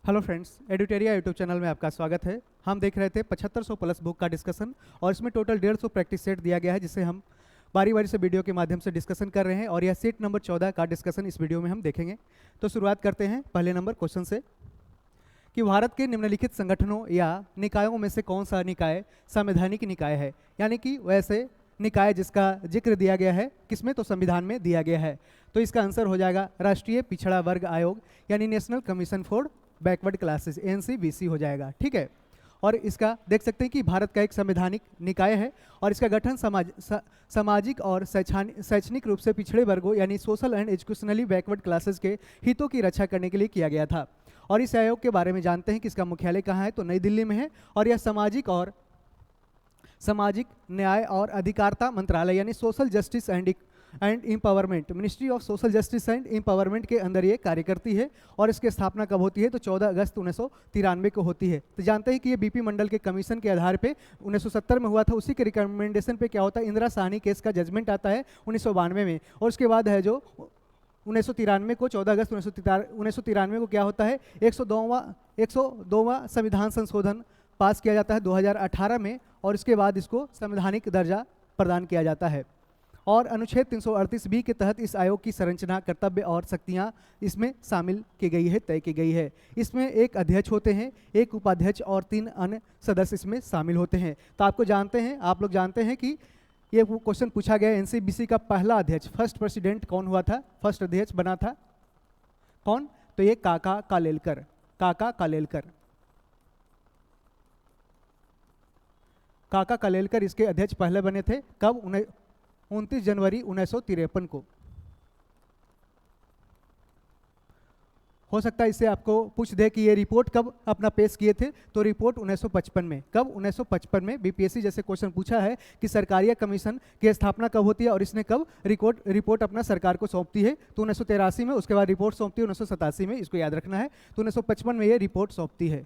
Hello friends, एडुटेरिया YouTube channel में आपका स्वागत है। हम देख रहे थे 7500 प्लस बुक का डिस्कशन और इसमें टोटल 150 प्रैक्टिस सेट दिया गया है, जिसे हम बारी बारी से वीडियो के माध्यम से डिस्कशन कर रहे हैं और यह सेट नंबर 14 का डिस्कशन इस वीडियो में हम देखेंगे। तो शुरुआत करते हैं पहले नंबर क्वेश्चन से कि भारत के निम्नलिखित संगठनों या निकायों में से कौन सा निकाय संवैधानिक निकाय है, यानी कि वैसे निकाय जिसका जिक्र दिया गया है किसमें, तो संविधान में दिया गया है। तो इसका आंसर हो जाएगा राष्ट्रीय पिछड़ा वर्ग आयोग यानी national commission for backward classes, NCBC हो जाएगा। ठीक है, और इसका देख सकते हैं कि भारत का एक संवैधानिक निकाय है और इसका गठन सामाजिक और शैक्षणिक रूप से पिछड़े वर्गों यानी social and educationally backward classes के हितों की रक्षा करने के लिए किया गया था। और इस आयोग के बारे में जानते हैं कि इसका मुख्यालय कहाँ है, तो नई दिल्ली में है। और यह सामाजिक न्याय और अधिकारिता मंत्रालय यानी social justice and empowerment, ministry of social justice and empowerment के अंदर ये कार्य करती है। और इसकी स्थापना कब होती है, तो 14 अगस्त 1993 को होती है। तो जानते हैं कि ये बीपी मंडल के कमीशन के आधार पे 1970 में हुआ था। उसी के रिकमेंडेशन पे क्या होता है, इंदिरा साहनी केस का जजमेंट आता है 1992 में। और उसके बाद है जो 1993 को 14 अगस्त 1993 को क्या होता है, 102वां संविधान संशोधन पास किया जाता है 2018 में। और इसके बाद इसको संवैधानिक दर्जा प्रदान किया जाता है। और अनुच्छेद 338 के तहत इस आयोग की संरचना, कर्तव्य और शक्तियां इसमें शामिल की गई है, तय की गई है। इसमें एक अध्यक्ष होते हैं, एक उपाध्यक्ष और 3 अन्य सदस्य इसमें शामिल होते हैं। तो आप लोग जानते हैं कि ये क्वेश्चन पूछा गया एनसीबीसी का पहला अध्यक्ष, फर्स्ट प्रेसिडेंट कौन हुआ था, फर्स्ट अध्यक्ष बना था कौन, तो ये काका कालेलकर इसके अध्यक्ष पहले बने थे। कब, 29 जनवरी 1953 को। हो सकता है इससे आपको पूछ दे कि ये रिपोर्ट कब अपना पेश किए थे, तो रिपोर्ट 1955 में। कब, 1955 में। बीपीएससी जैसे क्वेश्चन पूछा है कि सरकारिया कमीशन की स्थापना कब होती है और इसने कब रिपोर्ट अपना सरकार को सौंपती है, तो 1983 में। उसके बाद रिपोर्ट सौंपती है 1987 में, इसको याद रखना है। तो 1955 में ये रिपोर्ट सौंपती है।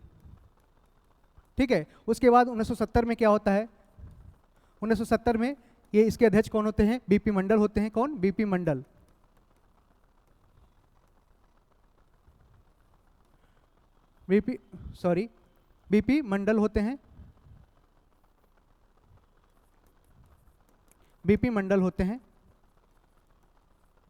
ठीक है, उसके बाद 1970 में क्या होता है, 1970 में ये इसके अध्यक्ष कौन होते हैं, बीपी मंडल होते हैं। कौन, बीपी मंडल। बीपी मंडल होते हैं, बीपी मंडल होते हैं।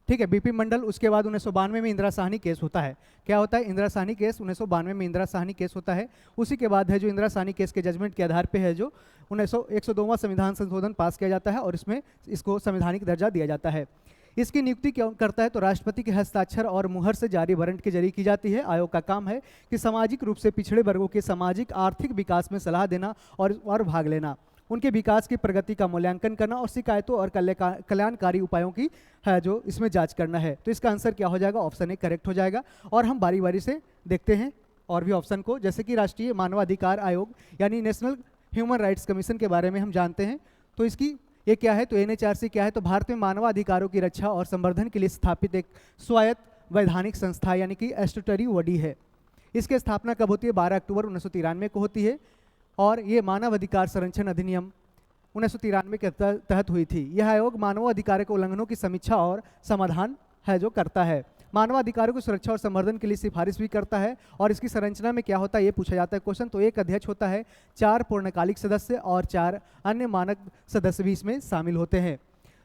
ठीक है, बीपी मंडल। उसके बाद 1992 में इंदिरा साहनी केस होता है। क्या होता है, इंदिरा साहनी केस, 1992 में इंदिरा साहनी केस होता है। उसी के बाद है जो इंदिरा साहनी केस के जजमेंट के आधार पे है जो 102वां संविधान संशोधन पास किया जाता है और इसमें इसको संवैधानिक दर्जा दिया जाता है। इसकी नियुक्ति क्यों करता है, तो राष्ट्रपति के हस्ताक्षर और मुहर से जारी वारंट के जरिए की जाती है। आयोग का काम है कि सामाजिक रूप से पिछड़े वर्गों के सामाजिक आर्थिक विकास में सलाह देना और भाग लेना, उनके विकास की प्रगति का मूल्यांकन करना और शिकायतों और कल्याणकारी उपायों की है जो इसमें जांच करना है। तो इसका आंसर क्या हो जाएगा, ऑप्शन ए करेक्ट हो जाएगा। और हम बारी बारी से देखते हैं और भी ऑप्शन को, जैसे कि राष्ट्रीय मानवाधिकार आयोग यानी नेशनल ह्यूमन राइट्स कमीशन के बारे में हम जानते हैं। तो इसकी ये क्या है, तो एनएचआरसी क्या है, तो भारत में मानवाधिकारों की रक्षा और संवर्धन के लिए स्थापित एक स्वायत्त वैधानिक संस्था यानी कि स्टैट्यूटरी बॉडी है। इसकी स्थापना कब होती है, 12 अक्टूबर 1993 को होती है। और ये मानव अधिकार संरक्षण अधिनियम 1993 के तहत हुई थी। यह आयोग मानवाधिकारों के उल्लंघनों की समीक्षा और समाधान है जो करता है। मानवाधिकारों की सुरक्षा और संवर्धन के लिए सिफारिश भी करता है। और इसकी संरचना में क्या होता है, ये पूछा जाता है क्वेश्चन। तो एक अध्यक्ष होता है, 4 पूर्णकालिक सदस्य और 4 अन्य मानक सदस्य भी इसमें शामिल होते हैं।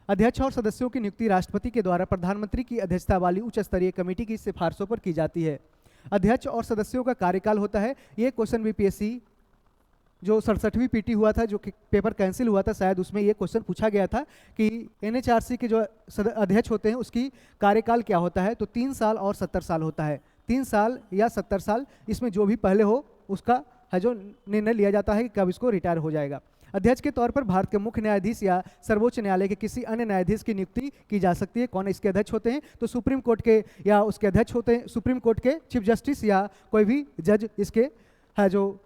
अध्यक्ष और सदस्यों की नियुक्ति राष्ट्रपति के द्वारा प्रधानमंत्री की अध्यक्षता वाली उच्च स्तरीय कमेटी की सिफारिशों पर की जाती है। अध्यक्ष और सदस्यों का कार्यकाल होता है, ये क्वेश्चन बीपीएससी जो 67वीं पीटी हुआ था, जो पेपर कैंसिल हुआ था शायद, उसमें ये क्वेश्चन पूछा गया था कि एनएचआरसी के जो अध्यक्ष होते हैं उसकी कार्यकाल क्या होता है, तो 3 साल और 70 साल होता है। 3 साल या 70 साल, इसमें जो भी पहले हो उसका है जो निर्णय लिया जाता है कि कब इसको रिटायर हो जाएगा। अध्यक्ष के तौर पर भारत के मुख्य न्यायाधीश या सर्वोच्च न्यायालय के किसी अन्य न्यायाधीश की नियुक्ति की जा सकती है। कौन इसके अध्यक्ष होते हैं, तो सुप्रीम कोर्ट के या उसके अध्यक्ष होते हैं, सुप्रीम कोर्ट के चीफ जस्टिस या कोई भी जज इसके है जो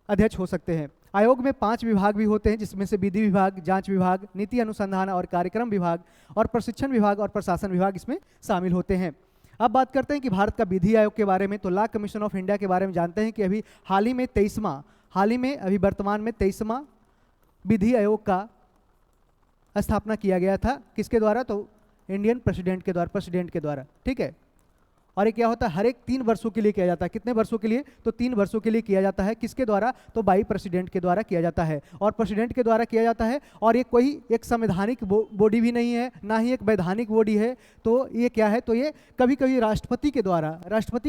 अध्यक्ष हो सकते हैं। आयोग में 5 विभाग भी होते हैं, जिसमें से विधि विभाग, जांच विभाग, नीति अनुसंधान और कार्यक्रम विभाग और प्रशिक्षण विभाग और प्रशासन विभाग इसमें शामिल होते हैं। अब बात करते हैं कि भारत का विधि आयोग के बारे में। तो लॉ कमीशन ऑफ इंडिया के बारे में जानते हैं कि अभी हाल ही में वर्तमान में 23वां विधि आयोग का स्थापना किया गया था। किसके द्वारा, तो इंडियन प्रेसिडेंट के द्वारा। ठीक है, और ये क्या होता है, हर एक 3 वर्षों के लिए किया जाता है। कितने वर्षों के लिए? तो 3 वर्षों के लिए किया जाता है। किसके द्वारा? तो बाई प्रेसिडेंट के द्वारा किया जाता है, और प्रेसिडेंट के द्वारा किया जाता है। और ये कोई एक संवैधानिक बॉडी भी नहीं है, ना ही एक वैधानिक बॉडी है। तो ये क्या है? तो ये कभी कभी राष्ट्रपति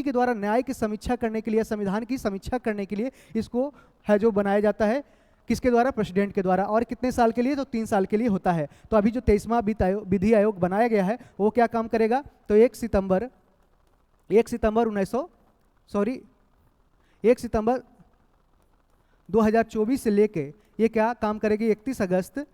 के द्वारा न्याय की समीक्षा करने के लिए, संविधान की समीक्षा करने के लिए इसको है जो बनाया जाता है। किसके द्वारा? प्रेसिडेंट के द्वारा। और कितने साल के लिए? तो 3 साल के लिए होता है। तो अभी जो 23वां विधि आयोग बनाया गया है वो क्या काम करेगा? तो 1 सितंबर 2024 से लेके ये क्या काम करेगी? 31 अगस्त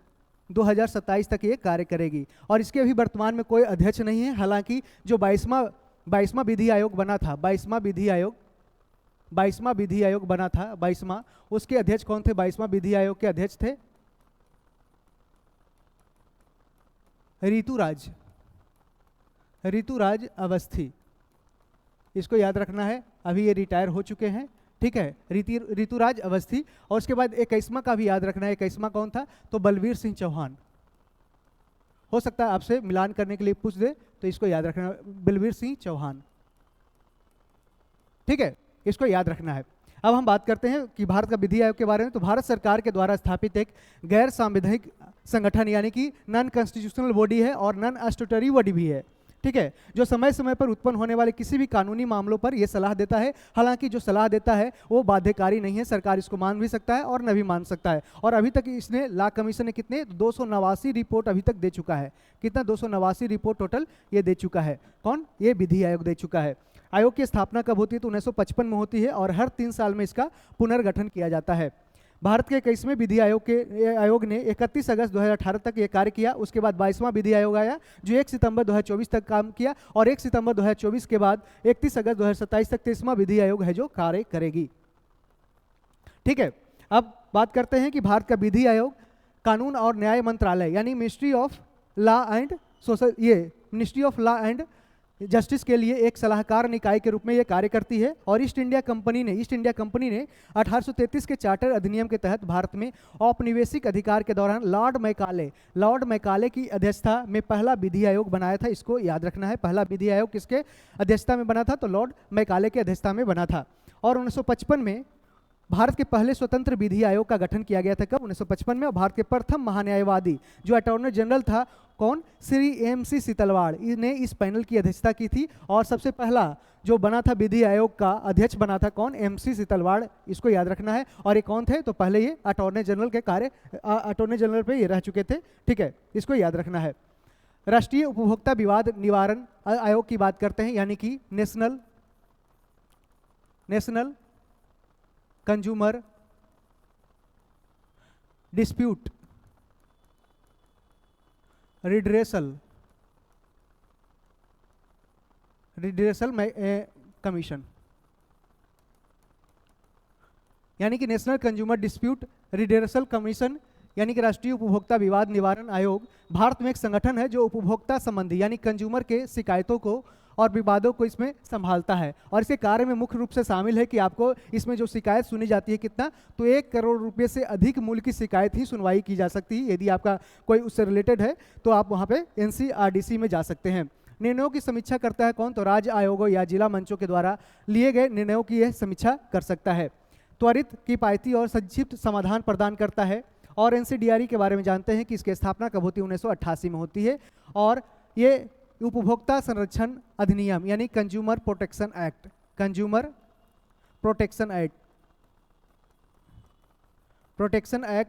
2027 तक ये कार्य करेगी। और इसके अभी वर्तमान में कोई अध्यक्ष नहीं है। हालांकि जो 22वां विधि आयोग बना था, 22वां विधि आयोग बना था, 22वां, उसके अध्यक्ष कौन थे? 22वां विधि आयोग के अध्यक्ष थे ऋतुराज अवस्थी। इसको याद रखना है, अभी ये रिटायर हो चुके हैं, ठीक है, ऋतुराज अवस्थी। और उसके बाद 21वां का भी याद रखना है। 21वां कौन था? तो बलवीर सिंह चौहान। हो सकता है आपसे मिलान करने के लिए पूछ दे, तो इसको याद रखना, बलवीर सिंह चौहान, ठीक है, इसको याद रखना है। अब हम बात करते हैं कि भारत का विधि आयोग के बारे में। तो भारत सरकार के द्वारा स्थापित एक गैर संवैधानिक संगठन, यानी कि नॉन कॉन्स्टिट्यूशनल बॉडी है और नॉन स्टैट्यूटरी बॉडी भी है, ठीक है, जो समय समय पर उत्पन्न होने वाले किसी भी कानूनी मामलों पर यह सलाह देता है। हालांकि जो सलाह देता है वो बाध्यकारी नहीं है, सरकार इसको मान भी सकता है और न भी मान सकता है। और अभी तक इसने लॉ कमीशन ने कितने 289 रिपोर्ट अभी तक दे चुका है। कितना? 289 रिपोर्ट टोटल ये दे चुका है। कौन? ये विधि आयोग दे चुका है। आयोग की स्थापना कब होती है? तो 1955 में होती है और हर 3 साल में इसका पुनर्गठन किया जाता है। भारत के 21वें विधि आयोग ने 31 अगस्त 2018 तक ये कार्य किया। उसके बाद 22वां विधि आयोग आया जो 1 सितंबर 2024 तक काम किया, और 1 सितंबर 2024 के बाद 31 अगस्त 2027 तक 23वां विधि आयोग है जो कार्य करेगी, ठीक है। अब बात करते हैं कि भारत का विधि आयोग कानून और न्याय मंत्रालय, यानी ministry of law and justice के लिए एक सलाहकार निकाय के रूप में यह कार्य करती है। और ईस्ट इंडिया कंपनी ने 1833 के चार्टर अधिनियम के तहत भारत में औपनिवेशिक अधिकार के दौरान लॉर्ड मैकाले की अध्यक्षता में पहला विधि आयोग बनाया था। इसको याद रखना है, पहला विधि आयोग किसके अध्यक्षता में बना था? तो लॉर्ड मैकाले के अध्यक्षता में बना था। और 1955 में भारत के पहले स्वतंत्र विधि आयोग का गठन किया गया था। कब? 1955 में। और भारत के प्रथम महान्यायवादी जो अटॉर्नी जनरल था, कौन? श्री MC सीतलवाड़ ने इस पैनल की अध्यक्षता की थी। और सबसे पहला जो बना था विधि आयोग का अध्यक्ष बना था, कौन? MC सीतलवाड़, इसको याद रखना है। और ये कौन थे? तो पहले ये अटॉर्नी जनरल पे ये रह चुके थे, ठीक है, इसको याद रखना है। राष्ट्रीय उपभोक्ता विवाद निवारण आयोग की बात करते हैं, यानी कि national consumer dispute redressal commission, यानी कि national consumer dispute redressal commission, यानी कि राष्ट्रीय उपभोक्ता विवाद निवारण आयोग भारत में एक संगठन है जो उपभोक्ता संबंधी यानी कंज्यूमर के शिकायतों को और विवादों को इसमें संभालता है। और इसके कार्य में मुख्य रूप से शामिल है कि आपको इसमें जो शिकायत सुनी जाती है कितना, तो 1 करोड़ रुपए से अधिक मूल्य की शिकायत ही सुनवाई की जा सकती है। यदि आपका कोई उससे रिलेटेड है तो आप वहाँ पे NCRDC में जा सकते हैं। निर्णयों की समीक्षा करता है कौन? तो राज्य आयोगों या जिला मंचों के द्वारा लिए गए निर्णयों की यह समीक्षा कर सकता है। त्वरित, किफायती और संक्षिप्त समाधान प्रदान करता है। और NCDRE के बारे में जानते हैं कि इसकी स्थापना कब होती है? 1988 में होती है। और ये उपभोक्ता संरक्षण अधिनियम यानी कंज्यूमर प्रोटेक्शन एक्ट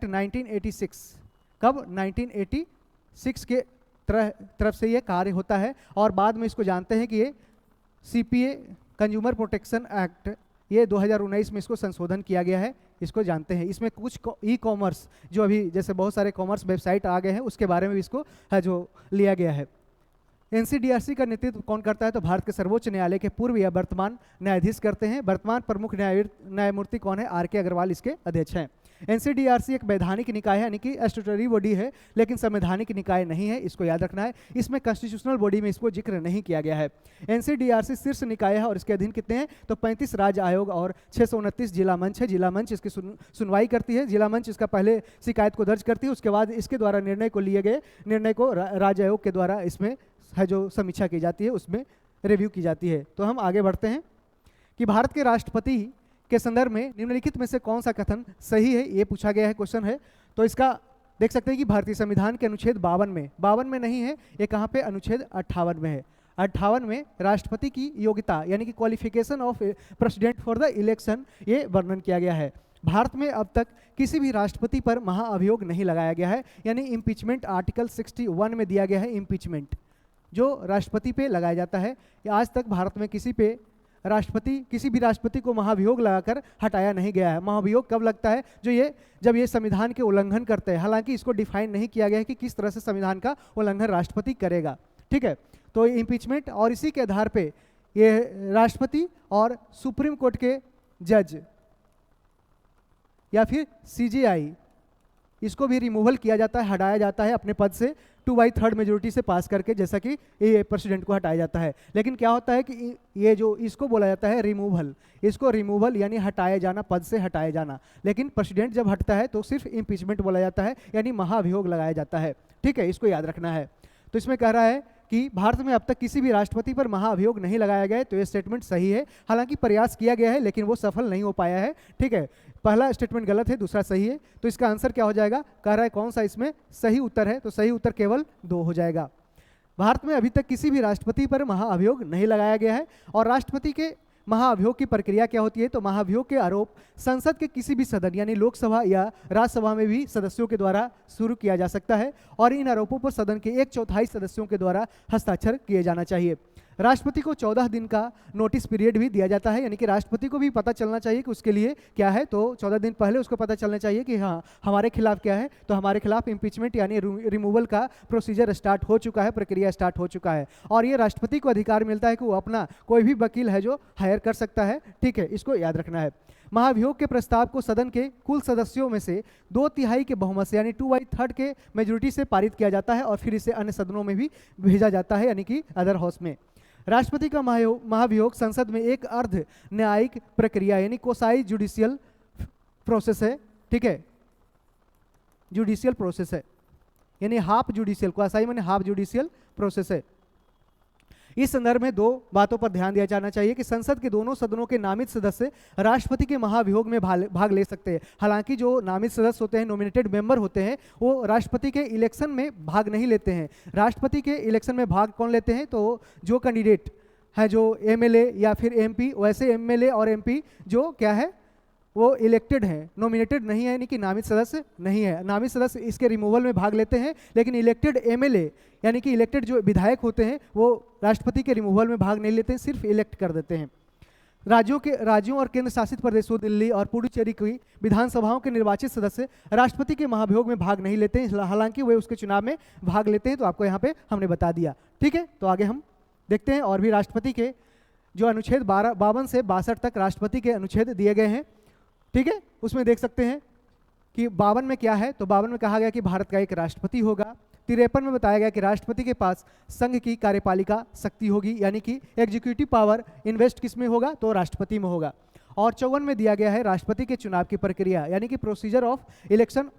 1986, कब? 1986 के तरफ से ये कार्य होता है। और बाद में इसको जानते हैं कि ये CPA कंज्यूमर प्रोटेक्शन एक्ट ये 2019 में इसको संशोधन किया गया है, इसको जानते हैं। इसमें कुछ ई-कॉमर्स जो अभी जैसे बहुत सारे कॉमर्स वेबसाइट आ गए हैं उसके बारे में भी इसको है जो लिया गया है। NCDRC का नेतृत्व कौन करता है? तो भारत के सर्वोच्च न्यायालय के पूर्व या वर्तमान न्यायाधीश करते हैं। वर्तमान प्रमुख न्यायमूर्ति कौन है? RK अग्रवाल इसके अध्यक्ष हैं। NCDRC एक वैधानिक निकाय है, यानी कि स्टैट्यूटरी बॉडी है, लेकिन संवैधानिक निकाय नहीं है, इसको याद रखना है। इसमें कॉन्स्टिट्यूशनल बॉडी में इसको जिक्र नहीं किया गया है। NCDRC शीर्ष निकाय है और इसके अधीन कितने हैं? तो 35 राज्य आयोग और 629 जिला मंच है। जिला मंच इसकी सुनवाई करती है। जिला मंच इसका पहले शिकायत को दर्ज करती है, उसके बाद इसके द्वारा लिए गए निर्णय को राज्य आयोग के द्वारा इसमें है जो समीक्षा की जाती है उसमें रिव्यू की जाती है। तो हम आगे बढ़ते हैं कि भारत के राष्ट्रपति के संदर्भ में निम्नलिखित में से कौन सा कथन सही है, ये पूछा गया है, क्वेश्चन है। तो इसका देख सकते हैं कि भारतीय संविधान के अनुच्छेद 52 में नहीं है, ये कहाँ पे अनुच्छेद 58 में है। 58 में राष्ट्रपति की योग्यता यानी कि qualification of president for the election, ये वर्णन किया गया है। भारत में अब तक किसी भी राष्ट्रपति पर महाअभियोग नहीं लगाया गया है, यानी इम्पीचमेंट आर्टिकल 61 में दिया गया है। इम्पीचमेंट जो राष्ट्रपति पे लगाया जाता है, आज तक भारत में किसी भी राष्ट्रपति को महाभियोग लगाकर हटाया नहीं गया है। महाभियोग कब लगता है? जब ये संविधान के उल्लंघन करते हैं। हालांकि इसको डिफाइन नहीं किया गया है कि किस तरह से संविधान का उल्लंघन राष्ट्रपति करेगा, ठीक है। तो इम्पीचमेंट, और इसी के आधार पे ये राष्ट्रपति और सुप्रीम कोर्ट के जज या फिर सीजेआई, इसको भी रिमूवल किया जाता है, हटाया जाता है अपने पद से 2/3 मेजोरिटी से पास करके, जैसा कि ये प्रेसिडेंट को हटाया जाता है। लेकिन क्या होता है कि ये जो इसको बोला जाता है रिमूवल, इसको रिमूवल यानी हटाया जाना, पद से हटाया जाना। लेकिन प्रेसिडेंट जब हटता है तो सिर्फ इम्पीचमेंट बोला जाता है, यानी महाभियोग लगाया जाता है, ठीक है। इसको याद रखना है। तो इसमें कह रहा है कि भारत में अब तक किसी भी राष्ट्रपति पर महाअभियोग नहीं लगाया गया है, तो ये स्टेटमेंट सही है। हालांकि प्रयास किया गया है लेकिन वो सफल नहीं हो पाया है, ठीक है। पहला स्टेटमेंट गलत है, दूसरा सही है। तो इसका आंसर क्या हो जाएगा? कह रहा है कौन सा इसमें सही उत्तर है, तो सही उत्तर केवल 2 हो जाएगा। भारत में अभी तक किसी भी राष्ट्रपति पर महाअभियोग नहीं लगाया गया है। और राष्ट्रपति के महाअभियोग की प्रक्रिया क्या होती है? तो महाअभियोग के आरोप संसद के किसी भी सदन यानी लोकसभा या राज्यसभा में भी सदस्यों के द्वारा शुरू किया जा सकता है, और इन आरोपों पर सदन के 1/4 सदस्यों के द्वारा हस्ताक्षर किए जाना चाहिए। राष्ट्रपति को 14 दिन का नोटिस पीरियड भी दिया जाता है, यानी कि राष्ट्रपति को भी पता चलना चाहिए कि उसके लिए क्या है। तो 14 दिन पहले उसको पता चलना चाहिए कि हाँ हमारे खिलाफ क्या है। तो हमारे खिलाफ इम्पीचमेंट यानी रिमूवल का प्रोसीजर स्टार्ट हो चुका है, प्रक्रिया स्टार्ट हो चुका है। और ये राष्ट्रपति को अधिकार मिलता है कि वो अपना कोई भी वकील है जो हायर कर सकता है, ठीक है। इसको याद रखना है। महाभियोग के प्रस्ताव को सदन के कुल सदस्यों में से 2/3 के बहुमत से यानी 2/3 के मेजोरिटी से पारित किया जाता है, और फिर इसे अन्य सदनों में भी भेजा जाता है, यानी कि अदर हाउस में। राष्ट्रपति का महाभियोग संसद में एक अर्ध न्यायिक प्रक्रिया यानी कोसाई जुडिशियल प्रोसेस है, ठीक है। जुडिशियल प्रोसेस है, यानी हाफ जुडिशियल, कोसाई माने हाफ जुडिशियल प्रोसेस है। इस संदर्भ में 2 बातों पर ध्यान दिया जाना चाहिए कि संसद के दोनों सदनों के नामित सदस्य राष्ट्रपति के महाभियोग में भाग ले सकते हैं। हालांकि जो नामित सदस्य होते हैं, नॉमिनेटेड मेंबर होते हैं, वो राष्ट्रपति के इलेक्शन में भाग नहीं लेते हैं। राष्ट्रपति के इलेक्शन में भाग कौन लेते हैं? तो जो कैंडिडेट है, जो एमएलए या फिर एमपी, वैसे एमएलए और एमपी जो क्या है वो इलेक्टेड हैं, नॉमिनेटेड नहीं है, यानी कि नामित सदस्य नहीं है। नामित सदस्य इसके रिमूवल में भाग लेते हैं, लेकिन इलेक्टेड एमएलए यानी कि इलेक्टेड जो विधायक होते हैं वो राष्ट्रपति के रिमूवल में भाग नहीं लेते हैं, सिर्फ इलेक्ट कर देते हैं। राज्यों और केंद्र शासित प्रदेशों दिल्ली और पुडुचेरी की विधानसभाओं के निर्वाचित सदस्य राष्ट्रपति के महाभियोग में भाग नहीं लेते हैं, हालांकि वे उसके चुनाव में भाग लेते हैं। तो आपको यहाँ पे हमने बता दिया, ठीक है। तो आगे हम देखते हैं और भी राष्ट्रपति के जो अनुच्छेद 52 से 62 तक राष्ट्रपति के अनुच्छेद दिए गए हैं, ठीक है। उसमें देख सकते हैं कि 52 में क्या है। तो 52 में कहा गया कि भारत का एक राष्ट्रपति होगा। 53 में बताया गया कि राष्ट्रपति के पास संघ की कार्यपालिका शक्ति होगी, यानी कि एग्जीक्यूटिव पावर इन्वेस्ट किस में होगा? तो राष्ट्रपति में होगा। और 54 में दिया गया है राष्ट्रपति के चुनाव की प्रक्रिया, यानी कि प्रोसीजर ऑफ इलेक्शन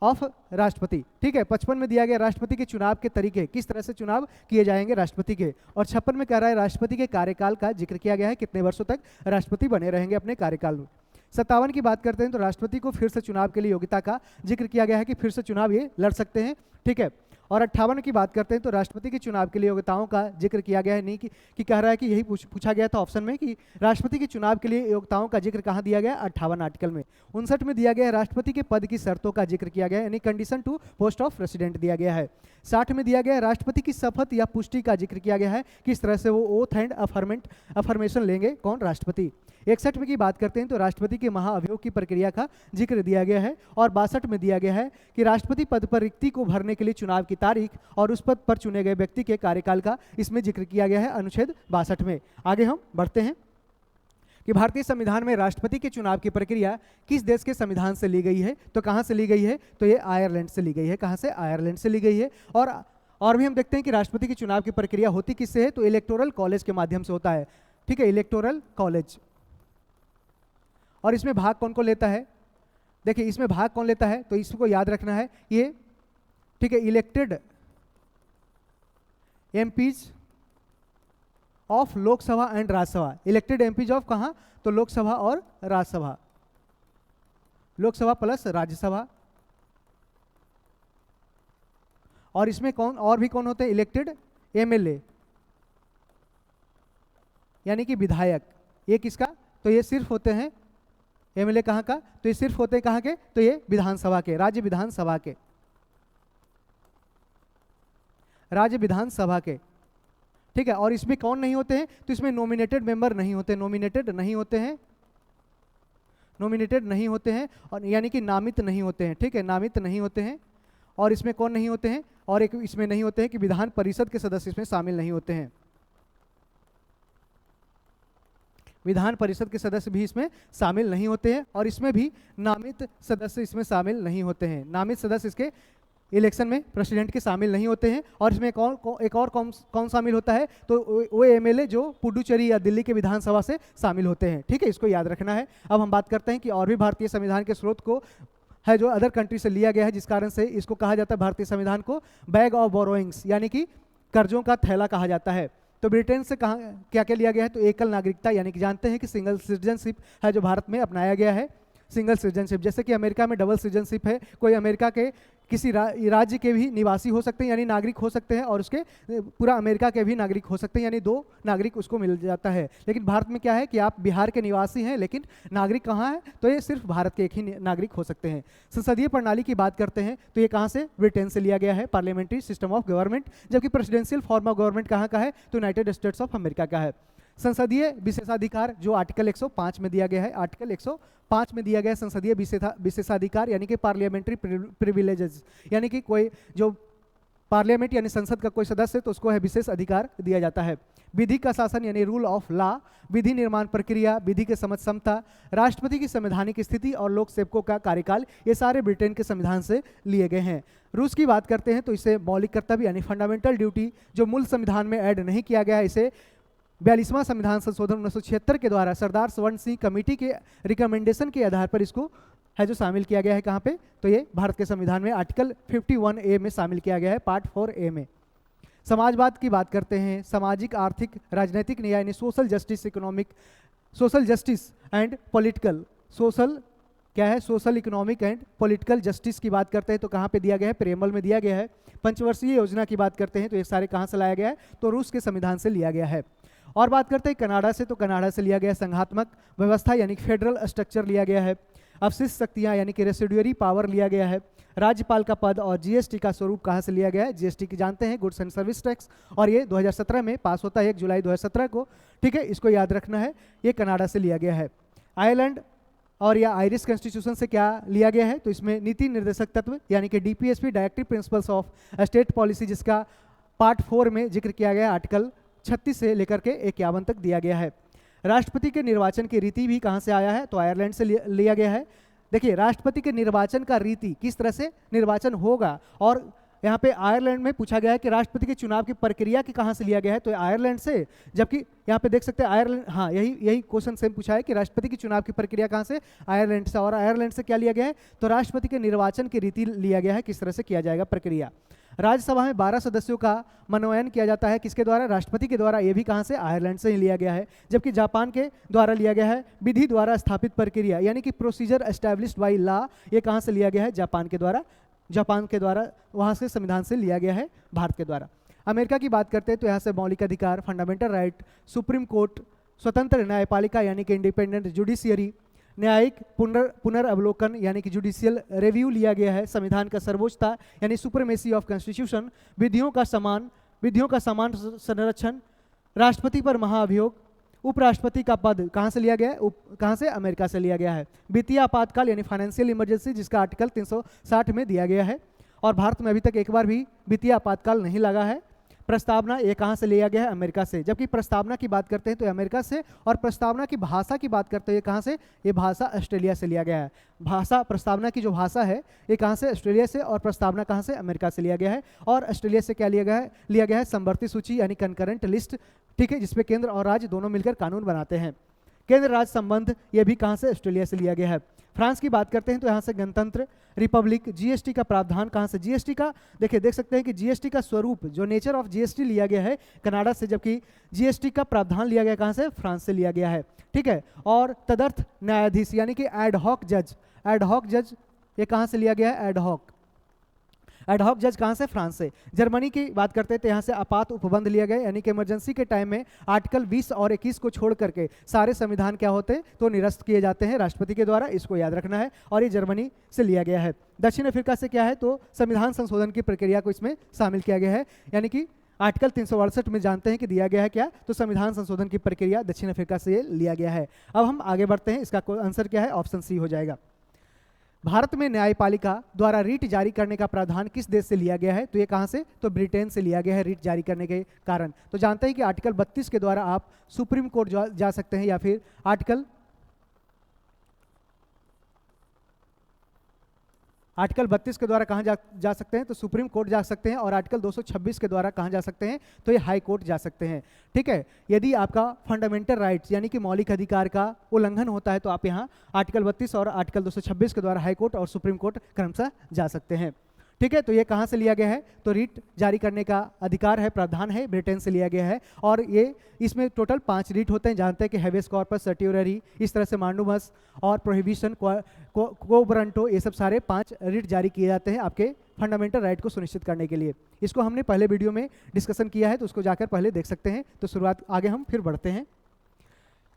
ऑफ राष्ट्रपति, ठीक है। 55 में दिया गया राष्ट्रपति के चुनाव के तरीके, किस तरह से चुनाव किए जाएंगे राष्ट्रपति के। और 56 में कह रहा है राष्ट्रपति के कार्यकाल का जिक्र किया गया है, कितने वर्षों तक राष्ट्रपति बने रहेंगे अपने कार्यकाल में। 57 की बात करते हैं तो राष्ट्रपति को फिर से चुनाव के लिए योग्यता का जिक्र किया गया है कि फिर से चुनाव ये लड़ सकते हैं, ठीक है। और 58 की बात करते हैं तो राष्ट्रपति के चुनाव के लिए योग्यताओं का जिक्र किया गया है, नहीं कि कह रहा है कि यही पूछा गया था ऑप्शन में कि राष्ट्रपति के चुनाव के लिए योग्यताओं का जिक्र कहाँ दिया गया? 58 आर्टिकल में। 59 में दिया गया है राष्ट्रपति के पद की शर्तों का जिक्र किया गया है, यानी condition to post of president दिया गया है। 60 में दिया गया है राष्ट्रपति की शपथ या पुष्टि का जिक्र किया गया है, किस तरह से वो ओथ एंड अफर्मेशन लेंगे, कौन? राष्ट्रपति। 61 में की बात करते हैं तो राष्ट्रपति के महाअभियोग की प्रक्रिया का जिक्र दिया गया है। और 62 में दिया गया है कि राष्ट्रपति पद पर रिक्ति को भरने के लिए चुनाव की तारीख और उस पद पर चुने गए व्यक्ति के कार्यकाल का इसमें जिक्र किया गया है अनुच्छेद 62 में। आगे हम बढ़ते हैं कि भारतीय संविधान में राष्ट्रपति के चुनाव की प्रक्रिया किस देश के संविधान से ली गई है? तो कहाँ से ली गई है? तो ये आयरलैंड से ली गई है। कहाँ से? आयरलैंड से ली गई है। और भी हम देखते हैं कि राष्ट्रपति के चुनाव की प्रक्रिया होती किससे है? तो इलेक्टोरल कॉलेज के माध्यम से होता है, ठीक है, इलेक्टोरल कॉलेज। और इसमें भाग कौन कौन लेता है? देखिए इसमें भाग कौन लेता है, तो इसको याद रखना है ये, ठीक है, elected MPs of Lok Sabha and Rajya Sabha. Elected MPs of कहाँ, तो लोकसभा और राज्यसभा, लोकसभा प्लस राज्यसभा। और इसमें कौन और भी कौन होते हैं, इलेक्टेड एमएलए यानी कि विधायक। ये किसका, तो ये सिर्फ होते हैं एमएलए कहाँ का, तो ये सिर्फ होते हैं कहाँ के, तो ये विधानसभा के, राज्य विधानसभा के, राज्य विधानसभा के, ठीक है। और इसमें कौन नहीं होते हैं, तो इसमें नॉमिनेटेड मेंबर नहीं होते, नॉमिनेटेड नहीं होते हैं, नॉमिनेटेड नहीं होते हैं, और यानी कि नामित नहीं होते हैं, ठीक है, नामित नहीं होते हैं। और इसमें कौन नहीं होते हैं, और एक इसमें नहीं होते हैं कि विधान परिषद के सदस्य इसमें शामिल नहीं होते हैं, विधान परिषद के सदस्य भी इसमें शामिल नहीं होते हैं। और इसमें भी नामित सदस्य इसमें शामिल नहीं होते हैं, नामित सदस्य इसके इलेक्शन में प्रेसिडेंट के शामिल नहीं होते हैं। और इसमें एक और कौन शामिल होता है, तो वो एमएलए जो पुडुचेरी या दिल्ली के विधानसभा से शामिल होते हैं, ठीक है, इसको याद रखना है। अब हम बात करते हैं कि और भी भारतीय संविधान के स्रोत को है जो अदर कंट्री से लिया गया है, जिस कारण से इसको कहा जाता है भारतीय संविधान को बैग ऑफ बोरोइंग्स यानी कि कर्जों का थैला कहा जाता है। तो ब्रिटेन से कहा क्या क्या लिया गया है, तो एकल नागरिकता यानी कि जानते हैं कि सिंगल सिटीजनशिप है जो भारत में अपनाया गया है, सिंगल सिटीजनशिप। जैसे कि अमेरिका में डबल सिटीजनशिप है, कोई अमेरिका के किसी राज्य के भी निवासी हो सकते हैं यानी नागरिक हो सकते हैं, और उसके पूरा अमेरिका के भी नागरिक हो सकते हैं यानी 2 नागरिक उसको मिल जाता है। लेकिन भारत में क्या है कि आप बिहार के निवासी हैं लेकिन नागरिक कहाँ है, तो ये सिर्फ भारत के एक ही नागरिक हो सकते हैं। संसदीय प्रणाली की बात करते हैं तो ये कहाँ से, ब्रिटेन से लिया गया है, पार्लियामेंट्री सिस्टम ऑफ गवर्नमेंट। जबकि प्रेसिडेंशियल फॉर्म ऑफ गवर्नमेंट कहाँ का है, तो यूनाइटेड स्टेट्स ऑफ अमेरिका का है। संसदीय विशेषाधिकार जो आर्टिकल 105 में दिया गया है, आर्टिकल 105 में दिया गया है संसदीय विशेषाधिकार यानी कि पार्लियामेंट्री प्रिविलेजेस, यानी कि कोई जो पार्लियामेंट यानी संसद का कोई सदस्य है तो उसको है विशेष अधिकार दिया जाता है। विधि का शासन यानी रूल ऑफ लॉ, विधि निर्माण प्रक्रिया, विधि के समझ क्षमता, राष्ट्रपति की संवैधानिक स्थिति और लोक सेवकों का कार्यकाल, ये सारे ब्रिटेन के संविधान से लिए गए हैं। रूस की बात करते हैं तो इसे मौलिक कर्तव्य यानी फंडामेंटल ड्यूटी जो मूल संविधान में ऐड नहीं किया गया है, इसे 42वां संविधान संशोधन 1976 के द्वारा सरदार स्वर्ण सिंह कमेटी के रिकमेंडेशन के आधार पर इसको है जो शामिल किया गया है। कहाँ पे, तो ये भारत के संविधान में आर्टिकल 51A में शामिल किया गया है, पार्ट 4A में। समाजवाद की बात करते हैं, सामाजिक आर्थिक राजनीतिक न्याय यानी social justice, economic social justice and political, social क्या है, social economic and political justice की बात करते हैं तो कहाँ पे दिया गया है, प्रेमबल में दिया गया है। पंचवर्षीय योजना की बात करते हैं तो ये सारे कहाँ से लाया गया है, तो रूस के संविधान से लिया गया है। और बात करते हैं कनाडा से, तो कनाडा से लिया गया संघात्मक व्यवस्था यानी फेडरल स्ट्रक्चर लिया गया है। अवशिष्ट शक्तियाँ यानी कि रेसिडुअरी पावर लिया गया है। राज्यपाल का पद और जीएसटी का स्वरूप कहाँ से लिया गया है, जीएसटी की जानते हैं गुड्स एंड सर्विस टैक्स, और ये 2017 में पास होता है 1 जुलाई 2017 को, ठीक है, इसको याद रखना है, ये कनाडा से लिया गया है। आयरलैंड और या आयरिश कॉन्स्टिट्यूशन से क्या लिया गया है, तो इसमें नीति निर्देशक तत्व यानी कि DPSP directive principles of state policy जिसका पार्ट 4 में जिक्र किया गया, आर्टिकल 36 से लेकर के 51 तक दिया गया है। राष्ट्रपति के निर्वाचन की रीति भी कहाँ से आया है, तो आयरलैंड से लिया गया है। देखिए राष्ट्रपति के निर्वाचन का रीति किस तरह से निर्वाचन होगा, और यहाँ पे आयरलैंड में पूछा गया है कि राष्ट्रपति के चुनाव की प्रक्रिया की कहाँ से लिया गया है, तो आयरलैंड से। जबकि यहाँ पे देख सकते हैं आयरलैंड, हाँ यही क्वेश्चन सेम पूछा है कि राष्ट्रपति की चुनाव की प्रक्रिया कहाँ से, आयरलैंड से। और आयरलैंड से क्या लिया गया है, तो राष्ट्रपति के निर्वाचन की रीति लिया गया है, किस तरह से किया जाएगा प्रक्रिया। राज्यसभा में 12 सदस्यों का मनोनयन किया जाता है, किसके द्वारा, राष्ट्रपति के द्वारा, ये भी कहाँ से, आयरलैंड से ही लिया गया है। जबकि जापान के द्वारा लिया गया है विधि द्वारा स्थापित प्रक्रिया यानी कि प्रोसीजर एस्टैब्लिश्ड बाय लॉ, ये कहाँ से लिया गया है, जापान के द्वारा वहाँ से संविधान से लिया गया है, भारत के द्वारा। अमेरिका की बात करते हैं तो यहाँ से मौलिक अधिकार, फंडामेंटल राइट, सुप्रीम कोर्ट, स्वतंत्र न्यायपालिका यानी कि इंडिपेंडेंट जुडिशियरी, न्यायिक पुनर्अवलोकन यानी कि जुडिशियल रिव्यू लिया गया है, संविधान का सर्वोच्चता यानी सुप्रीमेसी ऑफ कॉन्स्टिट्यूशन, विधियों का समान संरक्षण, राष्ट्रपति पर महाअभियोग, उपराष्ट्रपति का पद कहाँ से लिया गया है, कहाँ से, अमेरिका से लिया गया है। वित्तीय आपातकाल यानी फाइनेंशियल इमरजेंसी जिसका आर्टिकल 360 में दिया गया है, और भारत में अभी तक एक बार भी वित्तीय आपातकाल नहीं लगा है। प्रस्तावना ये कहाँ से लिया गया है, अमेरिका से। जबकि प्रस्तावना की बात करते हैं तो अमेरिका से, और प्रस्तावना की भाषा की बात करते हैं कहाँ से, ये भाषा ऑस्ट्रेलिया से लिया गया है। भाषा, प्रस्तावना की जो भाषा है ये कहाँ से, ऑस्ट्रेलिया से, और प्रस्तावना कहाँ से, अमेरिका से लिया गया है। और ऑस्ट्रेलिया से क्या लिया गया है समवर्ती सूची यानी कंकरेंट लिस्ट, ठीक है, जिसपे केंद्र और राज्य दोनों मिलकर कानून बनाते हैं। केंद्र राज्य संबंध ये भी कहाँ से, ऑस्ट्रेलिया से लिया गया है। फ्रांस की बात करते हैं तो यहाँ से गणतंत्र, रिपब्लिक, जीएसटी का प्रावधान कहाँ से, जीएसटी का देखिए देख सकते हैं कि जीएसटी का स्वरूप जो नेचर ऑफ जीएसटी लिया गया है कनाडा से, जबकि जीएसटी का प्रावधान लिया गया कहाँ से, फ्रांस से लिया गया है, ठीक है। और तदर्थ न्यायाधीश यानी कि एडहॉक जज, एडहॉक जज ये कहाँ से लिया गया है, एडहॉक, एडहॉक जज कहाँ से, फ्रांस से। जर्मनी की बात करते हैं तो यहाँ से आपात उपबंध लिया गया, यानी कि इमरजेंसी के टाइम में आर्टिकल 20 और 21 को छोड़ करके सारे संविधान क्या होते हैं तो निरस्त किए जाते हैं राष्ट्रपति के द्वारा, इसको याद रखना है। और ये जर्मनी से लिया गया है। दक्षिण अफ्रीका से क्या है तो संविधान संशोधन की प्रक्रिया को इसमें शामिल किया गया है, यानी कि आर्टिकल 368 में जानते हैं कि दिया गया है क्या, तो संविधान संशोधन की प्रक्रिया दक्षिण अफ्रीका से लिया गया है। अब हम आगे बढ़ते हैं, इसका आंसर क्या है, ऑप्शन सी हो जाएगा। भारत में न्यायपालिका द्वारा रीट जारी करने का प्रावधान किस देश से लिया गया है, तो ये कहाँ से, तो ब्रिटेन से लिया गया है रीट जारी करने के कारण। तो जानते हैं कि आर्टिकल 32 के द्वारा आप सुप्रीम कोर्ट जा सकते हैं, या फिर आर्टिकल 32 के द्वारा कहाँ जा सकते हैं तो सुप्रीम कोर्ट जा सकते हैं, और आर्टिकल 226 के द्वारा कहाँ जा सकते हैं तो ये हाई कोर्ट जा सकते हैं, ठीक है। यदि आपका फंडामेंटल राइट्स यानी कि मौलिक अधिकार का उल्लंघन होता है तो आप यहाँ आर्टिकल 32 और आर्टिकल 226 के द्वारा हाई कोर्ट और सुप्रीम कोर्ट क्रमशः जा सकते हैं, ठीक है। तो ये कहाँ से लिया गया है तो रीट जारी करने का अधिकार है, प्रावधान है, ब्रिटेन से लिया गया है। और ये इसमें टोटल 5 रीट होते हैं, जानते हैं कि हेबियस कॉर्पस, सर्टियोररी, इस तरह से मांडुमस और प्रोहिबिशन, कोबरंटो, ये सब सारे 5 रीट जारी किए जाते हैं आपके फंडामेंटल राइट को सुनिश्चित करने के लिए। इसको हमने पहले वीडियो में डिस्कशन किया है, तो उसको जाकर पहले देख सकते हैं। तो शुरुआत आगे हम फिर बढ़ते हैं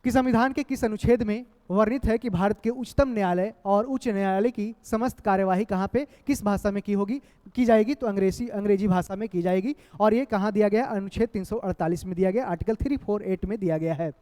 कि संविधान के किस अनुच्छेद में वर्णित है कि भारत के उच्चतम न्यायालय और उच्च न्यायालय की समस्त कार्यवाही कहाँ पे किस भाषा में की जाएगी, तो अंग्रेजी भाषा में की जाएगी। और ये कहाँ दिया गया, अनुच्छेद 348 में दिया गया, आर्टिकल 348 में दिया गया है।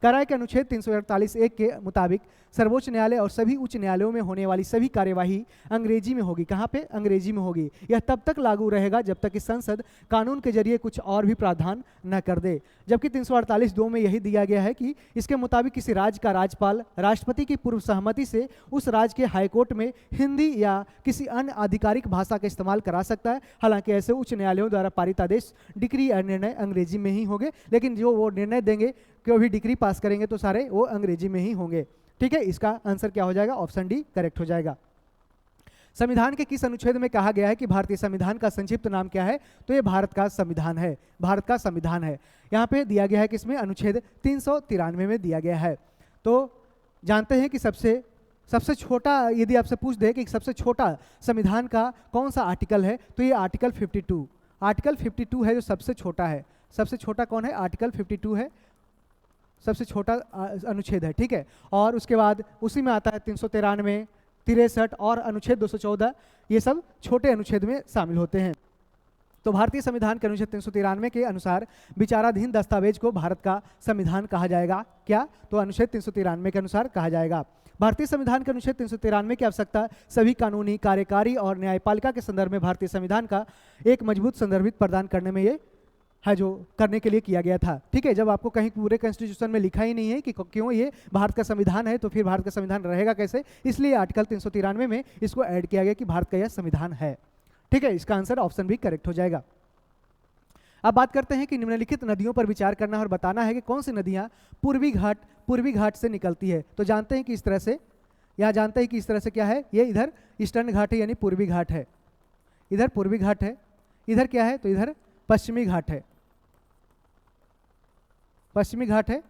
करार के अनुच्छेद 348(1) के मुताबिक सर्वोच्च न्यायालय और सभी उच्च न्यायालयों में होने वाली सभी कार्यवाही अंग्रेजी में होगी। कहाँ पे, अंग्रेजी में होगी। यह तब तक लागू रहेगा जब तक कि संसद कानून के जरिए कुछ और भी प्रावधान न कर दे। जबकि 348(2) में यही दिया गया है कि इसके मुताबिक किसी राज्य का राज्यपाल राष्ट्रपति की पूर्व सहमति से उस राज्य के हाईकोर्ट में हिंदी या किसी अन्य आधिकारिक भाषा का इस्तेमाल करा सकता है। हालांकि ऐसे उच्च न्यायालयों द्वारा पारित आदेश, डिक्री या निर्णय अंग्रेजी में ही होंगे, लेकिन जो वो निर्णय देंगे, कोई भी डिक्री पास करेंगे तो सारे वो अंग्रेजी में ही होंगे, ठीक है। इसका आंसर क्या हो जाएगा, ऑप्शन डी करेक्ट हो जाएगा। संविधान के किस अनुच्छेद में कहा गया है कि भारतीय संविधान का संक्षिप्त नाम क्या है, तो ये भारत का संविधान है, भारत का संविधान है। यहाँ पे दिया गया है किसमें, अनुच्छेद 393 में दिया गया है। तो जानते हैं कि सबसे छोटा, यदि आपसे पूछ दे कि सबसे छोटा संविधान का कौन सा आर्टिकल है, तो ये आर्टिकल 52, आर्टिकल 52 है जो सबसे छोटा है। सबसे छोटा कौन है, आर्टिकल 52 है, सबसे छोटा अनुच्छेद है, ठीक है। और उसके बाद उसी में आता है 393, 63 और अनुच्छेद 214, ये सब छोटे अनुच्छेद में शामिल होते हैं। तो भारतीय संविधान के अनुच्छेद 393 के अनुसार विचाराधीन दस्तावेज को भारत का संविधान कहा जाएगा। क्या, तो अनुच्छेद 393 के अनुसार कहा जाएगा। भारतीय संविधान के अनुच्छेद 393 की आवश्यकता सभी कानूनी, कार्यकारी और न्यायपालिका के संदर्भ में भारतीय संविधान का एक मजबूत संदर्भित प्रदान करने में ये है जो करने के लिए किया गया था, ठीक है। जब आपको कहीं पूरे कॉन्स्टिट्यूशन में लिखा ही नहीं है कि क्यों ये भारत का संविधान है, तो फिर भारत का संविधान रहेगा कैसे, इसलिए आर्टिकल 393 में इसको ऐड किया गया कि भारत का यह संविधान है, ठीक है। इसका आंसर ऑप्शन भी करेक्ट हो जाएगा। अब बात करते हैं कि निम्नलिखित नदियों पर विचार करना और बताना है कि कौन सी नदियां पूर्वी घाट से निकलती है। तो जानते हैं कि इस तरह से, यहाँ जानते हैं कि इस तरह से क्या है, ये इधर ईस्टर्न घाट है यानी पूर्वी घाट है, इधर पूर्वी घाट है, इधर क्या है तो इधर पश्चिमी घाट है, पश्चिमी घाट है,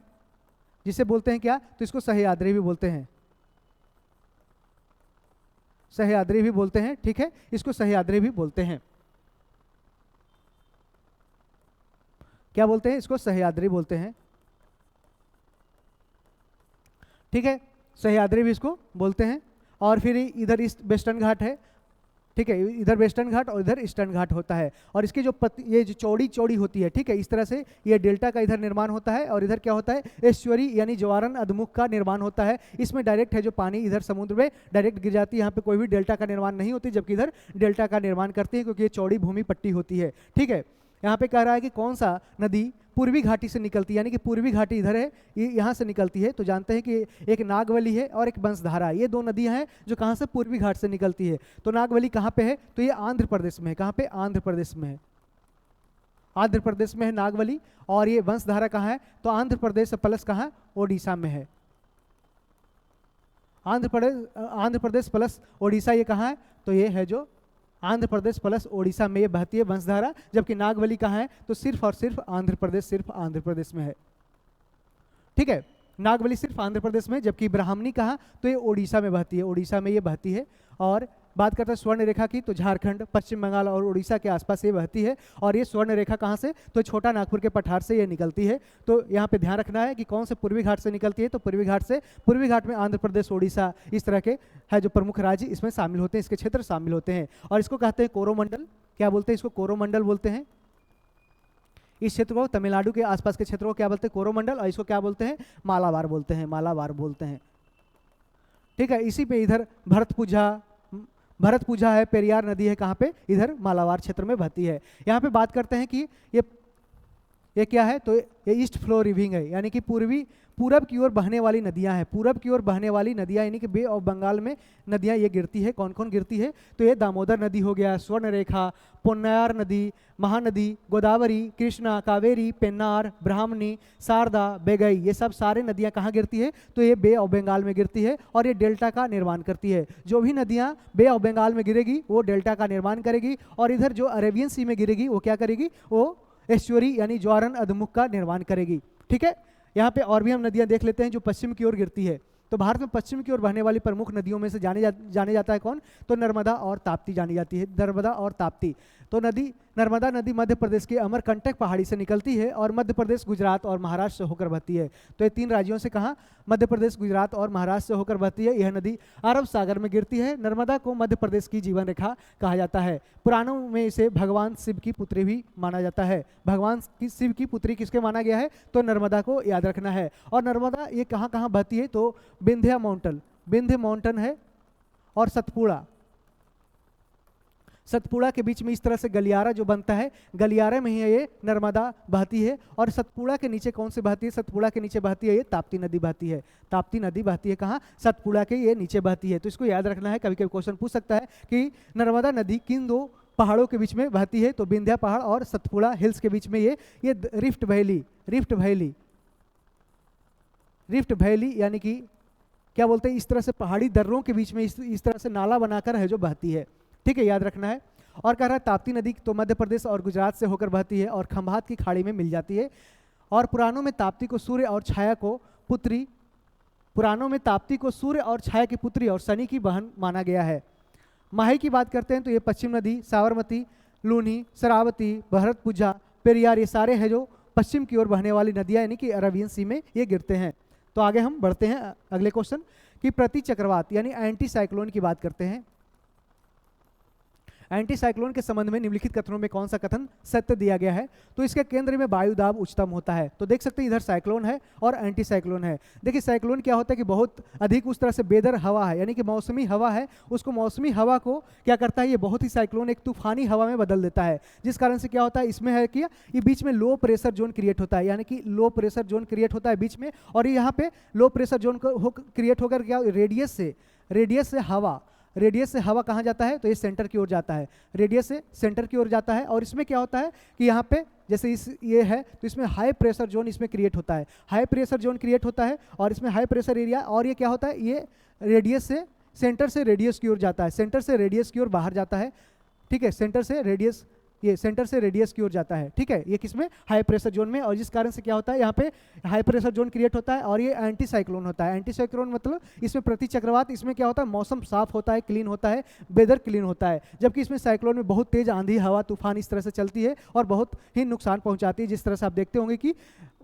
जिसे बोलते हैं क्या, तो इसको सह्याद्री भी बोलते हैं, सह्याद्री भी बोलते हैं, ठीक है। इसको सह्याद्री भी बोलते हैं, क्या बोलते हैं, इसको सह्याद्री बोलते हैं, ठीक है। सह्याद्री भी इसको बोलते हैं। और फिर इधर वेस्टर्न घाट है, ठीक है, इधर वेस्टर्न घाट और इधर ईस्टर्न घाट होता है। और इसकी ये जो चौड़ी होती है, ठीक है, इस तरह से ये डेल्टा का इधर निर्माण होता है, और इधर क्या होता है, एस्चुअरी यानी ज्वारन अधमुख का निर्माण होता है। इसमें डायरेक्ट है जो पानी इधर समुद्र में डायरेक्ट गिर जाती है, यहाँ पे कोई भी डेल्टा का निर्माण नहीं होती, जबकि इधर डेल्टा का निर्माण करती है, क्योंकि ये चौड़ी भूमि पट्टी होती है, ठीक है। यहाँ पे कह रहा है कि कौन सा नदी पूर्वी घाटी से निकलती है, यानी कि पूर्वी घाटी इधर है, ये यहाँ से निकलती है। तो जानते हैं कि एक नागवली है और एक बंसधारा, ये दो नदियाँ हैं जो कहाँ से, पूर्वी घाट से निकलती है। तो नागवली कहाँ पे है, तो ये आंध्र प्रदेश में है, कहाँ पे, आंध्र प्रदेश में है, आंध्र प्रदेश में है नागवली। और ये बंसधारा कहाँ है, तो आंध्र प्रदेश प्लस कहाँ, ओडिशा में है, आंध्र प्रदेश प्लस ओडिशा ये कहाँ है, तो ये है जो आंध्र प्रदेश प्लस ओडिशा में ये बहती है वंशधारा। जबकि नागवली कहाँ है, तो सिर्फ और सिर्फ आंध्र प्रदेश में है। ठीक है, नागवली सिर्फ आंध्र प्रदेश में, जबकि ब्राह्मणी कहाँ, तो ये ओडिशा में बहती है, ओडिशा में ये बहती है। और बात करते हैं स्वर्ण रेखा की, तो झारखंड, पश्चिम बंगाल और उड़ीसा के आसपास ये बहती है। और ये स्वर्ण रेखा कहाँ से, तो छोटा नागपुर के पठार से ये निकलती है। तो यहाँ पे ध्यान रखना है कि कौन से पूर्वी घाट से निकलती है, तो पूर्वी घाट में आंध्र प्रदेश, ओडिशा, इस तरह के है जो प्रमुख राज्य इसमें शामिल होते हैं, इसके क्षेत्र शामिल होते हैं। और इसको कहते हैं कोरोमंडल। क्या बोलते हैं इसको, कोरोमंडल बोलते हैं। इस क्षेत्र को, तमिलनाडु के आसपास के क्षेत्र को क्या बोलते हैं, कोरोमंडल। और इसको क्या बोलते हैं, मालाबार बोलते हैं, मालाबार बोलते हैं। ठीक है, इसी पे इधर भरत पूजा है, पेरियार नदी है, कहाँ पे, इधर मालाबार क्षेत्र में बहती है। यहाँ पे बात करते हैं कि ये क्या है, तो ये ईस्ट फ्लो रिविंग है, यानी कि पूरब की ओर बहने वाली नदियां हैं। पूरब की ओर बहने वाली नदियां यानी कि बे ऑफ बंगाल में नदियां ये गिरती है। कौन कौन गिरती है, तो ये दामोदर नदी हो गया, स्वर्ण रेखा, पोन्नायार नदी, महानदी, गोदावरी, कृष्णा, कावेरी, पेन्नार, ब्राह्मणी, शारदा, बेगई, ये सब सारे नदियां कहाँ गिरती है, तो ये बे ऑफ बंगाल में गिरती है। और ये डेल्टा का निर्माण करती है। जो भी नदियां बे ऑफ बंगाल में गिरेगी वो डेल्टा का निर्माण करेगी। और इधर जो अरेबियन सी में गिरेगी वो क्या करेगी, वो एस्चुअरी यानी ज्वारन अधमुख का निर्माण करेगी। ठीक है, यहाँ पे और भी हम नदियां देख लेते हैं जो पश्चिम की ओर गिरती है। तो भारत में पश्चिम की ओर बहने वाली प्रमुख नदियों में से जाने जाता है कौन, तो नर्मदा और ताप्ती जानी जाती है, नर्मदा और ताप्ती। तो नर्मदा नदी मध्य प्रदेश की अमरकंटक पहाड़ी से निकलती है और मध्य प्रदेश, गुजरात और महाराष्ट्र से होकर बहती है। तो ये तीन राज्यों से कहाँ, मध्य प्रदेश, गुजरात और महाराष्ट्र से होकर बहती है। यह नदी अरब सागर में गिरती है। नर्मदा को मध्य प्रदेश की जीवन रेखा कहा जाता है। पुराणों में इसे भगवान शिव की पुत्री भी माना जाता है। भगवान की शिव की पुत्री किसके माना गया है, तो नर्मदा को याद रखना है। और नर्मदा ये कहाँ कहाँ बहती है, तो विंध्य माउंटेन है और सतपुड़ा के बीच में इस तरह से गलियारा जो बनता है, गलियारे में ही ये नर्मदा बहती है। और सतपुड़ा के नीचे कौन सी बहती है, सतपुड़ा के नीचे बहती है ये ताप्ती नदी बहती है। ताप्ती नदी बहती है कहाँ, सतपुड़ा के ये नीचे बहती है। तो इसको याद रखना है, कभी कभी क्वेश्चन पूछ सकता है कि नर्मदा नदी किन दो पहाड़ों के बीच में बहती है, तो विंध्या पहाड़ और सतपुड़ा हिल्स के बीच में ये रिफ्ट वैली यानी कि क्या बोलते हैं, इस तरह से पहाड़ी दर्रों के बीच में इस तरह से नाला बनाकर है जो बहती है। ठीक है, याद रखना है। और कह रहा है ताप्ती नदी तो मध्य प्रदेश और गुजरात से होकर बहती है और खंभात की खाड़ी में मिल जाती है। और पुराणों में ताप्ती को सूर्य और छाया की पुत्री और शनि की बहन माना गया है। माही की बात करते हैं तो ये पश्चिम नदी, साबरमती, लूनी, शरावती, भरतपुजा, पेरियार, ये सारे हैं जो पश्चिम की ओर बहने वाली नदियां यानी कि अरेबियन सी में ये गिरते हैं। तो आगे हम बढ़ते हैं अगले क्वेश्चन कि प्रति चक्रवात यानी एंटी साइक्लोन की बात करते हैं। एंटी साइक्लोन के संबंध में निम्नलिखित कथनों में कौन सा कथन सत्य दिया गया है, तो इसके केंद्र में वायु दाब उच्चतम होता है। तो देख सकते हैं इधर साइक्लोन है और एंटी साइक्लोन है। देखिए साइक्लोन क्या होता है कि बहुत अधिक उस तरह से बेदर हवा है, यानी कि मौसमी हवा है, उसको मौसमी हवा को क्या करता है, ये बहुत ही साइक्लोन एक तूफानी हवा में बदल देता है। जिस कारण से क्या होता है, इसमें है कि ये बीच में लो प्रेशर जोन क्रिएट होता है, यानी कि लो प्रेशर जोन क्रिएट होता है बीच में। और यहाँ पे लो प्रेशर जोन क्रिएट होकर क्या, रेडियस से हवा कहाँ जाता है, तो ये सेंटर की ओर जाता है, रेडियस से सेंटर की ओर जाता है। और इसमें क्या होता है कि यहाँ पे जैसे ये है तो इसमें हाई प्रेशर जोन इसमें क्रिएट होता है, हाई प्रेशर जोन क्रिएट होता है और इसमें हाई प्रेशर एरिया। और ये क्या होता है, ये रेडियस से सेंटर से रेडियस की ओर जाता है, सेंटर से रेडियस की ओर बाहर जाता है। ठीक है, सेंटर से रेडियस की ओर जाता है। ठीक है, ये किसमें, हाई प्रेशर जोन में। और जिस कारण से क्या होता है, यहाँ पे हाई प्रेशर जोन क्रिएट होता है और ये एंटी साइक्लोन होता है। एंटी साइक्लोन मतलब इसमें प्रति चक्रवात, इसमें क्या होता है, मौसम साफ होता है, क्लीन होता है, वेदर क्लीन होता है। जबकि इसमें साइक्लोन में बहुत तेज आंधी, हवा, तूफान इस तरह से चलती है और बहुत ही नुकसान पहुंचाती है। जिस तरह से आप देखते होंगे कि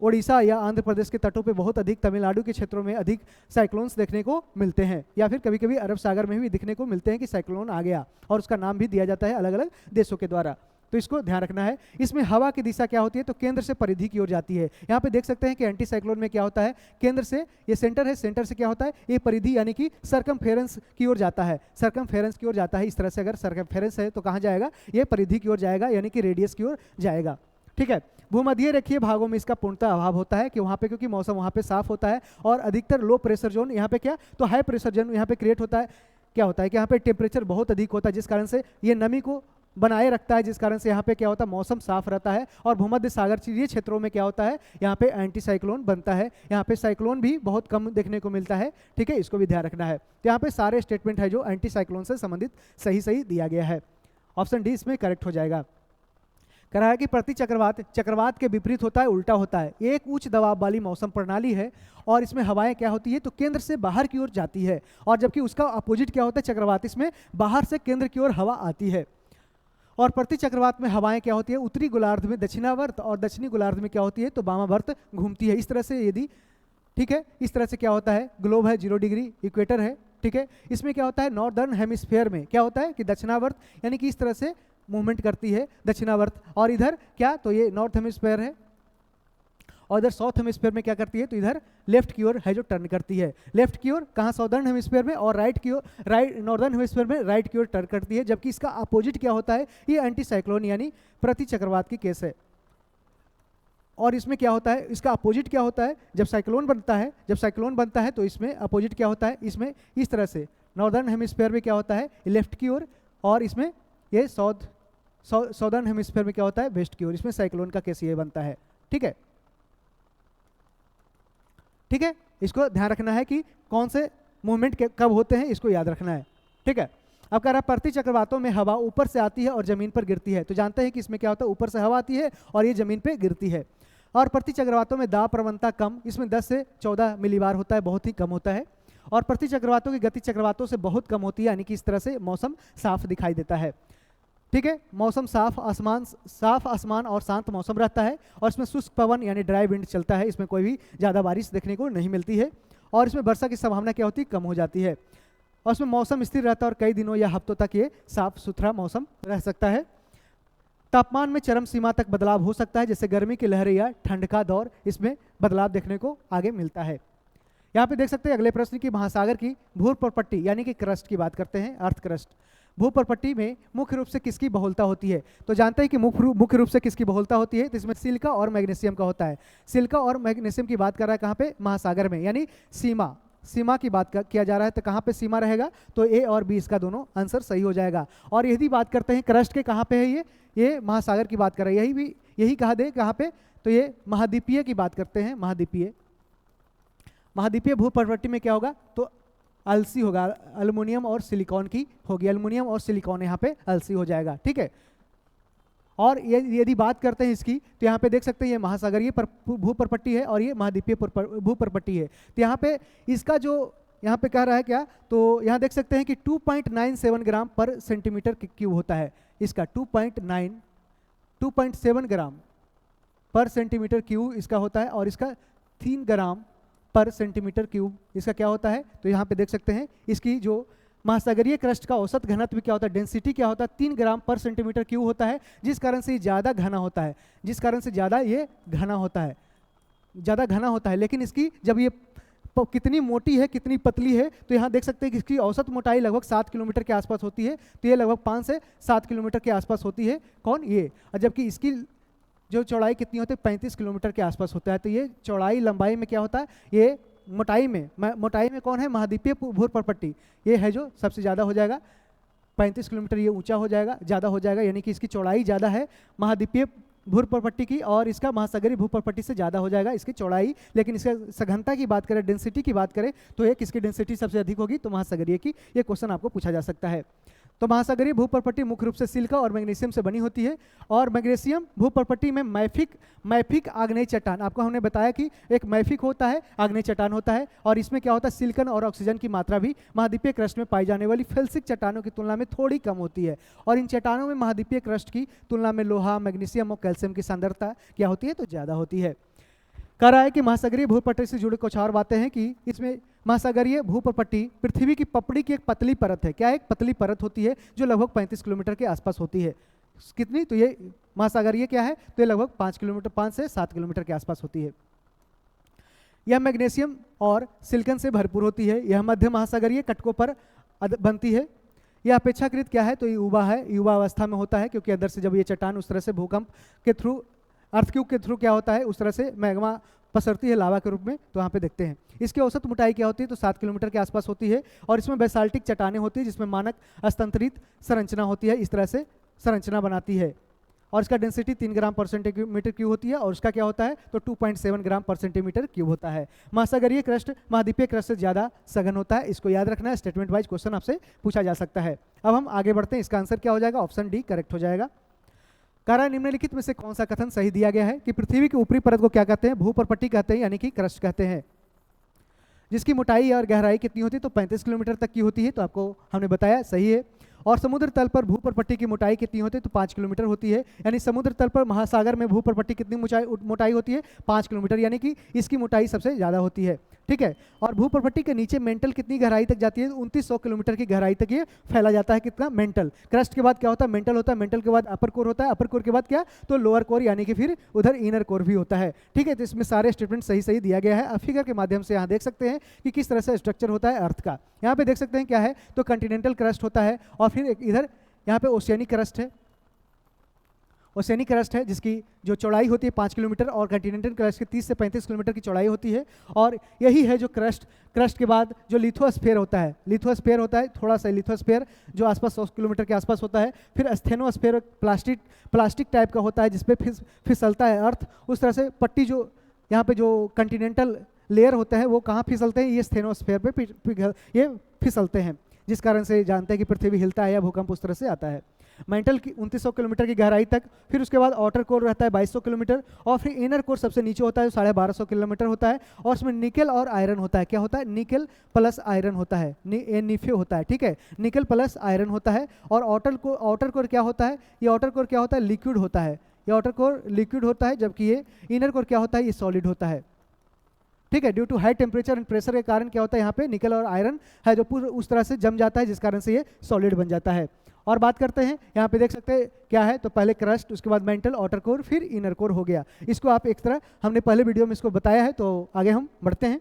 ओडिशा या आंध्र प्रदेश के तटों पे बहुत अधिक, तमिलनाडु के क्षेत्रों में अधिक साइक्लोन्स देखने को मिलते हैं, या फिर कभी कभी अरब सागर में भी दिखने को मिलते हैं कि साइक्लोन आ गया, और उसका नाम भी दिया जाता है अलग अलग देशों के द्वारा। तो इसको ध्यान रखना है। इसमें हवा की दिशा क्या होती है, तो केंद्र से परिधि की ओर जाती है। यहाँ पे देख सकते हैं कि एंटी साइक्लोन में क्या होता है, केंद्र से, ये सेंटर है, सेंटर से क्या होता है, ये परिधि यानी कि सरकमफेरेंस की ओर जाता है, सरकमफेरेंस की ओर जाता है। इस तरह से अगर सरकमफेरेंस है तो कहाँ जाएगा, ये परिधि की ओर जाएगा, यानी कि रेडियस की ओर जाएगा। ठीक है, भूमध्य रेखीय भागों में इसका पूर्णतः अभाव होता है कि वहाँ पे, क्योंकि मौसम वहाँ पे साफ होता है और अधिकतर लो प्रेशर जोन, यहाँ पे क्या, तो हाई प्रेशर जोन यहाँ पे क्रिएट होता है। क्या होता है कि यहाँ पे टेम्परेचर बहुत अधिक होता है, जिस कारण से ये नमी को बनाए रखता है, जिस कारण से यहाँ पे क्या होता है, मौसम साफ रहता है। और भूमध्य सागर चिरीय क्षेत्रों में क्या होता है, यहाँ पे एंटी साइक्लोन बनता है। यहाँ पे साइक्लोन भी बहुत कम देखने को मिलता है, ठीक है, इसको भी ध्यान रखना है। तो यहाँ पे सारे स्टेटमेंट है जो एंटी साइक्लोन से संबंधित सही सही दिया गया है। ऑप्शन डी इसमें करेक्ट हो जाएगा। कह रहा है कि प्रति चक्रवात चक्रवात के विपरीत होता है, उल्टा होता है। एक उच्च दबाव वाली मौसम प्रणाली है और इसमें हवाएं क्या होती है, तो केंद्र से बाहर की ओर जाती है, और जबकि उसका अपोजिट क्या होता है, चक्रवात, इसमें बाहर से केंद्र की ओर हवा आती है। और प्रति चक्रवात में हवाएं क्या होती है, उत्तरी गोलार्ध में दक्षिणावर्त और दक्षिणी गोलार्ध में क्या होती है, तो वामावर्त घूमती है। इस तरह से यदि, ठीक है, इस तरह से क्या होता है, ग्लोब है 0 डिग्री, इक्वेटर है, ठीक है। इसमें क्या होता है, नॉर्दर्न हेमिस्फीयर में क्या होता है कि दक्षिणावर्त, यानी कि इस तरह से मूवमेंट करती है दक्षिणावर्त, और इधर क्या, तो ये नॉर्थ हेमिस्फीयर है, और इधर साउथ हेमिस्फीयर में क्या करती है, तो इधर लेफ्ट की ओर है जो टर्न करती है। लेफ्ट की ओर कहाँ, साउदर्न हेमिस्फीयर में, और राइट की ओर, राइट नॉर्दर्न हेमिस्फीयर में राइट की ओर टर्न करती है। जबकि इसका अपोजिट क्या होता है, ये एंटी साइक्लोन यानी प्रति चक्रवात की केस है। और इसमें क्या होता है, इसका अपोजिट क्या होता है, जब साइक्लोन बनता है तो इसमें अपोजिट क्या होता है, इसमें इस तरह से नॉर्दर्न हेमिस्फीयर में क्या होता है, लेफ्ट की ओर, और इसमें ये साउदर्न हेमिस्फीयर में क्या होता है, वेस्ट की ओर। इसमें साइक्लोन का केस ये बनता है, ठीक है, ठीक है। इसको ध्यान रखना है कि कौन से मूवमेंट कब होते हैं, इसको याद रखना है, ठीक है। अब कह रहा है प्रति चक्रवातों में हवा ऊपर से आती है और जमीन पर गिरती है। तो जानते हैं कि इसमें क्या होता है, ऊपर से हवा आती है और ये जमीन पे गिरती है। और प्रति चक्रवातों में दाब प्रवणता कम, इसमें 10 से 14 मिलीबार होता है, बहुत ही कम होता है। और प्रति चक्रवातों की गति चक्रवातों से बहुत कम होती है, यानी कि इस तरह से मौसम साफ दिखाई देता है, ठीक है। मौसम साफ आसमान और शांत मौसम रहता है, और इसमें शुष्क पवन यानी ड्राई विंड चलता है। इसमें कोई भी ज़्यादा बारिश देखने को नहीं मिलती है, और इसमें वर्षा की संभावना क्या होती है, कम हो जाती है। और इसमें मौसम स्थिर रहता है और कई दिनों या हफ्तों तक ये साफ सुथरा मौसम रह सकता है। तापमान में चरम सीमा तक बदलाव हो सकता है, जैसे गर्मी की लहरें या ठंड का दौर, इसमें बदलाव देखने को आगे मिलता है। यहाँ पे देख सकते हैं अगले प्रश्न की महासागर की भूप्रपट्टी यानी कि क्रस्ट की बात करते हैं, अर्थ क्रस्ट। भूप्रपट्टी में मुख्य रूप से किसकी बहुलता होती है, तो जानते हैं कि मुख्य रूप से किसकी बहुलता होती है, तो इसमें सिलिका और मैग्नीशियम का होता है। सिलिका और मैग्नीशियम की बात कर रहा है कहाँ पे, महासागर में, यानी सीमा की बात किया जा रहा है। तो कहाँ पे सीमा रहेगा, तो ए और बी इसका दोनों आंसर सही हो जाएगा। और यदि बात करते हैं क्रस्ट के, कहाँ पे है ये महासागर की बात कर रहे हैं, यही कहा दे कहाँ पे, तो ये महाद्वीपीय की बात करते हैं। महाद्वीपीय भूप्रपट्टी में क्या होगा, तो अलसी होगा, एल्युमिनियम और सिलिकॉन की होगी, एल्युमिनियम और सिलिकॉन यहाँ पे अलसी हो जाएगा, ठीक है। और ये यदि बात करते हैं इसकी, तो यहाँ पे देख सकते हैं ये महासागरीय भूप्रपट्टी है और ये महाद्वीपीय भूप्रपट्टी है। तो यहाँ पे इसका जो यहाँ पे कह रहा है क्या, तो यहाँ देख सकते हैं कि 2.97 ग्राम पर सेंटीमीटर क्यूब होता है। इसका 2.7 ग्राम पर सेंटीमीटर क्यूब इसका होता है, और इसका 3 ग्राम पर सेंटीमीटर क्यूब इसका क्या होता है। तो यहाँ पे देख सकते हैं इसकी जो महासागरीय क्रस्ट का औसत घनत्व क्या होता है, डेंसिटी क्या होता है, 3 ग्राम पर सेंटीमीटर क्यूब होता है, जिस कारण से ये ज़्यादा घना होता है, ये घना होता है। लेकिन इसकी जब ये कितनी मोटी है कितनी पतली है, तो यहाँ देख सकते हैं कि इसकी औसत मोटाई लगभग 7 किलोमीटर के आसपास होती है। तो ये लगभग 5 से 7 किलोमीटर के आसपास होती है, कौन ये, और जबकि इसकी जो चौड़ाई कितनी होती है 35 किलोमीटर के आसपास होता है। तो ये चौड़ाई लंबाई में क्या होता है, ये मोटाई में कौन है, महाद्वीपीय भूप्रपट्टी, ये है जो सबसे ज़्यादा हो जाएगा, 35 किलोमीटर ये ऊंचा हो जाएगा, ज़्यादा हो जाएगा, यानी कि इसकी चौड़ाई ज़्यादा है महाद्वीपीय भूप्रपट्टी की, और इसका महासागरीय भूप्रपट्टी से ज़्यादा हो जाएगा इसकी चौड़ाई। लेकिन इसका सघनता की बात करें, डेंसिटी की बात करें, तो ये किसकी डेंसिटी सबसे अधिक होगी, तो महासागरीय की। ये क्वेश्चन आपको पूछा जा सकता है। तो महासागरीय भूप्रपट्टी मुख्य रूप से सिलिका और मैग्नीशियम से बनी होती है। और मैग्नीशियम भूप्रपट्टी में मैफिक आग्नेय चट्टान, आपको हमने बताया कि एक मैफिक होता है, आग्नेय चट्टान होता है, और इसमें क्या होता है, सिलिकन और ऑक्सीजन की मात्रा भी महाद्वीपीय क्रस्ट में पाई जाने वाली फेल्सिक चट्टानों की तुलना में थोड़ी कम होती है। और इन चट्टानों में महाद्वीपीय क्रस्ट की तुलना में लोहा, मैग्नीशियम और कैल्शियम की सांद्रता क्या होती है, तो ज़्यादा होती है। कह रहा है कि महासागरीय भूप्रपट्टी से जुड़ी कुछ और बातें हैं कि इसमें महासागरीय भूप्रपट्टी पृथ्वी की पपड़ी की एक पतली परत है। क्या एक पतली परत होती है जो लगभग 35 किलोमीटर के आसपास होती है। कितनी, तो ये महासागरीय क्या है, तो ये लगभग 5 से 7 किलोमीटर के आसपास होती है। यह मैग्नीशियम और सिलिकन से भरपूर होती है। यह मध्य महासागरीय कटकों पर बनती है। यह अपेक्षाकृत क्या है, तो युवा अवस्था में होता है, क्योंकि अंदर से जब ये चट्टान उस तरह से भूकंप के थ्रू, अर्थक्वेक के थ्रू क्या होता है, उस तरह से मैग्मा पसरती है लावा के रूप में। तो यहाँ पे देखते हैं इसकी औसत मोटाई क्या होती है, तो 7 किलोमीटर के आसपास होती है। और इसमें बेसाल्टिक चट्टानें होती है जिसमें मानक हस्तांतरित संरचना होती है, इस तरह से संरचना बनाती है और इसका डेंसिटी 3 ग्राम पर सेंटीमीटर क्यूब होती है और उसका क्या होता है तो 2.7 ग्राम पर सेंटीमीटर क्यूब होता है। महासागरीय क्रस्ट महाद्वीपीय क्रस्ट से ज़्यादा सघन होता है, इसको याद रखना है, स्टेटमेंट वाइज क्वेश्चन आपसे पूछा जा सकता है। अब हम आगे बढ़ते हैं, इसका आंसर क्या हो जाएगा, ऑप्शन डी करेक्ट हो जाएगा। कार्य निम्नलिखित में से कौन सा कथन सही दिया गया है कि पृथ्वी की ऊपरी परत को क्या कहते हैं, भूपर्पट्टी कहते हैं यानी कि क्रस्ट कहते हैं, जिसकी मोटाई और गहराई कितनी होती है तो 35 किलोमीटर तक की होती है, तो आपको हमने बताया सही है। और समुद्र तल पर भूपर्पट्टी की मोटाई कितनी होती है तो 5 किलोमीटर होती है, यानी समुद्र तल पर महासागर में भूपर्पट्टी कितनी मोटाई होती है 5 किलोमीटर, यानी कि इसकी मोटाई सबसे ज़्यादा होती है, ठीक है। और भूपर्पट्टी के नीचे मेंटल कितनी गहराई तक जाती है, 2900 किलोमीटर की गहराई तक ये फैला जाता है, कितना मेंटल। क्रस्ट के बाद क्या होता है, मेंटल होता है, मेंटल के बाद अपर कोर होता है, अपर कोर के बाद क्या तो लोअर कोर, यानी कि फिर उधर इनर कोर भी होता है, ठीक है। तो इसमें सारे स्टेटमेंट सही सही दिया गया है। अब फिगर के माध्यम से यहाँ देख सकते हैं कि किस तरह से स्ट्रक्चर होता है अर्थ का। यहाँ पे देख सकते हैं क्या है तो कंटिनेंटल क्रस्ट होता है और फिर इधर यहाँ पे ओशियानिक क्रस्ट है, ओशियानिक क्रस्ट है जिसकी जो चौड़ाई होती है 5 किलोमीटर और कंटिनेंटल क्रस्ट की 30 से 35 किलोमीटर की चौड़ाई होती है। और यही है जो क्रस्ट के बाद जो लिथोस्फीयर होता है, लिथोस्फीयर होता है थोड़ा सा लिथोस्फीयर जो आसपास 100 किलोमीटर के आसपास होता है। फिर स्थेनोस्फीयर प्लास्टिक टाइप का होता है जिसपे फिसलता है अर्थ, उस तरह से पट्टी जो यहाँ पे जो कंटिनेंटल लेयर होता है वो कहाँ फिसलते हैं, ये स्थेनोस्फीयर पे ये फिसलते हैं, जिस कारण से जानते हैं कि पृथ्वी हिलता है या भूकंप उस तरह से आता है। मेंटल की 2900 किलोमीटर की गहराई तक, फिर उसके बाद आउटर कोर रहता है 2200 किलोमीटर और फिर इनर कोर सबसे नीचे होता है जो 1250 किलोमीटर होता है और उसमें निकल और आयरन होता है। क्या होता है, निकल प्लस आयरन होता है, निफे होता है, ठीक है, निकल प्लस आयरन होता है। और आउटर कोर क्या होता है, ये आउटर कोर क्या होता है, लिक्विड होता है, ये आउटर कोर लिक्विड होता है, जबकि ये इनर कोर क्या होता है, ये सॉलिड होता है, ठीक है। Due to high temperature and pressure के कारण क्या होता है यहाँ पे निकल और आयरन है जो पूरा उस तरह से जम जाता है जिस कारण से ये सॉलिड बन जाता है। और बात करते हैं यहाँ पे देख सकते हैं क्या है तो पहले क्रस्ट, उसके बाद मेंटल, आउटर कोर, फिर इनर कोर हो गया। इसको आप एक तरह हमने पहले वीडियो में इसको बताया है, तो आगे हम बढ़ते हैं।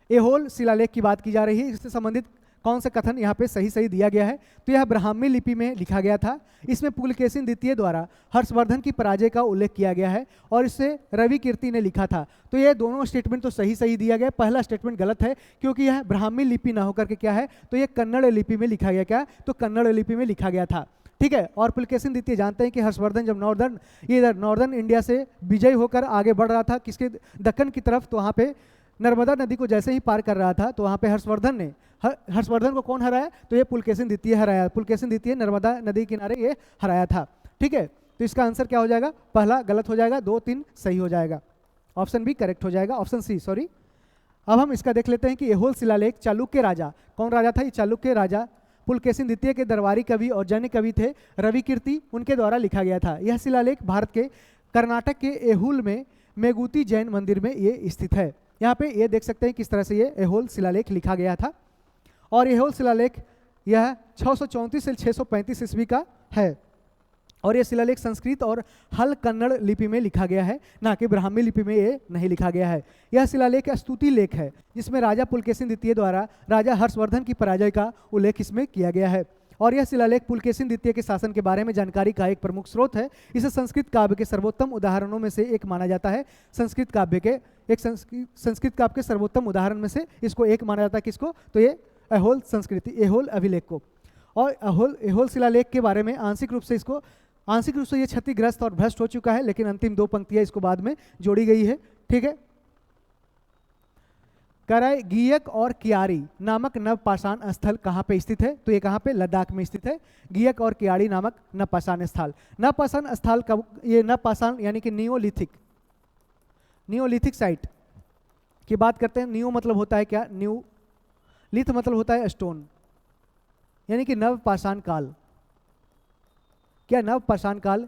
एहोल शिलालेख की बात की जा रही है, इससे संबंधित कौन सा कथन यहाँ पे सही सही दिया गया है तो यह ब्राह्मी लिपि में लिखा गया था। इसमें पुलकेशिन द्वितीय द्वारा हर्षवर्धन की पराजय का उल्लेख किया गया है और इसे रवि कीर्ति ने लिखा था। तो ये दोनों स्टेटमेंट तो सही सही दिया गया, पहला स्टेटमेंट गलत है क्योंकि यह ब्राह्मी लिपि ना होकर के क्या है तो ये कन्नड़ लिपि में लिखा गया, क्या तो कन्नड़ लिपि में लिखा गया था, ठीक है। और पुलकेशिन द्वितीय जानते हैं कि हर्षवर्धन जब नॉर्दर्न इंडिया से विजय होकर आगे बढ़ रहा था किसके दक्कन की तरफ, तो वहाँ पे नर्मदा नदी को जैसे ही पार कर रहा था तो वहाँ पे हर्षवर्धन को कौन हराया तो ये पुलकेशिन द्वितीय हराया, पुलकेशिन द्वितीय नर्मदा नदी किनारे ये हराया था, ठीक है। तो इसका आंसर क्या हो जाएगा, पहला गलत हो जाएगा, 2 3 सही हो जाएगा, ऑप्शन बी करेक्ट हो जाएगा, ऑप्शन सी सॉरी। अब हम इसका देख लेते हैं कि एहोल शिलालेख चालुक्य राजा, कौन राजा था, ये चालुक्य राजा पुलकेशिन द्वितीय के दरबारी कवि और जैन कवि थे रवि कीर्ति, उनके द्वारा लिखा गया था। यह शिलालेख भारत के कर्नाटक के एहोल में मेगुती जैन मंदिर में ये स्थित है। यहाँ पे ये देख सकते हैं किस तरह से ये एहोल शिलालेख लिखा गया था। और एहोल शिलालेख यह 634 से 635 ईस्वी का है और यह शिलालेख संस्कृत और हल कन्नड़ लिपि में लिखा गया है, ना कि ब्राह्मी लिपि में ये नहीं लिखा गया है। यह शिलालेख स्तुति लेख है जिसमें राजा पुलकेशिन द्वितीय द्वारा राजा हर्षवर्धन की पराजय का उल्लेख इसमें किया गया है। और यह शिलालेख पुलकेशिन द्वितीय के शासन के बारे में जानकारी का एक प्रमुख स्रोत है। इसे संस्कृत काव्य के सर्वोत्तम उदाहरणों में से एक माना जाता है। संस्कृत काव्य के सर्वोत्तम उदाहरण में से इसको एक माना जाता है, किसको तो ये एहोल अभिलेख को। और एहोल शिलालेख के बारे में आंशिक रूप से ये क्षतिग्रस्त और भ्रष्ट हो चुका है, लेकिन अंतिम 2 पंक्तियां इसको बाद में जोड़ी गई है, ठीक है। कराय गियक और कियारी नामक नवपाषाण स्थल कहाँ पे स्थित है तो ये कहाँ पे लद्दाख में स्थित है, गियक और कियारी नामक नवपाषाण स्थल। नवपाषाण स्थल का ये नवपाषाण यानी कि नियोलिथिक साइट की बात करते हैं। नियो मतलब होता है क्या, न्यू, लिथ मतलब होता है स्टोन, यानी कि नवपाषाण काल। क्या नवपाषाण काल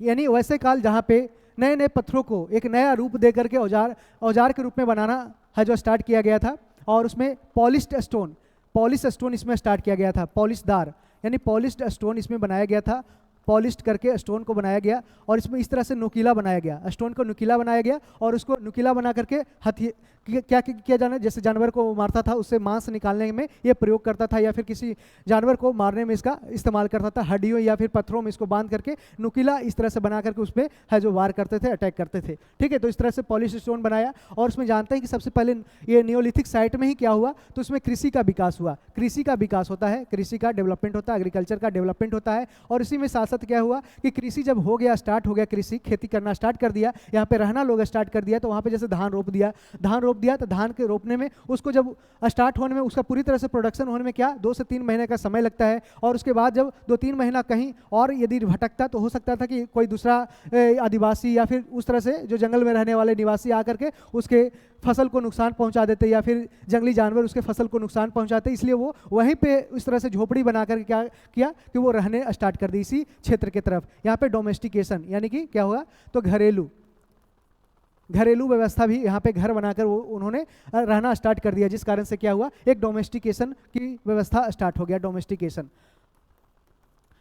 यानी वैसे काल जहाँ पे नए नए पत्थरों को एक नया रूप दे करके औजार के रूप में बनाना है जो स्टार्ट किया गया था। और उसमें पॉलिश स्टोन इसमें स्टार्ट किया गया था, पॉलिशदार यानी पॉलिश्ड स्टोन इसमें बनाया गया था। पॉलिश करके स्टोन को बनाया गया और इसमें इस तरह से नुकीला बनाया गया, स्टोन को नुकीला बनाया गया और उसको नुकीला बना करके क्या किया जाना, जैसे जानवर को मारता था उससे मांस निकालने में ये प्रयोग करता था, या फिर किसी जानवर को मारने में इसका इस्तेमाल करता था, हड्डियों या फिर पत्थरों में इसको बांध करके नुकीला इस तरह से बना करके उस पर है जो वार करते थे, अटैक करते थे। ठीक है, तो इस तरह से पॉलिश स्टोन बनाया और उसमें जानते हैं कि सबसे पहले ये नियोलिथिक साइट में ही क्या हुआ, तो उसमें कृषि का विकास हुआ, कृषि का विकास होता है, कृषि का डेवलपमेंट होता है, एग्रीकल्चर का डेवलपमेंट होता है। और इसी में साथ साथ क्या हुआ कि कृषि जब हो गया, स्टार्ट हो गया, कृषि खेती करना स्टार्ट कर दिया, यहाँ पे रहना लोग स्टार्ट कर दिया, तो वहाँ पे जैसे धान रोप दिया तो धान के रोपने में उसको जब स्टार्ट होने में उसका पूरी तरह से प्रोडक्शन होने में क्या 2 से 3 महीने का समय लगता है। और उसके बाद जब 2-3 महीना कहीं और यदि भटकता तो हो सकता था कि कोई दूसरा आदिवासी या फिर उस तरह से जो जंगल में रहने वाले निवासी आकर के उसके फसल को नुकसान पहुंचा देते, या फिर जंगली जानवर उसके फसल को नुकसान पहुंचाते, इसलिए वो वहीं पे इस तरह से झोपड़ी बनाकर क्या किया कि वो रहने स्टार्ट कर दी इसी क्षेत्र की तरफ। यहाँ पे डोमेस्टिकेशन यानी कि क्या हुआ, तो घरेलू व्यवस्था भी यहाँ पे घर बनाकर वो उन्होंने रहना स्टार्ट कर दिया, जिस कारण से क्या हुआ, एक डोमेस्टिकेशन की व्यवस्था स्टार्ट हो गया। डोमेस्टिकेशन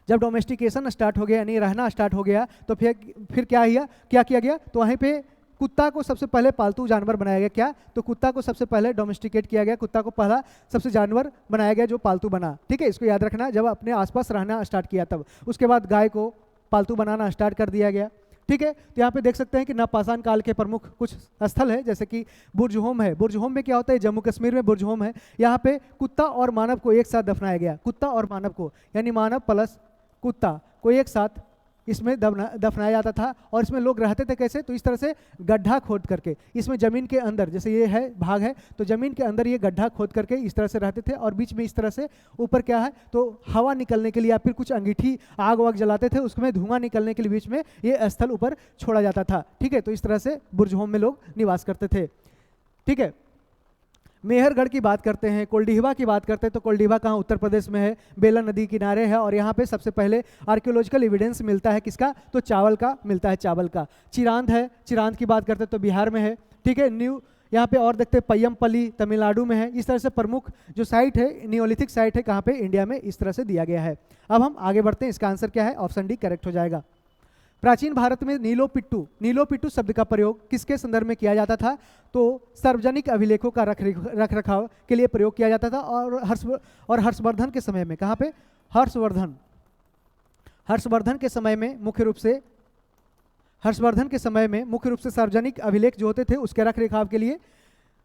जब डोमेस्टिकेशन स्टार्ट हो गया यानी रहना स्टार्ट हो गया, तो फिर क्या किया गया, तो वहीं पे कुत्ता को सबसे पहले पालतू जानवर बनाया गया। क्या, तो कुत्ता को सबसे पहले डोमेस्टिकेट किया गया, कुत्ता को पहला सबसे जानवर बनाया गया जो पालतू बना। ठीक है, इसको याद रखना, जब अपने आसपास रहना स्टार्ट किया तब। उसके बाद गाय को पालतू बनाना स्टार्ट कर दिया गया। ठीक है, तो यहाँ पे देख सकते हैं कि नवपाषाण काल के प्रमुख कुछ स्थल है, जैसे कि बुर्ज होम है। बुर्ज होम में क्या होता है, जम्मू कश्मीर में बुर्ज होम है। यहाँ पे कुत्ता और मानव को एक साथ दफनाया गया, कुत्ता और मानव को, यानी मानव प्लस कुत्ता को एक साथ इसमें दफनाया जाता था। और इसमें लोग रहते थे कैसे, तो इस तरह से गड्ढा खोद करके, इसमें जमीन के अंदर, जैसे ये है भाग है, तो जमीन के अंदर ये गड्ढा खोद करके इस तरह से रहते थे। और बीच में इस तरह से ऊपर क्या है, तो हवा निकलने के लिए या फिर कुछ अंगीठी आग वाग जलाते थे, उसमें धुआं निकलने के लिए बीच में ये स्थल ऊपर छोड़ा जाता था। ठीक है, तो इस तरह से बुर्ज होम में लोग निवास करते थे। ठीक है, मेहरगढ़ की बात करते हैं, कोल्डिहवा की बात करते हैं, तो कोल्डिहवा कहाँ, उत्तर प्रदेश में है, बेलन नदी किनारे है। और यहाँ पे सबसे पहले आर्कियोलॉजिकल एविडेंस मिलता है किसका, तो चावल का मिलता है, चावल का। चिरांद है, चिरांद की बात करते हैं तो बिहार में है। ठीक है, यहाँ पे और देखते हैं पय्यमपल्ली तमिलनाडु में है। इस तरह से प्रमुख जो साइट है, नियोलिथिक साइट है, कहाँ पे, इंडिया में इस तरह से दिया गया है। अब हम आगे बढ़ते हैं, इसका आंसर क्या है, ऑप्शन डी करेक्ट हो जाएगा। प्राचीन भारत में नीलोपिट्टू शब्द का प्रयोग किसके संदर्भ में किया जाता था, तो सार्वजनिक अभिलेखों का रख रखाव के लिए प्रयोग किया जाता था। और हर्षवर्धन के समय में, कहाँ पे, हर्षवर्धन के समय में मुख्य रूप से सार्वजनिक अभिलेख जो होते थे उसके रख रखाव के लिए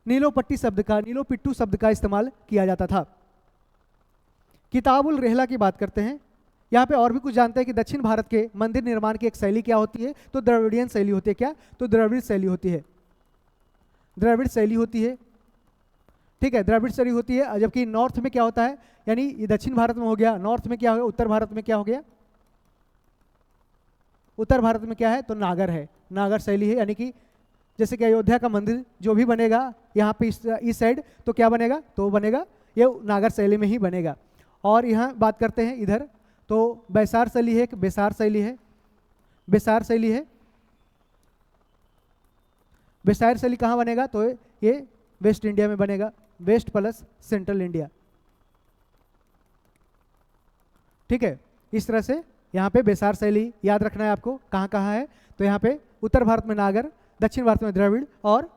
नीलोपिट्टू शब्द का इस्तेमाल किया जाता था। किताब उल रेहला की बात करते हैं। यहाँ पे और भी कुछ जानते हैं कि दक्षिण भारत के मंदिर निर्माण की एक शैली क्या होती है, तो द्रविडियन शैली होती है। क्या, तो द्रविड़ शैली होती है, द्रविड़ शैली होती है। ठीक है, द्रविड़ शैली होती है। जबकि नॉर्थ में क्या होता है, यानी ये दक्षिण भारत में हो गया, नॉर्थ में क्या हो गया, उत्तर भारत में क्या हो गया, उत्तर भारत में क्या है, तो नागर है, नागर शैली है। यानी कि जैसे कि अयोध्या का मंदिर जो भी बनेगा यहाँ पे इस साइड, तो क्या बनेगा, तो बनेगा ये नागर शैली में ही बनेगा। और यहाँ बात करते हैं इधर, तो बैसार शैली है, बेसार शैली है, बेसार शैली है। बेसार शैली कहाँ बनेगा, तो ये वेस्ट इंडिया में बनेगा, वेस्ट प्लस सेंट्रल इंडिया। ठीक है, इस तरह से यहाँ पे बेसार शैली याद रखना है आपको, कहाँ कहाँ है, तो यहाँ पे उत्तर भारत में नागर, दक्षिण भारत में द्रविड़, और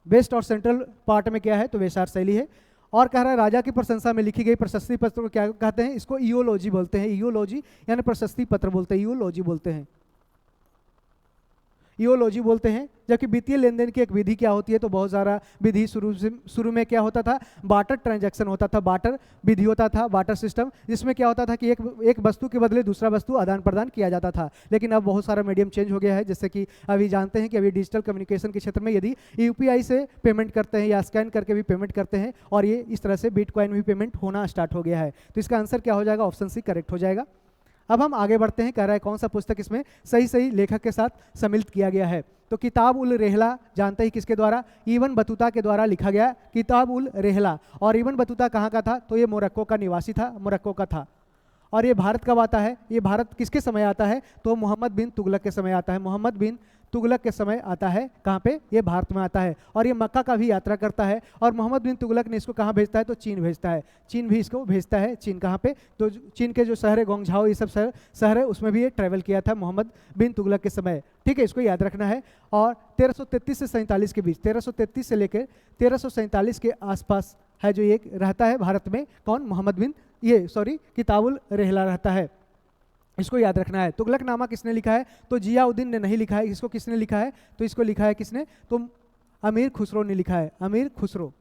वेस्ट और सेंट्रल पार्ट में क्या है, तो बेसार शैली है। और कह रहा है राजा की प्रशंसा में लिखी गई प्रशस्ति पत्र को क्या कहते हैं, इसको ईओलॉजी बोलते हैं, ईओलॉजी यानी प्रशस्ति पत्र बोलते हैं, ईओलॉजी बोलते हैं, ईओलॉजी बोलते हैं। जबकि वित्तीय लेन देन की एक विधि क्या होती है, तो बहुत सारा विधि शुरू में क्या होता था, बार्टर ट्रांजैक्शन होता था, बार्टर विधि होता था, बार्टर सिस्टम, जिसमें क्या होता था कि एक वस्तु के बदले दूसरा वस्तु आदान प्रदान किया जाता था। लेकिन अब बहुत सारा मीडियम चेंज हो गया है, जैसे कि अभी जानते हैं कि अभी डिजिटल कम्युनिकेशन के क्षेत्र में यदि यूपीआई से पेमेंट करते हैं या स्कैन करके भी पेमेंट करते हैं, और ये इस तरह से बिटकॉइन भी पेमेंट होना स्टार्ट हो गया है। तो इसका आंसर क्या हो जाएगा, ऑप्शन सी करेक्ट हो जाएगा। अब हम आगे बढ़ते हैं, कह रहा है कौन सा पुस्तक इसमें सही लेखक के साथ सम्मिलित किया गया है, तो किताब उल रेहला जानते ही किसके द्वारा, इब्न बतूता के द्वारा लिखा गया, किताब उल रेहला। और इब्न बतूता कहाँ का था, तो ये मोरक्को का निवासी था, मोरक्को का था। और ये भारत कब आता है, ये भारत किसके समय आता है, तो मोहम्मद बिन तुगलक के समय आता है, मोहम्मद बिन तुगलक के समय आता है। कहाँ पे? ये भारत में आता है और ये मक्का का भी यात्रा करता है। और मोहम्मद बिन तुगलक ने इसको कहाँ भेजता है? तो चीन भेजता है। चीन भी इसको भेजता है। चीन कहाँ पे? तो चीन के जो शहर है गोंगझाओ, ये सब शहर है, उसमें भी ये ट्रैवल किया था मोहम्मद बिन तुगलक के समय। ठीक है, इसको याद रखना है। और 1333 से 47 के बीच, 1333 से लेकर 1347 के आसपास है जो ये रहता है भारत में। कौन? मोहम्मद बिन किताबुल रेहला रहता है। इसको याद रखना है। तुगलकनामा किसने लिखा है? तो जियाउद्दीन ने नहीं लिखा है। इसको किसने लिखा है? तो इसको लिखा है किसने? तो अमीर खुसरो ने लिखा है। अमीर खुसरो,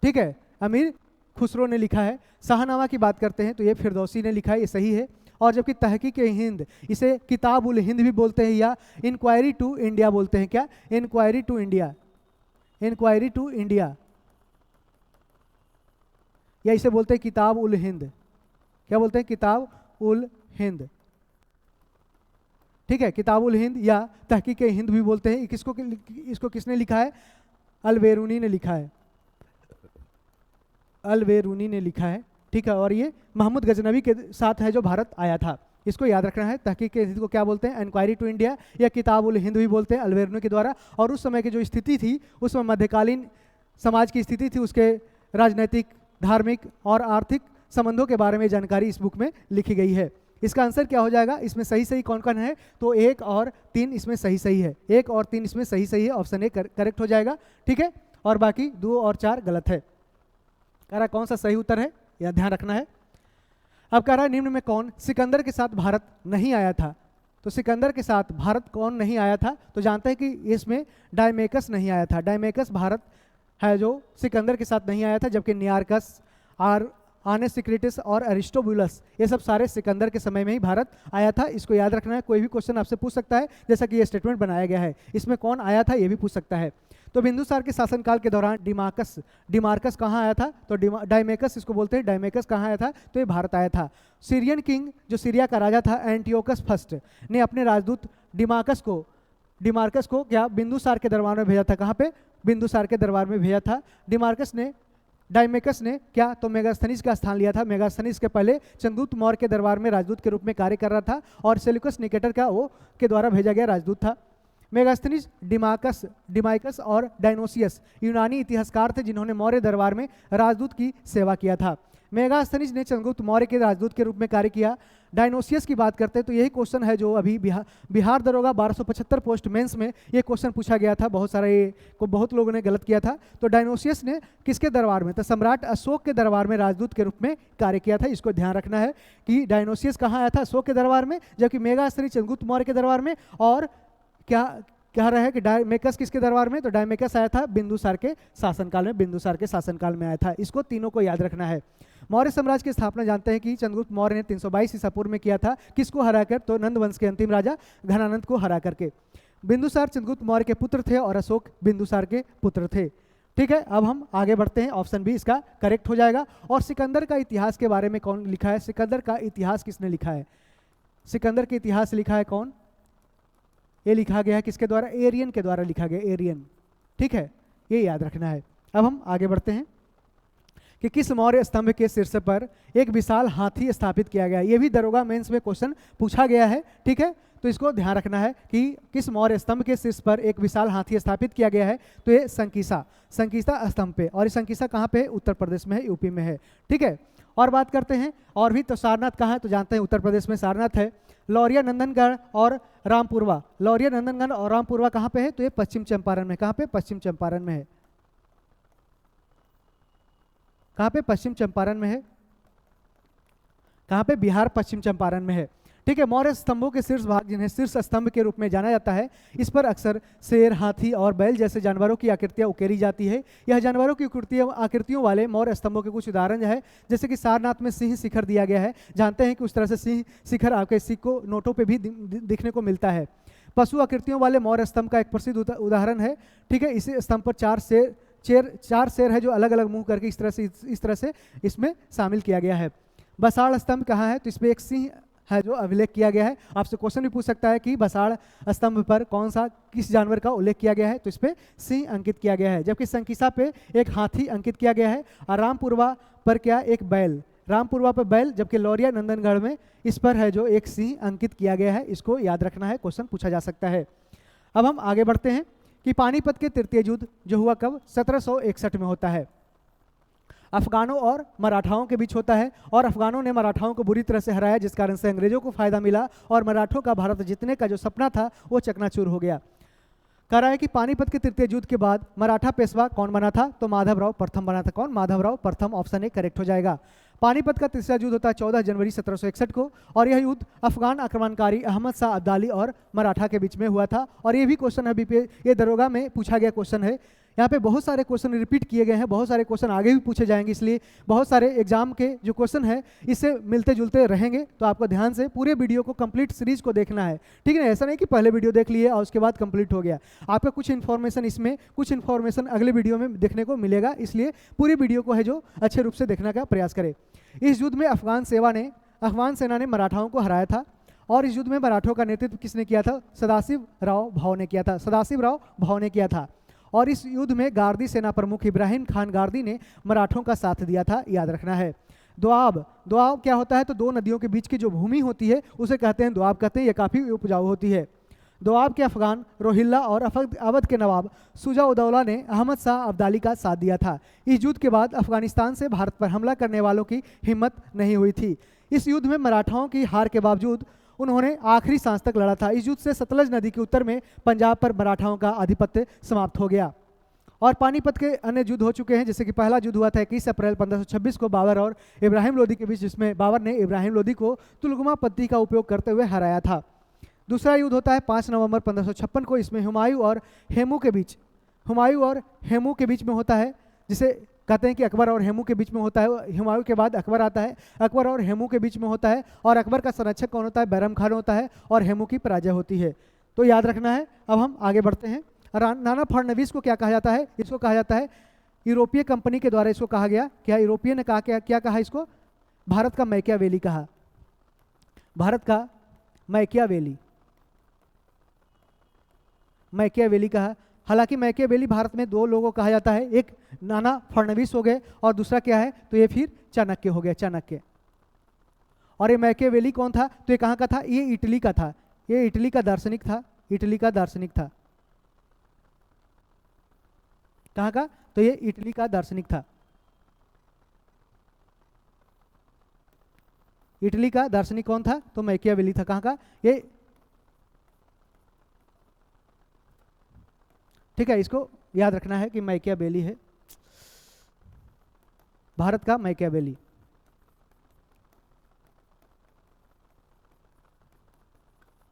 ठीक है, अमीर खुसरो ने लिखा है। शाहनामा की बात करते हैं तो ये फिरदौसी ने लिखा है, ये सही है। और जबकि तहकीक हिंद, इसे किताब उल हिंद भी बोलते हैं या इंक्वायरी टू इंडिया बोलते हैं। क्या? Inquiry to India, inquiry to India, या इसे बोलते हैं किताब उल हिंद। क्या बोलते हैं? किताब उल हिंद। ठीक है, किताब उल हिंद या तहकीक हिंद भी बोलते हैं। इसको किसने लिखा है? अलबेरूनी ने लिखा है। अलबेरूनी ने लिखा है। ठीक है, और ये महमूद गजनवी के साथ है जो भारत आया था। इसको याद रखना है। तहकीक हिंद को क्या बोलते हैं? इंक्वायरी टू इंडिया या किताब उल हिंद भी बोलते हैं, अलबेरूनी के द्वारा। और उस समय की जो स्थिति थी, उसमें मध्यकालीन समाज की स्थिति थी, उसके राजनीतिक, धार्मिक और आर्थिक संबंधों के बारे में जानकारी इस बुक में लिखी गई है। इसका आंसर क्या हो जाएगा? इसमें सही सही कौन कौन है? तो 1 और 3 इसमें सही सही है। 1 और 3 इसमें सही सही है। ऑप्शन ए करेक्ट हो जाएगा। ठीक है, और बाकी 2 और 4 गलत है। कह रहा कौन सा सही उत्तर है, यह ध्यान रखना है। अब कह रहा है निम्न में कौन सिकंदर के साथ भारत नहीं आया था? तो सिकंदर के साथ भारत कौन नहीं आया था? तो जानते हैं कि इसमें डायमेकस नहीं आया था। डायमेकस भारत है जो सिकंदर के साथ नहीं आया था, जबकि नियार्कस और आनेस सिक्रेटिस और अरिस्टोबुलस ये सब सारे सिकंदर के समय में ही भारत आया था। इसको याद रखना है। कोई भी क्वेश्चन आपसे पूछ सकता है, जैसा कि ये स्टेटमेंट बनाया गया है, इसमें कौन आया था ये भी पूछ सकता है। तो बिंदुसार के शासनकाल के दौरान डिमार्कस कहाँ आया था? तो डायमेकस इसको बोलते हैं। डायमेकस कहाँ आया था? तो ये भारत आया था। सीरियन किंग जो सीरिया का राजा था एंटियोकस फर्स्ट ने अपने राजदूत डिमार्कस को क्या बिंदुसार के दरबार में भेजा था? कहाँ पे? बिंदुसार के दरबार में भेजा था। डायमेकस ने क्या? तो मेगास्थनीज का स्थान लिया था। मेगास्थनीज के पहले चंद्रगुप्त मौर्य के दरबार में राजदूत के रूप में कार्य कर रहा था और सेल्यूकस निकेटर का वो के द्वारा भेजा गया राजदूत था। मेगास्थनीज, डिमाइकस और डायनोसियस यूनानी इतिहासकार थे जिन्होंने मौर्य दरबार में राजदूत की सेवा किया था। मेगास्थनीज ने चंद्रगुप्त मौर्य के राजदूत के रूप में कार्य किया। डायनोसियस की बात करते हैं तो यही क्वेश्चन है जो अभी बिहार दरोगा 1275 पोस्ट मेंस में ये क्वेश्चन पूछा गया था। बहुत लोगों ने गलत किया था। तो डायनोसियस ने किसके दरबार में? तो सम्राट अशोक के दरबार में राजदूत के रूप में कार्य किया था। इसको ध्यान रखना है कि डायनोसियस कहाँ आया था? अशोक के दरबार में, जबकि मेगास्थनी चंद्रगुप्त मौर्य के दरबार में। और क्या कह रहा है कि डायमेकस किसके दरबार में? तो डायमेकस आया था बिंदुसार के शासनकाल में। बिंदुसार के शासनकाल में आया था। इसको तीनों को याद रखना है। मौर्य साम्राज्य की स्थापना जानते हैं कि चंद्रगुप्त मौर्य ने 322 ईसा पूर्व में किया था। किसको हराकर? तो नंद वंश के अंतिम राजा घनानंद को हरा करके। बिंदुसार चंद्रगुप्त मौर्य के पुत्र थे और अशोक बिंदुसार के पुत्र थे। ठीक है, अब हम आगे बढ़ते हैं। ऑप्शन बी इसका करेक्ट हो जाएगा। और सिकंदर का इतिहास के बारे में कौन लिखा है? सिकंदर का इतिहास किसने लिखा है? सिकंदर के इतिहास लिखा है कौन? ये लिखा गया है किसके द्वारा? एरियन के द्वारा लिखा गया, एरियन। ठीक है, ये याद रखना है। अब हम आगे बढ़ते हैं कि किस मौर्य स्तंभ के शीर्ष पर एक विशाल हाथी स्थापित किया गया है। ये भी दरोगा मेंस में क्वेश्चन पूछा गया है। ठीक है, तो इसको ध्यान रखना है कि किस मौर्य स्तंभ के शीर्ष पर एक विशाल हाथी स्थापित किया गया है। तो ये संकीसा स्तंभ पे। और ये संकीसा कहाँ पे है? उत्तर प्रदेश में है, यूपी में है। ठीक है, और बात करते हैं और भी। तो सारनाथ कहाँ है? तो जानते हैं उत्तर प्रदेश में सारनाथ है। लौरिया नंदनगढ़ और रामपुरवा, लौरिया नंदनगढ़ और रामपुरवा कहाँ पे है? तो ये पश्चिम चंपारण में। कहाँ पे? पश्चिम चंपारण में है। कहाँ पे? पश्चिम चंपारण में है। कहाँ पे? बिहार पश्चिम चंपारण में है। ठीक है, मौर्य स्तंभों के शीर्ष भाग जिन्हें शीर्ष स्तंभ के रूप में जाना जाता है, इस पर अक्सर शेर, हाथी और बैल जैसे जानवरों की आकृतियां उकेरी जाती है। यह जानवरों की आकृतियों वाले मौर्य स्तंभों के कुछ उदाहरण है, जैसे कि सारनाथ में सिंह शिखर दिया गया है। जानते हैं कि उस तरह से सिंह शिखर आपके सिक्कों नोटों पर भी दिखने को मिलता है। पशु आकृतियों वाले मौर्य स्तंभ का एक प्रसिद्ध उदाहरण है। ठीक है, इसी स्तंभ पर चार शेर है जो अलग अलग मुंह करके इस तरह से इसमें शामिल किया गया है। बसाड़ स्तंभ कहाँ है? तो इसमें एक सिंह है जो अभिलेख किया गया है। आपसे क्वेश्चन भी पूछ सकता है कि बसाड़ स्तंभ पर किस जानवर का उल्लेख किया गया है? तो इस पे सिंह अंकित किया गया है। जबकि संकीसा पे एक हाथी अंकित किया गया है। और रामपुरवा पर क्या? एक बैल रामपुरवा पर बैल, जबकि लौरिया नंदनगढ़ में इस पर है जो एक सिंह अंकित किया गया है। इसको याद रखना है, क्वेश्चन पूछा जा सकता है। अब हम आगे बढ़ते हैं कि पानीपत के तृतीय युद्ध जो हुआ कब, 1761 में होता है। अफगानों और मराठाओं के बीच होता है और अफगानों ने मराठाओं को बुरी तरह से हराया, जिस कारण से अंग्रेजों को फायदा मिला और मराठों का भारत जीतने का जो सपना था वो चकनाचूर हो गया। कह रहा है कि पानीपत के तृतीय युद्ध के बाद मराठा पेशवा कौन बना था, तो माधवराव प्रथम बना था। कौन, माधवराव प्रथम, ऑप्शन ए करेक्ट हो जाएगा। पानीपत का तीसरा युद्ध होता है 14 जनवरी 1761 को और यह युद्ध अफगान आक्रमणकारी अहमद शाह अब्दाली और मराठा के बीच में हुआ था। और ये भी क्वेश्चन अभी पे ये दरोगा में पूछा गया क्वेश्चन है। यहाँ पे बहुत सारे क्वेश्चन रिपीट किए गए हैं, बहुत सारे क्वेश्चन आगे भी पूछे जाएंगे, इसलिए बहुत सारे एग्जाम के जो क्वेश्चन है इससे मिलते जुलते रहेंगे। तो आपको ध्यान से पूरे वीडियो को कंप्लीट सीरीज को देखना है, ठीक है। ऐसा नहीं कि पहले वीडियो देख लिए और उसके बाद कंप्लीट हो गया। आपका कुछ इन्फॉर्मेशन इसमें, कुछ इन्फॉर्मेशन अगले वीडियो में देखने को मिलेगा, इसलिए पूरी वीडियो को है जो अच्छे रूप से देखने का प्रयास करें। इस युद्ध में अफगान सेना ने मराठाओं को हराया था और इस युद्ध में मराठों का नेतृत्व किसने किया था, सदाशिव राव भाव ने किया था। सदाशिव राव भाव ने किया था। और इस युद्ध में गार्दी सेना प्रमुख इब्राहिम खान गार्दी ने मराठों का साथ दिया था, याद रखना है। दोआब क्या होता है, तो दो नदियों के बीच की जो भूमि होती है उसे कहते हैं दोआब कहते हैं। यह काफ़ी उपजाऊ होती है। दोआब के अफगान रोहिल्ला और अवध के नवाब शुजा उदौला ने अहमद शाह अब्दाली का साथ दिया था। इस युद्ध के बाद अफगानिस्तान से भारत पर हमला करने वालों की हिम्मत नहीं हुई थी। इस युद्ध में मराठाओं की हार के बावजूद उन्होंने आखिरी सांस तक लड़ा था। इस युद्ध से सतलज नदी के उत्तर में पंजाब पर मराठाओं का आधिपत्य समाप्त हो गया। और पानीपत के अन्य युद्ध हो चुके हैं, जैसे कि पहला युद्ध हुआ था 21 अप्रैल 1526 को बाबर और इब्राहिम लोदी के बीच, जिसमें बाबर ने इब्राहिम लोदी को तुलगुमा पत्ती का उपयोग करते हुए हराया था। दूसरा युद्ध होता है 5 नवंबर 1556 को, इसमें हुमायूं और हेमू के बीच में होता है, जिसे कहते हैं कि अकबर और हेमू के बीच में होता है। हुमायूं के बाद अकबर आता है, अकबर और हेमू के बीच में होता है और अकबर का संरक्षक कौन होता है, बैरम खान होता है और हेमू की पराजय होती है। तो याद रखना है। अब हम आगे बढ़ते हैं। नाना फडणवीस को क्या कहा जाता है, इसको कहा जाता है यूरोपीय कंपनी के द्वारा इसको कहा गया। क्या यूरोपीय ने कहा, क्या कहा इसको, भारत का मैकियावेली कहा, भारत का मैकियावेली कहा। हालांकि मैकियावेली भारत में दो लोगों को कहा जाता है, एक नाना फडणवीस हो गए और दूसरा क्या है, तो ये फिर चाणक्य हो गया, चाणक्य। और ये मैकियावेली कौन था, तो ये कहाँ का था, ये इटली का था, ये इटली का दार्शनिक था, इटली का दार्शनिक था। कहाँ का, तो ये इटली का दार्शनिक था, इटली का दार्शनिक कौन था, तो मैकियावेली था। कहाँ का, ये ठीक है, इसको याद रखना है कि मैकियावेली है, भारत का मैकियावेली।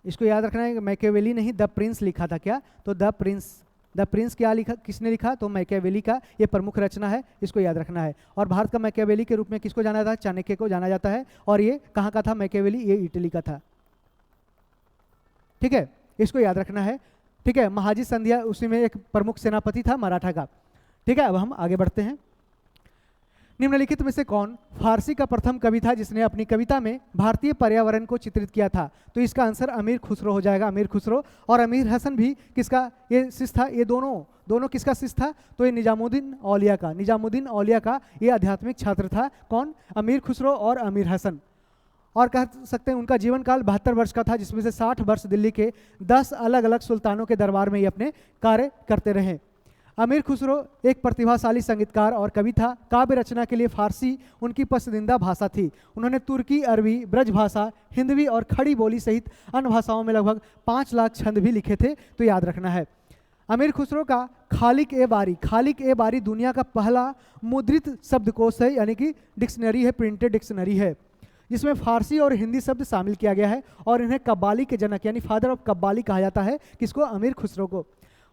इसको याद रखना है कि मैकियावेली नहीं, द प्रिंस लिखा था। क्या, तो द प्रिंस क्या लिखा, किसने लिखा, तो मैकियावेली का ये प्रमुख रचना है, इसको याद रखना है। और भारत का मैकियावेली के रूप में किसको जाना जाता है, चाणक्य को जाना जाता है। और ये कहाँ का था मैकियावेली, ये इटली का था, ठीक है, इसको याद रखना है, ठीक है। महाजी संध्या उसी में एक प्रमुख सेनापति था मराठा का, ठीक है। अब हम आगे बढ़ते हैं। निम्नलिखित में से कौन फारसी का प्रथम कवि था जिसने अपनी कविता में भारतीय पर्यावरण को चित्रित किया था, तो इसका आंसर अमीर खुसरो हो जाएगा, अमीर खुसरो। और अमीर हसन भी किसका ये शिष्य था, ये दोनों किसका शिष्य था, तो ये निजामुद्दीन औलिया का ये आध्यात्मिक छात्र था। कौन, अमीर खुसरो और अमीर हसन। और कह सकते हैं उनका जीवन काल 72 वर्ष का था, जिसमें से 60 वर्ष दिल्ली के 10 अलग अलग सुल्तानों के दरबार में ये अपने कार्य करते रहे। अमीर खुसरो एक प्रतिभाशाली संगीतकार और कवि था। काव्य रचना के लिए फारसी उनकी पसंदीदा भाषा थी। उन्होंने तुर्की, अरबी, ब्रज भाषा, हिंदवी और खड़ी बोली सहित अन्य भाषाओं में लगभग 5 लाख छंद भी लिखे थे, तो याद रखना है। अमीर खुसरो का खालिक ए बारी दुनिया का पहला मुद्रित शब्दकोश है, यानी कि डिक्शनरी है, प्रिंटेड डिक्शनरी है, जिसमें फारसी और हिंदी शब्द शामिल किया गया है। और इन्हें कव्वाली के जनक यानी फादर ऑफ कव्वाली कहा जाता है, किसको, अमीर खुसरो को।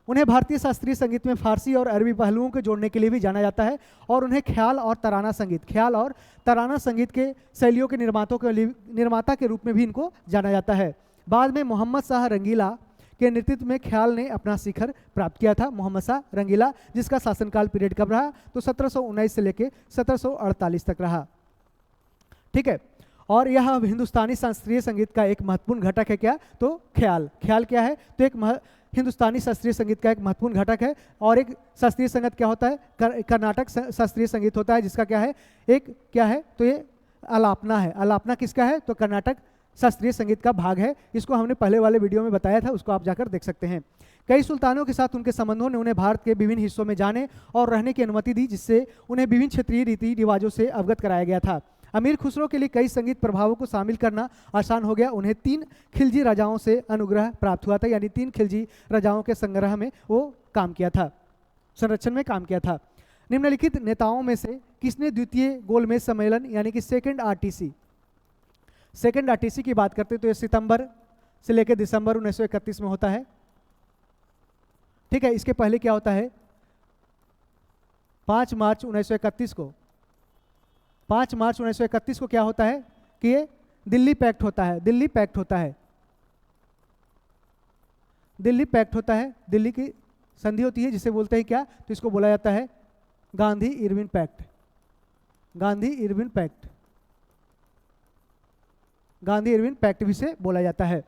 उन्हें भारतीय शास्त्रीय संगीत में फारसी और अरबी पहलुओं को जोड़ने के लिए भी जाना जाता है। और उन्हें ख्याल और तराना संगीत के शैलियों के निर्माता के रूप में भी इनको जाना जाता है। बाद में मोहम्मद शाह रंगीला के नेतृत्व में ख्याल ने अपना शिखर प्राप्त किया था, मोहम्मद शाह रंगीला, जिसका शासनकाल पीरियड कब रहा, तो 1719 से लेकर 1748 तक रहा, ठीक है। और यह हिंदुस्तानी शास्त्रीय संगीत का एक महत्वपूर्ण घटक है। क्या, तो ख्याल क्या है, तो एक हिंदुस्तानी शास्त्रीय संगीत का एक महत्वपूर्ण घटक है। और एक शास्त्रीय संगीत क्या होता है, कर्नाटक शास्त्रीय संगीत होता है, जिसका क्या है, तो ये अलापना है। अलापना किसका है? तो कर्नाटक शास्त्रीय संगीत का भाग है। इसको हमने पहले वाले वीडियो में बताया था, उसको आप जाकर देख सकते हैं। कई सुल्तानों के साथ उनके संबंधों ने उन्हें भारत के विभिन्न हिस्सों में जाने और रहने की अनुमति दी, जिससे उन्हें विभिन्न क्षेत्रीय रीति रिवाजों से अवगत कराया गया था। अमीर खुसरो के लिए कई संगीत प्रभावों को शामिल करना आसान हो गया। उन्हें 3 खिलजी राजाओं से अनुग्रह प्राप्त हुआ था, यानी 3 खिलजी राजाओं के संग्रह में वो काम किया था, संरक्षण में काम किया था। निम्नलिखित नेताओं में से किसने द्वितीय गोलमेज सम्मेलन यानी कि सेकंड आरटीसी की बात करते हैं तो ये सितंबर से लेकर दिसंबर 1931 में होता है। ठीक है, इसके पहले क्या होता है? 5 मार्च 1931 को 5 मार्च 1931 को क्या होता है कि ये दिल्ली पैक्ट होता है। दिल्ली पैक्ट होता है, दिल्ली की संधि होती है, जिसे बोलते हैं क्या? तो इसको बोला जाता है Gandhi Irwin pact. Gandhi Irwin pact भी से बोला जाता है।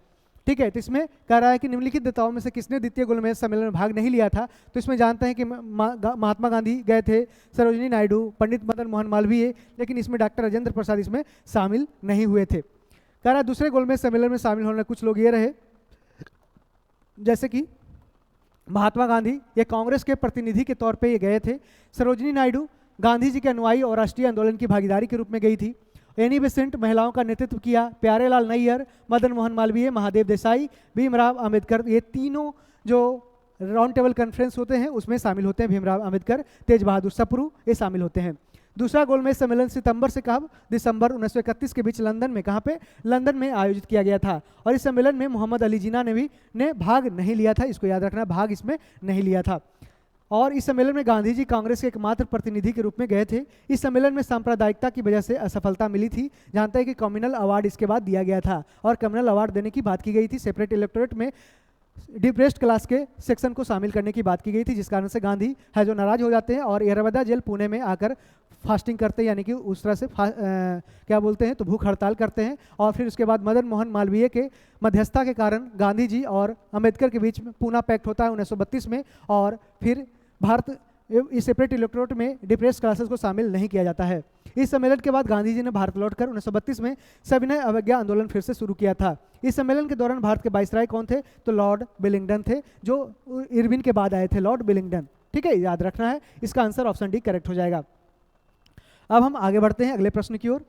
ठीक है, तो इसमें कह रहा है कि निम्नलिखित नेताओं में से किसने द्वितीय गोलमेज सम्मेलन में भाग नहीं लिया था। तो इसमें जानते हैं कि महात्मा गांधी गए थे, सरोजिनी नायडू, पंडित मदन मोहन मालवीय, लेकिन इसमें डॉक्टर राजेंद्र प्रसाद इसमें शामिल नहीं हुए थे। कह रहा है दूसरे गोलमेज सम्मेलन में शामिल होने कुछ लोग ये रहे, जैसे कि महात्मा गांधी ये कांग्रेस के प्रतिनिधि के तौर पे ये गए थे। सरोजिनी नायडू गांधी जी के अनुयायी और राष्ट्रीय आंदोलन की भागीदारी के रूप में गई थी। एनी बेसेंट महिलाओं का नेतृत्व किया। प्यारेलाल नैयर, मदन मोहन मालवीय, महादेव देसाई, भीमराव अंबेडकर, ये तीनों जो राउंड टेबल कॉन्फ्रेंस होते हैं उसमें शामिल होते हैं। भीमराव अंबेडकर, तेज बहादुर सप्रू ये शामिल होते हैं। दूसरा गोलमेज सम्मेलन सितंबर से कब? दिसंबर 1931 के बीच लंदन में, कहाँ पे? लंदन में आयोजित किया गया था। और इस सम्मेलन में मोहम्मद अली जिन्ना ने भाग नहीं लिया था, इसको याद रखना, भाग इसमें नहीं लिया था। और इस सम्मेलन में गांधी जी कांग्रेस के एकमात्र प्रतिनिधि के रूप में गए थे। इस सम्मेलन में सांप्रदायिकता की वजह से असफलता मिली थी। जानते हैं कि कम्युनल अवार्ड इसके बाद दिया गया था और कम्युनल अवार्ड देने की बात की गई थी। सेपरेट इलेक्टोरेट में डिप्रेस्ड क्लास के सेक्शन को शामिल करने की बात की गई थी, जिस कारण से गांधी है जो नाराज हो जाते हैं और येरवदा जेल पुणे में आकर फास्टिंग करते हैं, यानी कि उस तरह से क्या बोलते हैं तो भूख हड़ताल करते हैं। और फिर उसके बाद मदन मोहन मालवीय के मध्यस्थता के कारण गांधी जी और अंबेडकर के बीच में पूना पैक्ट होता है 1932 में। और फिर भारत इस सेपरेट इलेक्टोरेट में डिप्रेस क्लासेस को शामिल नहीं किया जाता है। इस सम्मेलन के बाद गांधी जी ने भारत लौटकर 1932 में सविनय अवज्ञा आंदोलन फिर से शुरू किया था। इस सम्मेलन के दौरान भारत के वाइसराय कौन थे? तो लॉर्ड बिलिंगडन थे, जो इरविन के बाद आए थे, लॉर्ड बिलिंगडन। ठीक है, याद रखना है। इसका आंसर ऑप्शन डी करेक्ट हो जाएगा। अब हम आगे बढ़ते हैं अगले प्रश्न की ओर।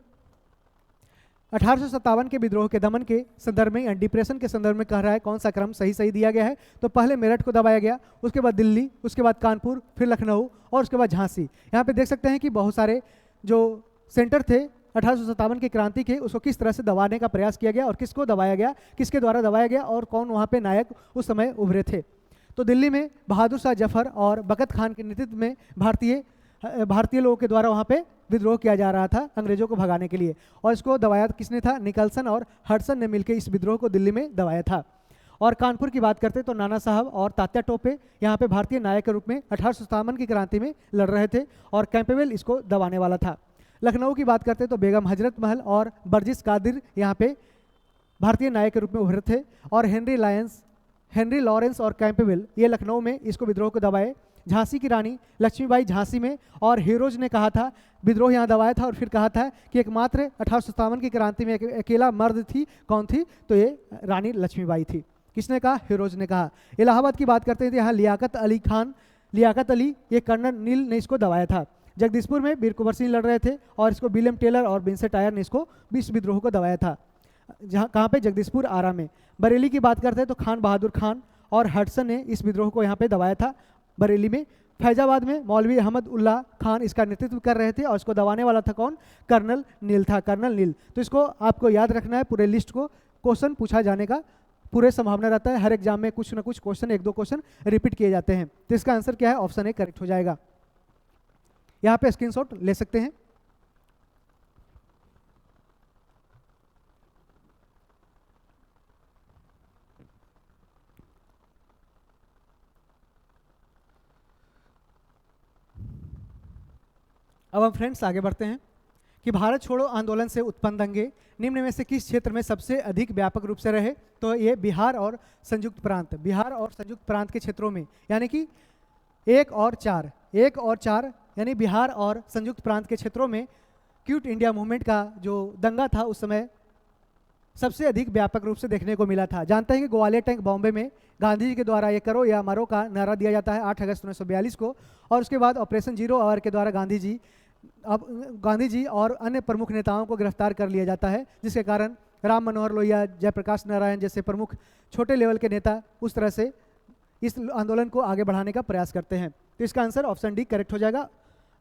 1857 के विद्रोह के दमन के संदर्भ में या डिप्रेशन के संदर्भ में कह रहा है कौन सा क्रम सही दिया गया है। तो पहले मेरठ को दबाया गया, उसके बाद दिल्ली, उसके बाद कानपुर, फिर लखनऊ और उसके बाद झांसी। यहाँ पे देख सकते हैं कि बहुत सारे जो सेंटर थे 1857 की क्रांति के, उसको किस तरह से दबाने का प्रयास किया गया और किसको दबाया गया, किसके द्वारा दबाया गया और कौन वहाँ पे नायक उस समय उभरे थे। तो दिल्ली में बहादुर शाह जफर और बकत खान के नेतृत्व में भारतीय लोगों के द्वारा वहाँ पे विद्रोह किया जा रहा था अंग्रेजों को भगाने के लिए। और इसको दबाया किसने था? निकलसन और हडसन ने मिलकर इस विद्रोह को दिल्ली में दबाया था। और कानपुर की बात करते तो नाना साहब और तात्या टोपे यहाँ पे भारतीय नायक के रूप में 1857 की क्रांति में लड़ रहे थे और कैंपेबल इसको दबाने वाला था। लखनऊ की बात करते तो बेगम हजरत महल और बर्जिस कादिर यहाँ पे भारतीय नायक के रूप में उभरे थे। और हेनरी लॉरेंस और कैंपेबल ये लखनऊ में इसको विद्रोह को दबाए। झांसी की रानी लक्ष्मीबाई झांसी में और हीरोज ने कहा था, विद्रोह यहाँ दबाया था और फिर कहा था कि एकमात्र 1857 की क्रांति में अकेला मर्द थी, कौन थी? तो ये रानी लक्ष्मीबाई थी। किसने कहा? हीरोज ने कहा। इलाहाबाद की बात करते हैं तो यहाँ लियाकत अली ये कर्नल नील ने इसको दबाया था। जगदीशपुर में बीर कुंवर सिंह लड़ रहे थे और इसको विलियम टेलर और विंसेंट टायर ने इसको विद्रोह को दबाया था। जहाँ कहाँ पे? जगदीशपुर, आरा में। बरेली की बात करते हैं तो खान बहादुर खान और हडसन ने इस विद्रोह को यहाँ पे दबाया था बरेली में। फैजाबाद में मौलवी अहमद उल्ला खान इसका नेतृत्व कर रहे थे और इसको दबाने वाला था कौन? कर्नल नील था, कर्नल नील। तो इसको आपको याद रखना है, पूरे लिस्ट को क्वेश्चन पूछा जाने का पूरे संभावना रहता है। हर एग्जाम में कुछ ना कुछ क्वेश्चन, 1-2 क्वेश्चन रिपीट किए जाते हैं। तो इसका आंसर क्या है? ऑप्शन ए करेक्ट हो जाएगा। यहाँ पे स्क्रीनशॉट ले सकते हैं। अब हम फ्रेंड्स आगे बढ़ते हैं कि भारत छोड़ो आंदोलन से उत्पन्न दंगे निम्न में से किस क्षेत्र में सबसे अधिक व्यापक रूप से रहे? तो ये बिहार और संयुक्त प्रांत के क्षेत्रों में, यानी कि 1 और 4 यानी बिहार और संयुक्त प्रांत के क्षेत्रों में क्विट इंडिया मूवमेंट का जो दंगा था उस समय सबसे अधिक व्यापक रूप से देखने को मिला था। जानते हैं कि ग्वालियर टैंक बॉम्बे में गांधी जी के द्वारा ये करो या मरो का नारा दिया जाता है 8 अगस्त 1942 को, और उसके बाद ऑपरेशन जीरो आवर के द्वारा गांधी जी और अन्य प्रमुख नेताओं को गिरफ्तार कर लिया जाता है, जिसके कारण राम मनोहर लोहिया, जयप्रकाश नारायण जैसे प्रमुख छोटे लेवल के नेता उस तरह से इस आंदोलन को आगे बढ़ाने का प्रयास करते हैं। तो इसका आंसर ऑप्शन डी करेक्ट हो जाएगा।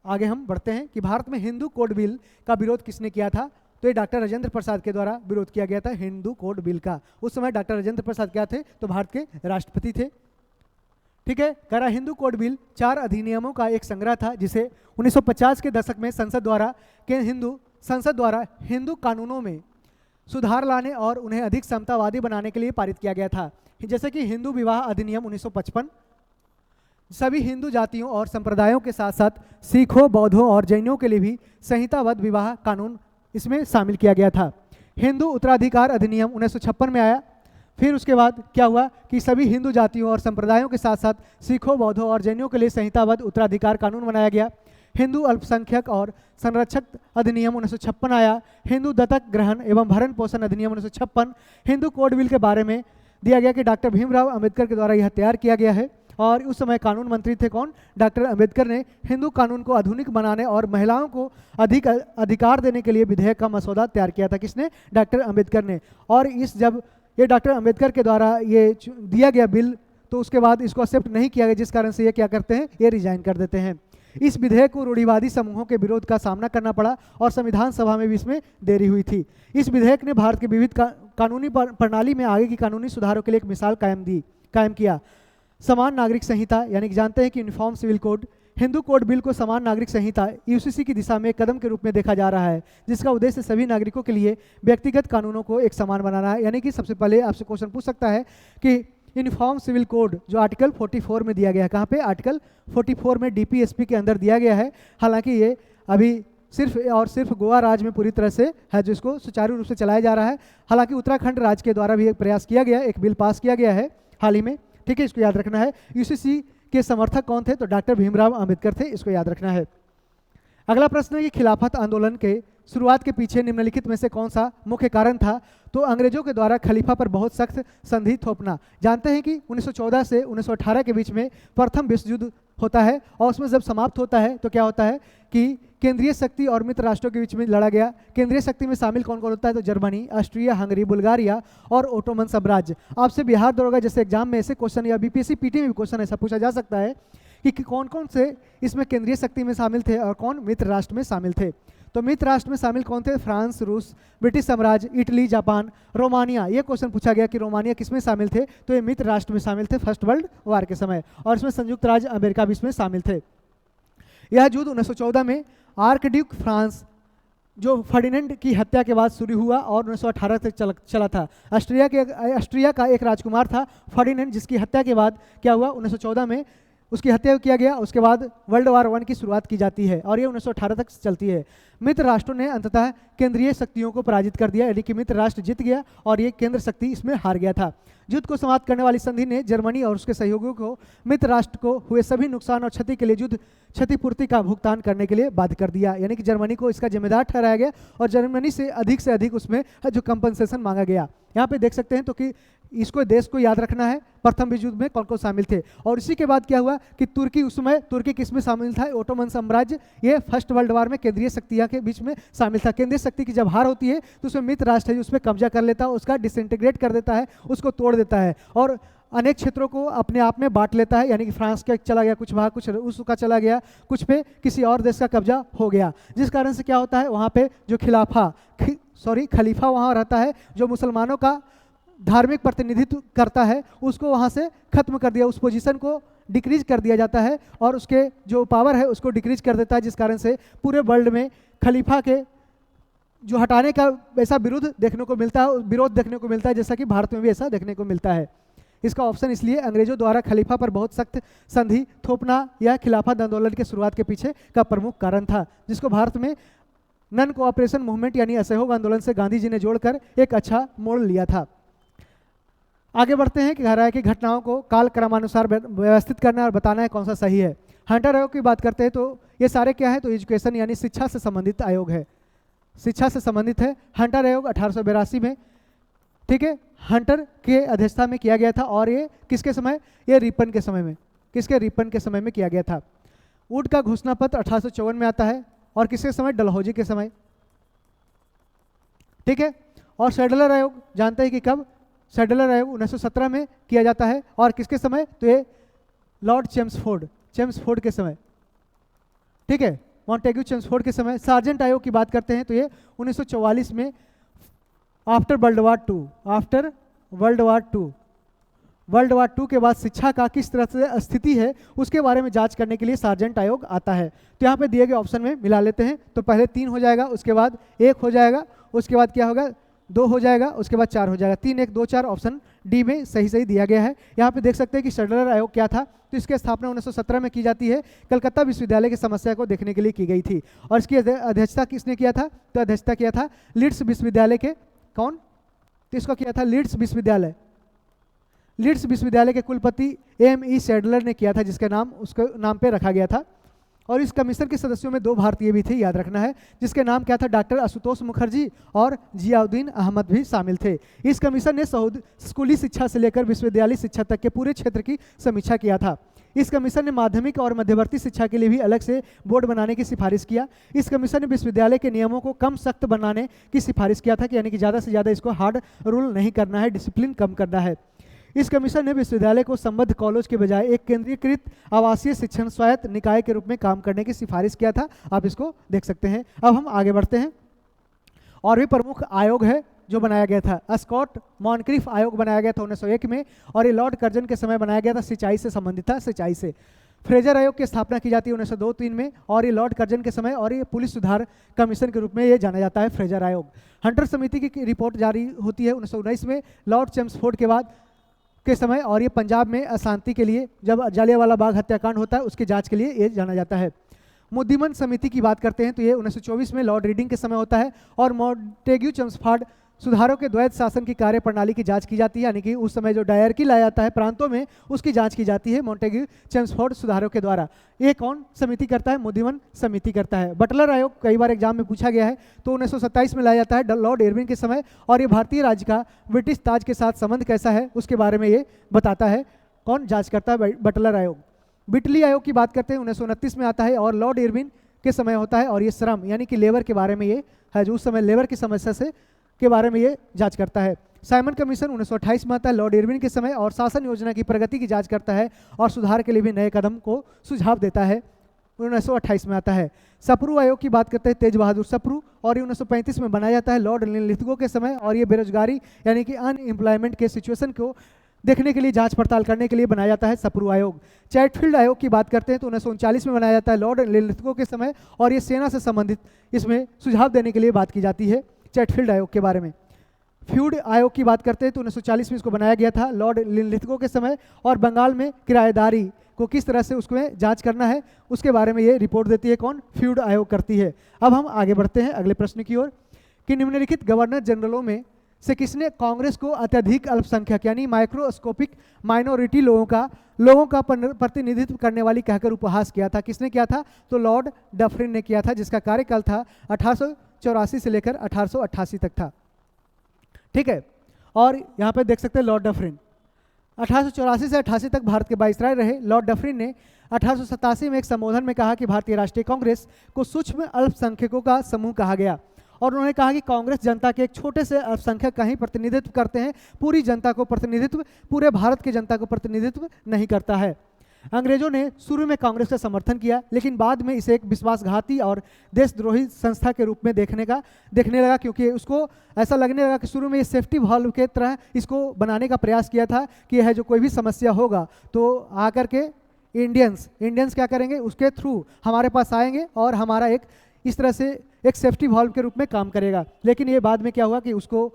आगे हम बढ़ते हैं कि भारत में हिंदू कोड बिल का विरोध किसने किया था? तो ये डॉक्टर राजेंद्र प्रसाद के द्वारा विरोध किया गया था हिंदू कोड बिल का। उस समय डॉक्टर राजेंद्र प्रसाद क्या थे? तो भारत के राष्ट्रपति थे। ठीक है, कह रहा हिंदू कोड बिल 4 अधिनियमों का एक संग्रह था, जिसे 1950 के दशक में संसद द्वारा हिंदू कानूनों में सुधार लाने और उन्हें अधिक समतावादी बनाने के लिए पारित किया गया था। जैसे कि हिंदू विवाह अधिनियम 1955 सभी हिंदू जातियों और संप्रदायों के साथ साथ सिखों, बौद्धों और जैनों के लिए भी संहिताबद्ध विवाह कानून इसमें शामिल किया गया था। हिंदू उत्तराधिकार अधिनियम 1956 में आया। फिर उसके बाद क्या हुआ कि सभी हिंदू जातियों और संप्रदायों के साथ साथ सिखों, बौद्धों और जैनों के लिए संहिताबद्ध उत्तराधिकार कानून बनाया गया। हिंदू अल्पसंख्यक और संरक्षक अधिनियम 1956 आया। हिंदू दत्तक ग्रहण एवं भरण पोषण अधिनियम 1956। हिंदू कोड बिल के बारे में दिया गया कि डॉक्टर भीमराव अंबेडकर के द्वारा यह तैयार किया गया है, और उस समय कानून मंत्री थे कौन? डॉक्टर अंबेडकर ने हिंदू कानून को आधुनिक बनाने और महिलाओं को अधिक अधिकार देने के लिए विधेयक का मसौदा तैयार किया था। किसने? डॉक्टर अंबेडकर ने। और जब ये डॉक्टर अंबेडकर के द्वारा ये दिया गया बिल, तो उसके बाद इसको एक्सेप्ट नहीं किया गया, जिस कारण से ये क्या करते हैं? ये रिजाइन कर देते हैं। इस विधेयक को रूढ़िवादी समूहों के विरोध का सामना करना पड़ा और संविधान सभा में भी इसमें देरी हुई थी। इस विधेयक ने भारत के विविध कानूनी प्रणाली में आगे की कानूनी सुधारों के लिए एक मिसाल कायम किया। समान नागरिक संहिता, यानी कि जानते हैं कि uniform civil code, Hindu code bill को समान नागरिक संहिता यूसीसी की दिशा में एक कदम के रूप में देखा जा रहा है, जिसका उद्देश्य सभी नागरिकों के लिए व्यक्तिगत कानूनों को एक समान बनाना है। यानी कि सबसे पहले आपसे क्वेश्चन पूछ सकता है कि यूनिफॉर्म सिविल कोड जो आर्टिकल 44 में दिया गया है, कहाँ पे? आर्टिकल 44 में डीपीएसपी के अंदर दिया गया है। हालांकि ये अभी सिर्फ और सिर्फ गोवा राज्य में पूरी तरह से है जो इसको सुचारू रूप से चलाया जा रहा है। हालांकि उत्तराखंड राज्य के द्वारा भी एक प्रयास किया गया, एक बिल पास किया गया है हाल ही में। ठीक है, इसको याद रखना है। यूसीसी के समर्थक कौन थे? तो डॉक्टर भीमराव अंबेडकर थे, इसको याद रखना है। अगला प्रश्न है कि खिलाफत आंदोलन के शुरुआत के पीछे निम्नलिखित में से कौन सा मुख्य कारण था? तो अंग्रेजों के द्वारा खलीफा पर बहुत सख्त संधि थोपना। जानते हैं कि 1914 से 1918 के बीच में प्रथम विश्व युद्ध होता है, और उसमें जब समाप्त होता है तो क्या होता है कि केंद्रीय शक्ति और मित्र राष्ट्रों के बीच में लड़ा गया। केंद्रीय शक्ति में शामिल कौन कौन होता है? तो जर्मनी, ऑस्ट्रिया, हंगरी, बुल्गारिया और ओटोमन साम्राज्य। आपसे बिहार दरोगा जैसे एग्जाम में ऐसे क्वेश्चन या बीपीएससी पीटी में भी क्वेश्चन ऐसा पूछा जा सकता है कि कौन कौन से इसमें केंद्रीय शक्ति में शामिल थे और कौन मित्र राष्ट्र में शामिल थे। तो मित्र राष्ट्र में शामिल कौन थे? फ्रांस, रूस, ब्रिटिश साम्राज्य, इटली, जापान, रोमानिया। ये क्वेश्चन पूछा गया कि रोमानिया किसमें शामिल थे? तो ये मित्र राष्ट्र में शामिल थे फर्स्ट वर्ल्ड वार के समय, और इसमें संयुक्त राज्य अमेरिका भी इसमें शामिल थे। यह युद्ध 1914 में आर्कड्यूक फ्रांस जो फर्डिनेंड की हत्या के बाद शुरू हुआ और 1918 तक चला था। ऑस्ट्रिया का एक राजकुमार था फर्डिनेंड, जिसकी हत्या के बाद क्या हुआ? 1914 में उसकी हत्या किया गया। उसके बाद वर्ल्ड वार 1 की शुरुआत की जाती है और ये 1918 तक चलती है। मित्र राष्ट्रों ने अंततः केंद्रीय शक्तियों को पराजित कर दिया, यानी कि मित्र राष्ट्र जीत गया और ये केंद्र शक्ति इसमें हार गया था। युद्ध को समाप्त करने वाली संधि ने जर्मनी और उसके सहयोगियों को मित्र राष्ट्र को हुए सभी नुकसान और क्षति के लिए युद्ध क्षतिपूर्ति का भुगतान करने के लिए बाध्य कर दिया, यानी कि जर्मनी को इसका जिम्मेदार ठहराया गया और जर्मनी से अधिक उसमें जो कंपनसेशन मांगा गया। यहाँ पे देख सकते हैं तो कि इसको देश को याद रखना है प्रथम विश्व युद्ध में कौन कौन शामिल थे। और इसी के बाद क्या हुआ कि तुर्की, उस समय तुर्की किस में शामिल था? ओटोमन साम्राज्य। ये फर्स्ट वर्ल्ड वार में केंद्रीय शक्तियां के बीच में शामिल था। केंद्रीय शक्ति की जब हार होती है तो उसमें मित्र राष्ट्र है जो उसमें कब्जा कर लेता है, उसका डिसइंटीग्रेट कर देता है, उसको तोड़ देता है और अनेक क्षेत्रों को अपने आप में बांट लेता है, यानी कि फ्रांस का चला गया कुछ भाग, कुछ रूस का चला गया, कुछ पे किसी और देश का कब्जा हो गया। जिस कारण से क्या होता है वहाँ पे जो खलीफा वहाँ रहता है, जो मुसलमानों का धार्मिक प्रतिनिधित्व करता है, उसको वहाँ से खत्म कर दिया, उस पोजीशन को डिक्रीज कर दिया जाता है और उसके जो पावर है उसको डिक्रीज कर देता है। जिस कारण से पूरे वर्ल्ड में खलीफा के जो हटाने का ऐसा विरोध देखने को मिलता है, जैसा कि भारत में भी ऐसा देखने को मिलता है। इसका ऑप्शन इसलिए अंग्रेजों द्वारा खलीफा पर बहुत सख्त संधि थोपना या खिलाफत आंदोलन के शुरुआत के पीछे का प्रमुख कारण था, जिसको भारत में नन कोऑपरेशन मूवमेंट यानी असहयोग आंदोलन से गांधी जी ने जोड़कर एक अच्छा मोड़ लिया था। आगे बढ़ते हैं कि कह रहा है कि घटनाओं को काल क्रमानुसार व्यवस्थित करना और बताना है कौन सा सही है। हंटर आयोग की बात करते हैं तो ये सारे क्या है? तो एजुकेशन यानी शिक्षा से संबंधित आयोग है। शिक्षा से संबंधित है। हंटर आयोग 1882 में, ठीक है, हंटर के अध्यक्षता में किया गया था और ये किसके समय, ये रिपन के समय में, किसके, रिपन के समय में किया गया था। वुड का घोषणा पत्र 1854 में आता है और किसके समय, डलहौजी के समय, ठीक है। और सैडलर आयोग जानते हैं कि कब, सैडलर आयोग 1917 में किया जाता है और किसके समय, तो ये लॉर्ड चेम्सफोर्ड के समय, ठीक है, मॉन्टेग्यू चेम्सफोर्ड के समय। सार्जेंट आयोग की बात करते हैं तो ये 1944 में आफ्टर वर्ल्ड वार टू के बाद शिक्षा का किस तरह से स्थिति है उसके बारे में जांच करने के लिए सार्जेंट आयोग आता है। तो यहाँ पे दिए गए ऑप्शन में मिला लेते हैं। तो पहले 3 हो जाएगा, उसके बाद 1 हो जाएगा, उसके बाद क्या होगा, 2 हो जाएगा, उसके बाद 4 हो जाएगा। 3, 1, 2, 4 ऑप्शन डी में सही दिया गया है। यहाँ पे देख सकते हैं कि सैडलर आयोग क्या था, तो इसकी स्थापना 1917 में की जाती है। कलकत्ता विश्वविद्यालय की समस्या को देखने के लिए की गई थी और इसकी अध्यक्षता किसने किया था, तो अध्यक्षता किया था लीड्स विश्वविद्यालय के, कौन, तो इसको किया था लीड्स विश्वविद्यालय के कुलपति एम.ई. सैडलर ने किया था, जिसका नाम उसके नाम पे रखा गया था। और इस कमीशन के सदस्यों में 2 भारतीय भी थे, याद रखना है, जिसके नाम क्या था, डॉक्टर आशुतोष मुखर्जी और जियाउद्दीन अहमद भी शामिल थे। इस कमीशन ने स्कूली शिक्षा से लेकर विश्वविद्यालय शिक्षा तक के पूरे क्षेत्र की समीक्षा किया था। इस कमीशन ने माध्यमिक और मध्यवर्ती शिक्षा के लिए भी अलग से बोर्ड बनाने की सिफारिश किया। इस कमीशन ने विश्वविद्यालय के नियमों को कम सख्त बनाने की सिफारिश किया था कि यानी कि ज़्यादा से ज़्यादा इसको हार्ड रूल नहीं करना है, डिसिप्लिन कम करना है। इस कमीशन ने विश्वविद्यालय को संबद्ध कॉलेज के बजाय एक केंद्रीकृत आवासीय शिक्षण स्वायत्त निकाय के रूप में काम करने की सिफारिश किया था। आप इसको देख सकते हैं। अब हम आगे बढ़ते हैं। और भी प्रमुख आयोग है जो बनाया गया था, स्कॉट मॉनक्रिफ आयोग बनाया गया था 1901 में और ये लॉर्ड कर्जन के समय बनाया गया था, सिंचाई से संबंधित था, सिंचाई से। फ्रेजर आयोग की स्थापना की जाती है 1902-03 में और ये लॉर्ड कर्जन के समय और ये पुलिस सुधार कमीशन के रूप में ये जाना जाता है, फ्रेजर आयोग। हंटर समिति की रिपोर्ट जारी होती है 1919 में लॉर्ड चेम्सफोर्ड के बाद के समय और ये पंजाब में अशांति के लिए, जब जलियांवाला बाग हत्याकांड होता है उसकी जांच के लिए ये जाना जाता है। मुद्दिमन समिति की बात करते हैं तो ये 1924 में लॉर्ड रीडिंग के समय होता है और मॉन्टेग्यू चेम्सफोर्ड सुधारों के द्वैध शासन की कार्य प्रणाली की जांच की जाती है, यानी कि उस समय जो डायरकी लाया जाता है प्रांतों में उसकी जांच की जाती है मॉन्टेग्यू चेम्सफोर्ड सुधारों के द्वारा। ये कौन समिति करता है, मुद्दिमन समिति करता है। बटलर आयोग कई बार एग्जाम में पूछा गया है, तो 1927 में लाया जाता है लॉर्ड इरविन के समय और ये भारतीय राज्य का ब्रिटिश ताज के साथ संबंध कैसा है उसके बारे में ये बताता है। कौन जाँच करता है, बटलर आयोग। बिटली आयोग की बात करते हैं 1929 में आता है और लॉर्ड इरविन के समय होता है और ये श्रम यानी कि लेबर के बारे में ये है, जो उस समय लेबर की समस्या से के बारे में ये जांच करता है। साइमन कमीशन 1928 में आता है लॉर्ड इरविन के समय और शासन योजना की प्रगति की जांच करता है और सुधार के लिए भी नए कदम को सुझाव देता है, 1928 में आता है। सप्रू आयोग की बात करते हैं तेज बहादुर सप्रू और ये 1935 में बनाया जाता है लॉर्ड लिथगो के समय और ये बेरोजगारी यानी कि अनएम्प्लॉयमेंट के सिचुएशन को देखने के लिए जांच पड़ताल करने के लिए बनाया जाता है सप्रू आयोग। चैटफील्ड आयोग की बात करते हैं तो 1939 में बनाया जाता है लॉर्ड लिथगो के समय और ये सेना से संबंधित इसमें सुझाव देने के लिए बात की जाती है चैटफील्ड आयोग के बारे में। फ्यूड आयोग की बात करते हैं तो 1940 में इसको बनाया गया था लॉर्ड लिथगो के समय और बंगाल में किराएदारी को किस तरह से उसमें जांच करना है उसके बारे में ये रिपोर्ट देती है, कौन, फ्यूड आयोग करती है। अब हम आगे बढ़ते हैं अगले प्रश्न की ओर कि निम्नलिखित गवर्नर जनरलों में से किसने कांग्रेस को अत्यधिक अल्पसंख्यक यानी माइक्रोस्कोपिक माइनॉरिटी लोगों का प्रतिनिधित्व करने वाली कहकर उपहास किया था। किसने किया था, तो लॉर्ड डफरिन ने किया था, जिसका कार्यकाल था 1884 से लेकर 1888 तक था। ठीक है, और यहाँ पे देख सकते हैं लॉर्ड डफरिन 1884 से 88 तक भारत के वाइसराय रहे। लॉर्ड डफरिन ने 1887 में एक संबोधन में कहा कि भारतीय राष्ट्रीय कांग्रेस को सूक्ष्म अल्पसंख्यकों का समूह कहा गया और उन्होंने कहा कि कांग्रेस जनता के एक छोटे से अल्पसंख्यक का ही प्रतिनिधित्व करते हैं, पूरी जनता को प्रतिनिधित्व, पूरे भारत की जनता को प्रतिनिधित्व नहीं करता है। अंग्रेजों ने शुरू में कांग्रेस का समर्थन किया लेकिन बाद में इसे एक विश्वासघाती और देशद्रोही संस्था के रूप में देखने लगा, क्योंकि उसको ऐसा लगने लगा कि शुरू में ये सेफ्टी वॉल्व के तरह इसको बनाने का प्रयास किया था कि यह जो कोई भी समस्या होगा तो आकर के इंडियंस क्या करेंगे, उसके थ्रू हमारे पास आएंगे और हमारा एक इस तरह से एक सेफ्टी वॉल्व के रूप में काम करेगा। लेकिन ये बाद में क्या हुआ कि उसको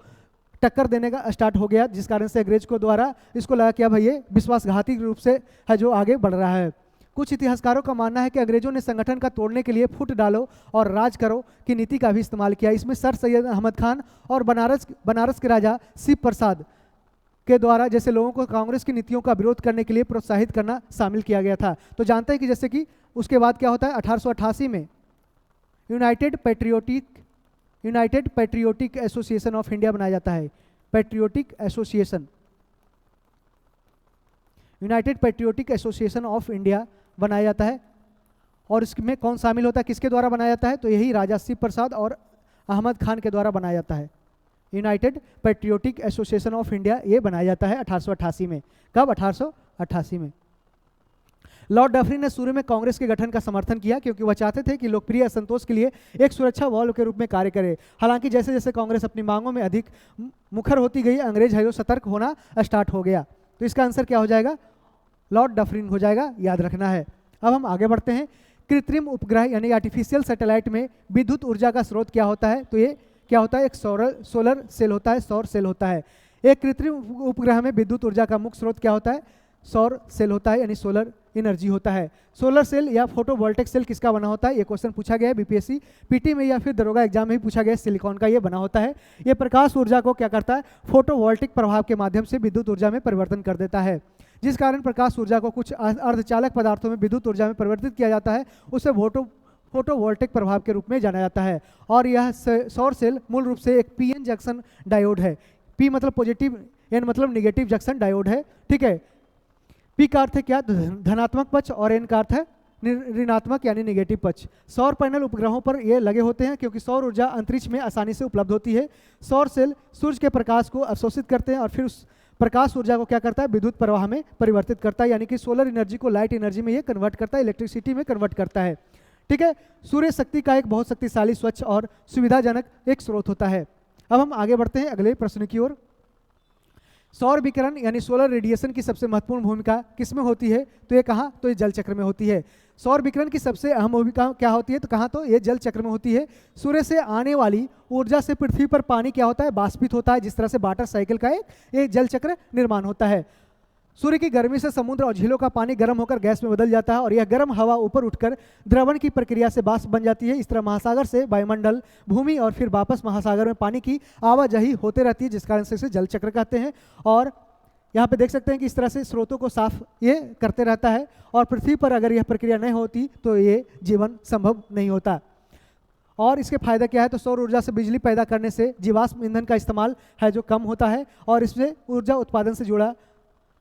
टक्कर देने का स्टार्ट हो गया, जिस कारण से अंग्रेज को द्वारा इसको लगा कि अब ये विश्वासघाती रूप से है जो आगे बढ़ रहा है। कुछ इतिहासकारों का मानना है कि अंग्रेजों ने संगठन का तोड़ने के लिए फुट डालो और राज करो की नीति का भी इस्तेमाल किया। इसमें सर सैयद अहमद खान और बनारस के राजा शिव प्रसाद के द्वारा जैसे लोगों को कांग्रेस की नीतियों का विरोध करने के लिए प्रोत्साहित करना शामिल किया गया था। तो जानते हैं कि जैसे कि उसके बाद क्या होता है 1888 में United United patriotic association of India बनाया जाता है। Patriotic association, United patriotic association of India बनाया जाता है। और इसमें कौन शामिल होता है, किसके द्वारा बनाया जाता है, तो यही राजा शिव प्रसाद और अहमद खान के द्वारा बनाया जाता है। United patriotic association of India ये बनाया जाता है 1888 में। कब? 1888 में। लॉर्ड डफरिन ने शुरू में कांग्रेस के गठन का समर्थन किया क्योंकि वह चाहते थे कि लोकप्रिय असंतोष के लिए एक सुरक्षा वॉल्व के रूप में कार्य करे। हालांकि जैसे जैसे कांग्रेस अपनी मांगों में अधिक मुखर होती गई, अंग्रेज है जो सतर्क होना स्टार्ट हो गया। तो इसका आंसर क्या हो जाएगा? लॉर्ड डफरिन हो जाएगा, याद रखना है। अब हम आगे बढ़ते हैं। कृत्रिम उपग्रह यानी आर्टिफिशियल सैटेलाइट में विद्युत ऊर्जा का स्रोत क्या होता है, तो ये क्या होता है? एक सोलर सेल होता है, सौर सेल होता है। एक कृत्रिम उपग्रह में विद्युत ऊर्जा का मुख्य स्रोत क्या होता है? सौर सेल होता है, यानी सोलर एनर्जी होता है। सोलर सेल या फोटोवोल्टिक सेल किसका बना होता है? ये क्वेश्चन पूछा गया है बीपीएससी पीटी में या फिर दरोगा एग्जाम में भी पूछा गया है। सिलिकॉन का ये बना होता है। ये प्रकाश ऊर्जा को क्या करता है? फोटोवोल्टिक प्रभाव के माध्यम से विद्युत ऊर्जा में परिवर्तन कर देता है। जिस कारण प्रकाश ऊर्जा को कुछ अर्धचालक पदार्थों में विद्युत ऊर्जा में परिवर्तित किया जाता है, उसे फोटोवोल्टिक प्रभाव के रूप में जाना जाता है। और यह सौर सेल मूल रूप से एक पीएन जंक्शन डायोड है। पी मतलब पॉजिटिव, एन मतलब निगेटिव जंक्शन डायोड है। ठीक है, पी का अर्थ है क्या? धनात्मक पक्ष, और एन का अर्थ है ऋणात्मक यानी निगेटिव पक्ष। सौर पैनल उपग्रहों पर ये लगे होते हैं क्योंकि सौर ऊर्जा अंतरिक्ष में आसानी से उपलब्ध होती है। सौर सेल सूर्य के प्रकाश को अवशोषित करते हैं और फिर उस प्रकाश ऊर्जा को क्या करता है? विद्युत प्रवाह में परिवर्तित करता है, यानी कि सोलर एनर्जी को लाइट एनर्जी में ये कन्वर्ट करता है, इलेक्ट्रिसिटी में कन्वर्ट करता है। ठीक है, सूर्य शक्ति का एक बहुत शक्तिशाली, स्वच्छ और सुविधाजनक एक स्रोत होता है। अब हम आगे बढ़ते हैं अगले प्रश्न की ओर। सौर विकिरण यानी सोलर रेडिएशन की सबसे महत्वपूर्ण भूमिका किसमें होती है? तो ये कहाँ? तो ये जल चक्र में होती है। सौर विकिरण की सबसे अहम भूमिका क्या होती है? तो कहाँ? तो ये जल चक्र में होती है। सूर्य से आने वाली ऊर्जा से पृथ्वी पर पानी क्या होता है? बाष्पित होता है। जिस तरह से वाटर साइकिल का एक जल चक्र निर्माण होता है। सूर्य की गर्मी से समुद्र और झीलों का पानी गर्म होकर गैस में बदल जाता है और यह गर्म हवा ऊपर उठकर द्रवण की प्रक्रिया से वाष्प बन जाती है। इस तरह महासागर से वायुमंडल, भूमि और फिर वापस महासागर में पानी की आवाजाही होते रहती है, जिस कारण से इसे जल चक्र कहते हैं। और यहाँ पे देख सकते हैं कि इस तरह से स्रोतों को साफ ये करते रहता है और पृथ्वी पर अगर यह प्रक्रिया नहीं होती तो ये जीवन संभव नहीं होता। और इसके फायदा क्या है? तो सौर ऊर्जा से बिजली पैदा करने से जीवाश्म ईंधन का इस्तेमाल है जो कम होता है और इससे ऊर्जा उत्पादन से जुड़ा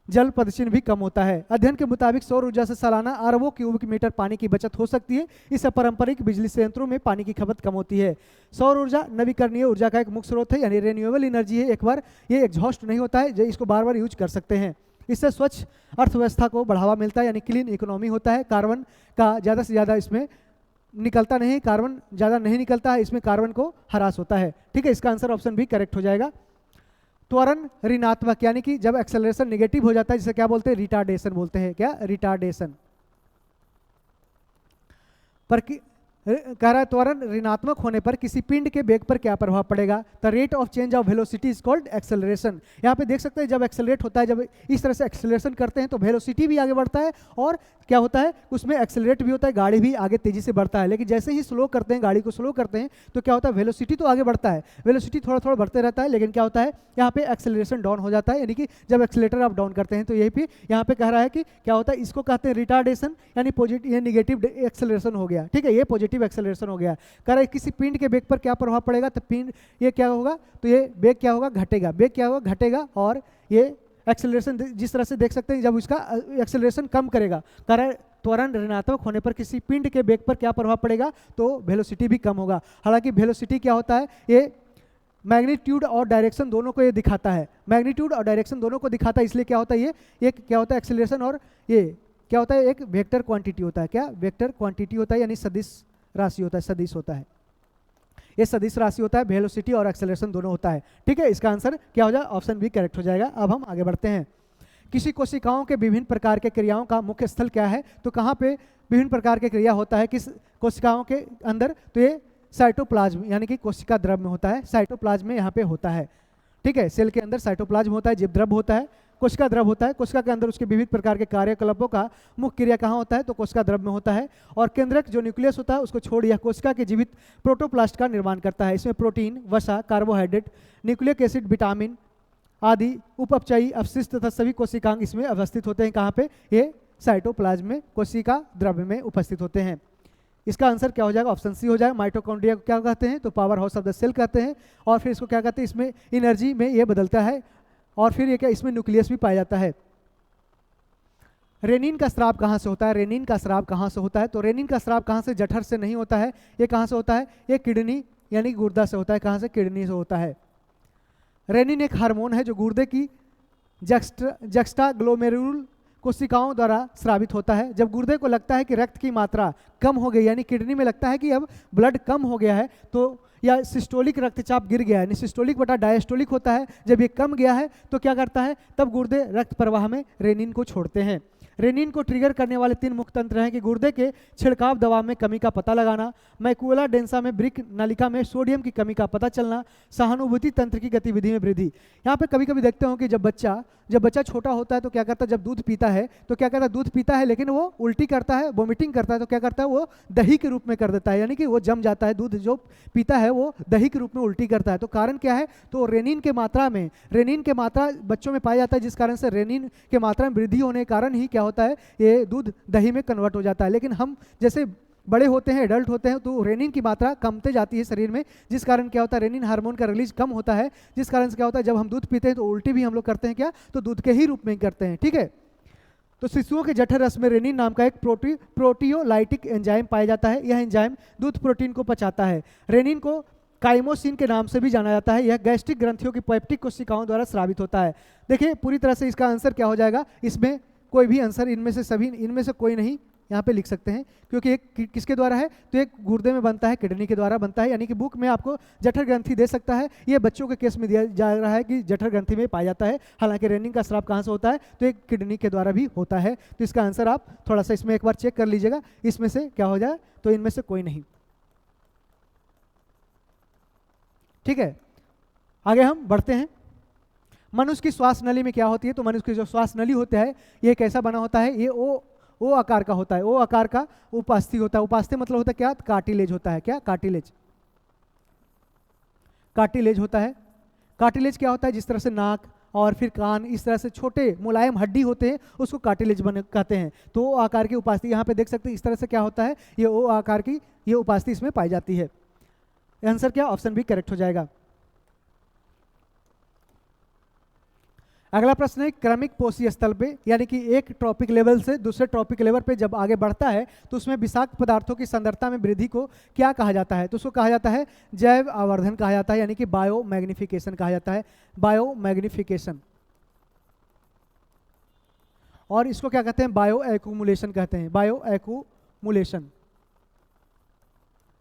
जल प्रदूषण भी कम होता है। अध्ययन के मुताबिक सौर ऊर्जा से सालाना अरबों क्यूबिक मीटर पानी की बचत हो सकती है। इस पारंपरिक बिजली संयंत्रों में पानी की खपत कम होती है। सौर ऊर्जा नवीकरणीय ऊर्जा का एक मुख्य स्रोत है, यानी रिन्यूएबल एनर्जी है। एक बार ये एग्जॉस्ट नहीं होता है, जो इसको बार बार यूज कर सकते हैं। इससे स्वच्छ अर्थव्यवस्था को बढ़ावा मिलता है, यानी क्लीन इकोनॉमी होता है। कार्बन का ज़्यादा से ज़्यादा इसमें निकलता नहीं, कार्बन ज़्यादा नहीं निकलता है, इसमें कार्बन को ह्रास होता है। ठीक है, इसका आंसर ऑप्शन भी करेक्ट हो जाएगा। त्वरण ऋणात्मक यानी कि जब एक्सेलरेशन नेगेटिव हो जाता है, जिसे क्या बोलते हैं? रिटार्डेशन बोलते हैं। क्या? रिटार्डेशन। पर कह रहा है त्वरण ऋणात्मक होने पर किसी पिंड के वेग पर क्या प्रभाव पड़ेगा? The rate of change of velocity is called acceleration. यहाँ पे देख सकते हैं जब एक्सेलरेट होता है, जब इस तरह से एक्सेलरेशन करते हैं तो वेलोसिटी भी आगे बढ़ता है और क्या होता है? उसमें एक्सेलरेट भी होता है, गाड़ी भी आगे तेजी से बढ़ता है। लेकिन जैसे ही स्लो करते हैं, गाड़ी को स्लो करते हैं, तो क्या होता है? वेलोसिटी तो आगे बढ़ता है, वेलोसिटी थोड़ा थोड़ा बढ़ते रहता है, लेकिन क्या होता है? यहाँ पे एक्सेलरेशन डाउन हो जाता है। यानी कि जब एक्सेलेटर आप डाउन करते हैं तो यही पे यहाँ पे कह रहा है कि क्या होता है? इसको कहते हैं रिटार्डेशन, यानी पॉजिटिव, ये निगेटिव एक्सेलरेशन हो गया। ठीक है, ये पॉजिटिव एक्सेलरेशन हो गया। कह रहा है किसी पिंड के वेग पर क्या प्रभाव पड़ेगा? तो पिंड ये क्या होगा? तो ये वेग क्या होगा? घटेगा। वेग क्या होगा? घटेगा। और ये एक्सेलरेशन जिस तरह से देख सकते हैं जब इसका एक्सेलरेशन कम करेगा, कह रहा है त्वरण ऋणात्मक होने पर किसी पिंड के वेग पर क्या प्रभाव पड़ेगा? तो वेलोसिटी भी कम होगा। हालांकि वेलोसिटी क्या होता है? ये मैग्नीट्यूड और डायरेक्शन दोनों को ये दिखाता है। मैग्नीट्यूड और डायरेक्शन दोनों को दिखाता है, इसलिए क्या होता है? ये क्या होता है? एक्सेलरेशन और ये क्या होता है? एक वेक्टर क्वांटिटी होता है। क्या? वेक्टर क्वांटिटी होता है, यानी सदिश राशि होता है, सदिश होता है। ये सदिश राशि होता है, वेलोसिटी और एक्सेलरेशन दोनों होता है। ठीक है, इसका आंसर क्या हो जाएगा? ऑप्शन बी करेक्ट हो जाएगा। अब हम आगे बढ़ते हैं। किसी कोशिकाओं के विभिन्न प्रकार के क्रियाओं का मुख्य स्थल क्या है? तो कहाँ पे विभिन्न प्रकार के क्रिया होता है किस कोशिकाओं के अंदर? तो ये साइटोप्लाज्म यानी कि कोशिका द्रव में होता है। साइटोप्लाज्म में यहाँ पे होता है। ठीक है, सेल के अंदर साइटोप्लाज्म होता है, जीवद्रव होता है, कोशिका द्रव होता है। कोशिका के अंदर उसके विविध प्रकार के कार्यकलापों का मुख्य क्रिया कहाँ होता है? तो कोशिका द्रव में होता है। और केंद्रक जो न्यूक्लियस होता है उसको छोड़ यह कोशिका के जीवित प्रोटोप्लास्ट का निर्माण करता है। इसमें प्रोटीन, वसा, कार्बोहाइड्रेट, न्यूक्लिक एसिड, विटामिन आदि उपअपचयी अवशिष्ट तथा सभी कोशिकांग इसमें अवस्थित होते हैं। कहाँ पे? ये साइटोप्लाज्म में कोशिका द्रव्य में उपस्थित होते हैं। इसका आंसर क्या हो जाएगा, ऑप्शन सी हो जाएगा। माइटोकॉन्ड्रिया को क्या कहते हैं, तो power house of the cell कहते हैं। और फिर इसको क्या कहते हैं, इसमें एनर्जी में ये बदलता है। और फिर ये क्या, इसमें न्यूक्लियस भी पाया जाता है। रेनिन का स्राव कहाँ से होता है, रेनिन का स्राव कहाँ से होता है, तो रेनिन का स्राव कहाँ से, जठर से नहीं होता है। ये कहाँ से होता है, ये किडनी यानी गुर्दा से होता है। कहाँ से, किडनी से होता है। रेनिन एक हार्मोन है जो गुर्दे की जक्स्टाग्लोमेरुल कोशिकाओं द्वारा स्रावित होता है। जब गुर्दे को लगता है कि रक्त की मात्रा कम हो गई, यानी किडनी में लगता है कि अब ब्लड कम हो गया है, तो या सिस्टोलिक रक्तचाप गिर गया है, यानी सिस्टोलिक बटा डायस्टोलिक होता है, जब ये कम गया है तो क्या करता है, तब गुर्दे रक्त प्रवाह में रेनिन को छोड़ते हैं। रेनिन को ट्रिगर करने वाले 3 मुख्य तंत्र हैं कि गुर्दे के छिड़काव दबाव में कमी का पता लगाना, मैकुला डेंसा में ब्रिक नलिका में सोडियम की कमी का पता चलना, सहानुभूति तंत्र की गतिविधि में वृद्धि। यहाँ पे कभी कभी देखते हो कि जब बच्चा छोटा होता है तो क्या करता है, जब दूध पीता है तो क्या करता है, दूध पीता है लेकिन वो उल्टी करता है, वोमिटिंग करता है, तो क्या करता है, वो दही के रूप में कर देता है, यानी कि वो जम जाता है। दूध जो पीता है वो दही के रूप में उल्टी करता है। तो कारण क्या है, तो रेनिन के मात्रा बच्चों में पाया जाता है, जिस कारण से रेनिन के मात्रा में वृद्धि होने के कारण ही क्या होता है, ये दूध दही में कन्वर्ट हो जाता है। लेकिन हम जैसे बड़े होते हैं, एडल्ट होते हैं, तो रेनिन की मात्रा कमते जाती है शरीर में, जिस कारण क्या होता है, रेनिन हार्मोन का रिलीज कम होता है, जिस कारण से क्या होता है, जब हम दूध पीते हैं तो उल्टी भी हम लोग करते हैं, क्या, तो दूध के ही रूप में करते हैं। ठीक है, तो शिशुओं के जठर रस में रेनिन नाम का एक प्रोटियोलाइटिक एंजाइम पाया जाता है। यह एंजाइम दूध प्रोटीन को पचाता है। रेनिन को काइमोसिन के नाम से भी जाना जाता है। यह गैस्ट्रिक ग्रंथियों की पेप्टिक कोशिकाओं द्वारा स्रावित होता है। देखिए पूरी तरह से इसका आंसर क्या हो जाएगा, इसमें कोई भी आंसर इनमें से कोई नहीं यहाँ पे लिख सकते हैं, क्योंकि एक किसके द्वारा है, तो एक गुर्दे में बनता है, किडनी के द्वारा बनता है। यानी कि बुक में आपको जठर ग्रंथि दे सकता है, ये बच्चों के केस में दिया जा रहा है कि जठर ग्रंथि में पाया जाता है। हालांकि रेनिन का स्राव कहाँ से होता है, तो एक किडनी के द्वारा भी होता है। तो इसका आंसर आप थोड़ा सा इसमें एक बार चेक कर लीजिएगा, इसमें से क्या हो जाए, तो इनमें से कोई नहीं। ठीक है, आगे हम बढ़ते हैं। मनुष्य की श्वास नली में क्या होती है, तो मनुष्य की जो श्वास नली होता है ये कैसा बना होता है, ये ओ आकार का होता है। ओ आकार का उपास्थि होता है। उपास्थि मतलब होता है क्या, कार्टिलेज होता है। क्या, कार्टिलेज होता है। कार्टिलेज क्या होता है, जिस तरह से नाक और फिर कान, इस तरह से छोटे मुलायम हड्डी होते हैं उसको कार्टिलेज कहते हैं। तो ओ आकार की उपास्थि यहाँ पे देख सकते हैं, इस तरह से क्या होता है, ये ओ आकार की ये उपास्थि इसमें पाई जाती है। आंसर क्या, ऑप्शन बी करेक्ट हो जाएगा। अगला प्रश्न है, क्रमिक पोषी स्थल पे, यानी कि एक ट्रॉपिक लेवल से दूसरे ट्रॉपिक लेवल पे जब आगे बढ़ता है तो उसमें विषाक्त पदार्थों की सांद्रता में वृद्धि को क्या कहा जाता है, तो उसको कहा जाता है जैव आवर्धन कहा जाता है, यानी कि बायो मैग्निफिकेशन कहा जाता है। बायो मैग्निफिकेशन, और इसको क्या कहते हैं, बायो एक्यूमुलेशन कहते हैं। बायो एक्यूमुलेशन,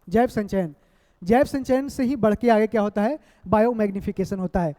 जैव संचयन। जैव संचयन से ही बढ़ के आगे क्या होता है, बायो मैग्निफिकेशन होता है।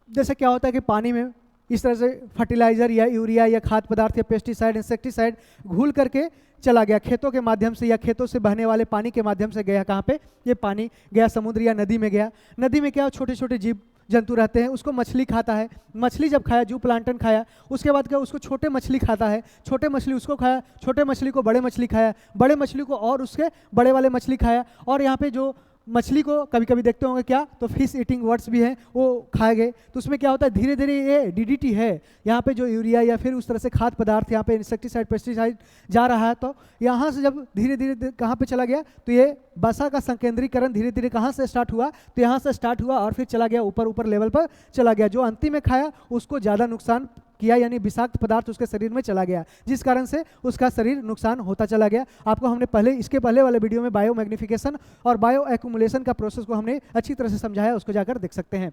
जैसे क्या होता है कि पानी में इस तरह से फर्टिलाइजर या यूरिया या खाद्य पदार्थ या पेस्टिसाइड इंसेक्टिसाइड घुल करके चला गया खेतों के माध्यम से, या खेतों से बहने वाले पानी के माध्यम से गया। कहाँ पे, ये पानी गया समुद्र या नदी में गया। नदी में क्या, छोटे छोटे जीव जंतु रहते हैं, उसको मछली खाता है। मछली जब खाया, जू प्लांटन खाया, उसके बाद क्या, उसको छोटे मछली खाता है, छोटे मछली उसको खाया, छोटे मछली को बड़े मछली खाया, बड़े मछली को और उसके बड़े वाले मछली खाया। और यहाँ पे जो मछली को कभी कभी देखते होंगे क्या, तो फिश ईटिंग वर्ड्स भी हैं, वो खाए गए। तो उसमें क्या होता है, धीरे धीरे ये डीडीटी है, यहाँ पे जो यूरिया या फिर उस तरह से खाद्य पदार्थ, यहाँ पे इंसेक्टिसाइड पेस्टिसाइड जा रहा है, तो यहाँ से जब धीरे धीरे कहाँ पे चला गया, तो ये वसा का संकेंद्रीकरण धीरे धीरे कहाँ से स्टार्ट हुआ, तो यहाँ से स्टार्ट हुआ और फिर चला गया ऊपर लेवल पर चला गया। जो अंतिम में खाया उसको ज़्यादा नुकसान किया, यानी विषाक्त पदार्थ उसके शरीर में चला गया, जिस कारण से उसका शरीर नुकसान होता चला गया। आपको हमने इसके पहले वाले वीडियो में बायो मैग्निफिकेशन और बायो एक्यूमुलेशन का प्रोसेस को हमने अच्छी तरह से समझाया, उसको जाकर देख सकते हैं।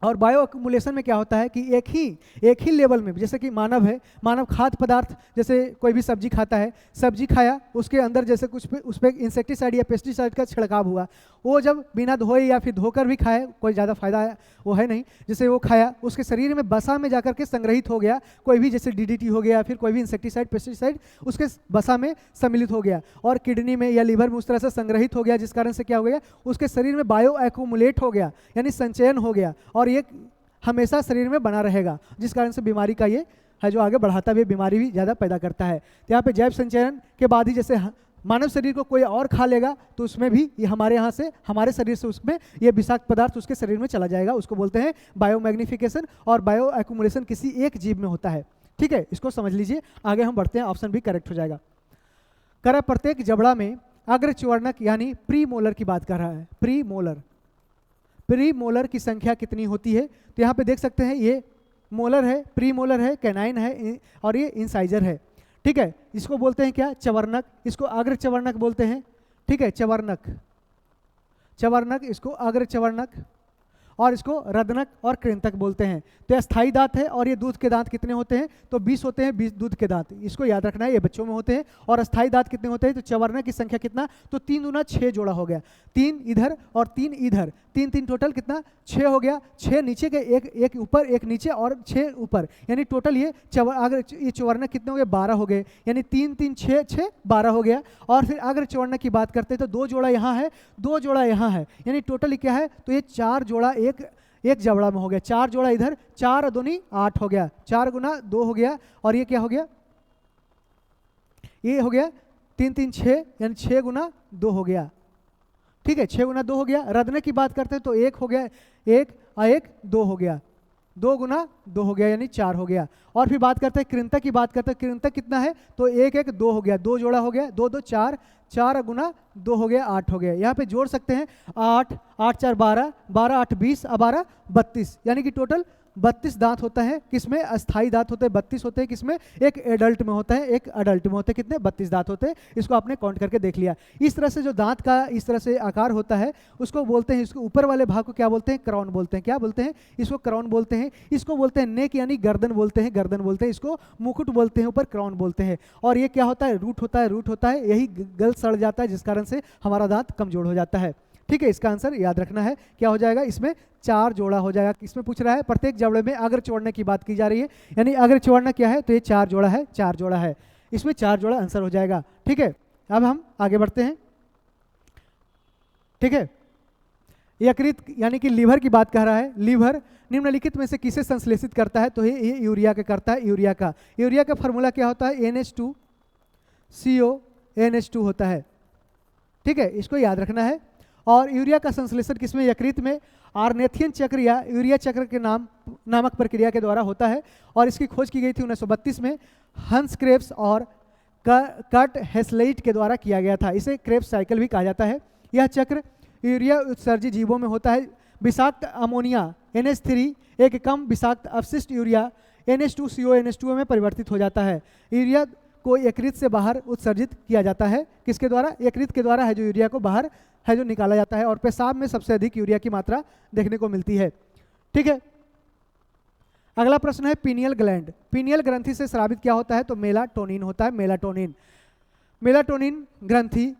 और बायो एक्यूमुलेशन में क्या होता है कि एक ही लेवल में, जैसे कि मानव है, मानव खाद्य पदार्थ, जैसे कोई भी सब्जी खाता है, सब्जी खाया, उसके अंदर जैसे कुछ पे उस पर इंसेक्टिसाइड या पेस्टिसाइड का छिड़काव हुआ, वो जब बिना धोए या फिर धोकर भी खाए, कोई ज़्यादा फायदा है वो है नहीं, जैसे वो खाया उसके शरीर में बसा में जाकर के संग्रहित हो गया, कोई भी जैसे डीडीटी हो गया, फिर कोई भी इंसेक्टिसाइड पेस्टिसाइड उसके बसा में सम्मिलित हो गया और किडनी में या लीवर में उस तरह से संग्रहित हो गया, जिस कारण से क्या हो गया, उसके शरीर में बायो एक्यूमुलेट हो गया, यानी संचयन हो गया, और ये हमेशा शरीर में बना रहेगा, जिस कारण से बीमारी का ये है जो आगे बढ़ाता हुआ बीमारी भी ज़्यादा पैदा करता है। तो यहाँ पे जैव संचयन के बाद ही जैसे मानव शरीर को कोई और खा लेगा तो उसमें भी ये हमारे शरीर से उसमें ये विषाक्त पदार्थ उसके शरीर में चला जाएगा, उसको बोलते हैं बायो मैग्निफिकेशन। और बायो एक्यूमुलेशन किसी एक जीव में होता है। ठीक है, इसको समझ लीजिए। आगे हम बढ़ते हैं, ऑप्शन भी करेक्ट हो जाएगा। कह रहा है प्रत्येक जबड़ा में अग्र च्वर्णक यानी प्री मोलर की बात कर रहा है। प्री मोलर की संख्या कितनी होती है? तो यहाँ पे देख सकते हैं ये मोलर है, प्री मोलर है, कैनाइन है और ये इंसाइजर है। ठीक है, इसको बोलते हैं क्या? चवर्णक। इसको अग्र चवर्णक बोलते हैं। ठीक है, चवर्णक, इसको अग्र चवर्णक, और इसको रदनक और कृंतक बोलते हैं। तो ये स्थायी दांत है और ये दूध के दांत कितने होते हैं? तो 20 होते हैं, 20 दूध के दांत, इसको याद रखना है, ये बच्चों में होते हैं। और अस्थायी दांत कितने होते हैं? तो चवर्णक की संख्या कितना? तो 3 दूना 6 जोड़ा हो गया, 3 इधर और 3 इधर, 3 टोटल कितना? 6 हो गया। 6 नीचे के, एक ऊपर एक नीचे और 6 ऊपर, यानी टोटल ये चवर्णक कितने हो गए? 12 हो गए, यानी 3 3 6 6 12 हो गया। और फिर अग्र चवर्णक की बात करते हैं तो 2 जोड़ा यहाँ है, 2 जोड़ा यहाँ है, यानी टोटल क्या है? तो ये 4 जोड़ा एक जबड़ा में हो गया। 4 जोड़ा इधर, 4 दूनी 8 हो गया, 4 गुना 2 हो गया, और ये क्या हो गया? ये हो गया 3 3 6, यानी 6 गुना 2 हो गया। ठीक है, 6 गुना 2 हो गया। रदने की बात करते हैं तो 1 हो गया, 1 और 1 2 हो गया, 2 गुना 2 हो गया, यानी 4 हो गया। और फिर बात करते हैं कृंतक की बात करते हैं, कृंतक कितना है? तो 1 1 2 हो गया, 2 जोड़ा हो गया, 2 2 4, 4 गुना 2 हो गया, 8 हो गया। यहाँ पे जोड़ सकते हैं 8 8 4 12, 12 8 20 और 12 32, यानी कि टोटल 32 दांत होता है। किसमें? अस्थाई दांत होते हैं 32 होते हैं। किसमें? एक एडल्ट में होता है, एक अडल्ट में होते हैं। कितने? 32 दांत होते हैं। इसको आपने काउंट करके देख लिया। इस तरह से जो दांत का इस तरह से आकार होता है उसको बोलते हैं, इसको ऊपर वाले भाग को क्या बोलते हैं? क्राउन बोलते हैं। क्या बोलते हैं? इसको क्राउन बोलते हैं। इसको बोलते हैं नेक, यानी गर्दन बोलते हैं, गर्दन बोलते हैं। इसको मुकुट बोलते हैं, ऊपर क्राउन बोलते हैं। और ये क्या होता है? रूट होता है, रूट होता है, यही गल सड़ जाता है जिस कारण से हमारा दांत कमजोर हो जाता है। ठीक है, इसका आंसर याद रखना है, क्या हो जाएगा? इसमें 4 जोड़ा हो जाएगा। इसमें पूछ रहा है प्रत्येक जबड़े में अग्र चवर्णक की बात की जा रही है, यानी अग्र चवर्णक क्या है? तो ये 4 जोड़ा है, 4 जोड़ा है, इसमें 4 जोड़ा आंसर हो जाएगा। ठीक है, अब हम आगे बढ़ते हैं। ठीक है, यकृत यानी कि लीवर की बात कर रहा है। लीवर निम्नलिखित में से किसे संश्लेषित करता है? तो ये यूरिया का करता है, यूरिया का फॉर्मूला क्या होता है? NH2CO होता है। ठीक है, इसको याद रखना है। और यूरिया का संश्लेषण किसमें? यकृत में आर्नेथियन चक्र या यूरिया चक्र के नामक प्रक्रिया के द्वारा होता है। और इसकी खोज की गई थी 1932 में हंस क्रेब्स और कर्ट हेस्लेट के द्वारा किया गया था। इसे क्रेब्स साइकिल भी कहा जाता है। यह चक्र यूरिया उत्सर्जी जीवों में होता है। विषाक्त अमोनिया NH3 एक कम विषाक्त अपशिष्ट यूरिया NH2CO में परिवर्तित हो जाता है। यूरिया को यकृत से बाहर उत्सर्जित किया जाता है। किसके द्वारा? यकृत के द्वारा है, जो यूरिया को बाहर है जो निकाला जाता है। और पेशाब में सबसे अधिक यूरिया की मात्रा देखने को मिलती है। ठीक है, अगला प्रश्न है पीनियल ग्लैंड। पीनियल ग्रंथि से स्रावित क्या होता है? तो मेलाटोनिन होता है, मेलाटोनिन ग्रंथि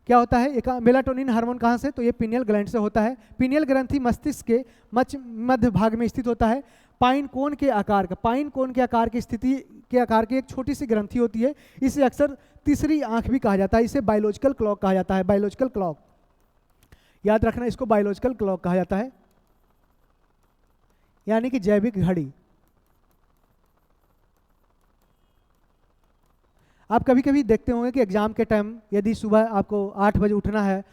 क्या होता है? मेलाटोनिन हार्मोन कहाँ से? तो ये पीनियल ग्लैंड से होता है। पीनियल ग्रंथि मस्तिष्क के मध्य भाग में स्थित होता है। पाइन कोन के आकार की स्थिति के आकार की एक छोटी सी ग्रंथि होती है। इसे अक्सर तीसरी आंख भी कहा जाता है। इसे बायोलॉजिकल क्लॉक कहा जाता है, बायोलॉजिकल क्लॉक, याद रखना, इसको बायोलॉजिकल क्लॉक कहा जाता है, यानी कि जैविक घड़ी। आप कभी कभी देखते होंगे कि एग्जाम के टाइम यदि सुबह आपको 8 बजे उठना है,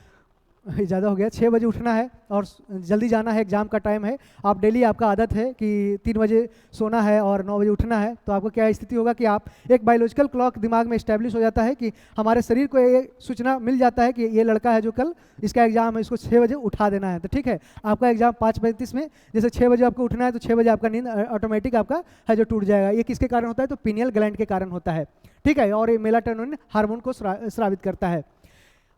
ज़्यादा हो गया, 6 बजे उठना है और जल्दी जाना है, एग्जाम का टाइम है, आप डेली आपका आदत है कि 3 बजे सोना है और 9 बजे उठना है, तो आपको क्या स्थिति होगा कि आप एक बायोलॉजिकल क्लॉक दिमाग में इस्टेब्लिश हो जाता है कि हमारे शरीर को ये सूचना मिल जाता है कि ये लड़का है जो कल इसका एग्जाम है, इसको 6 बजे उठा देना है। तो ठीक है, आपका एग्जाम 5:35 में, जैसे 6 बजे आपको उठना है तो 6 बजे आपका नींद ऑटोमेटिक आपका है जो टूट जाएगा। ये किसके कारण होता है? तो पीनियल ग्लैंड के कारण होता है। ठीक है, और ये मेलाटोनिन हार्मोन को स्रावित करता है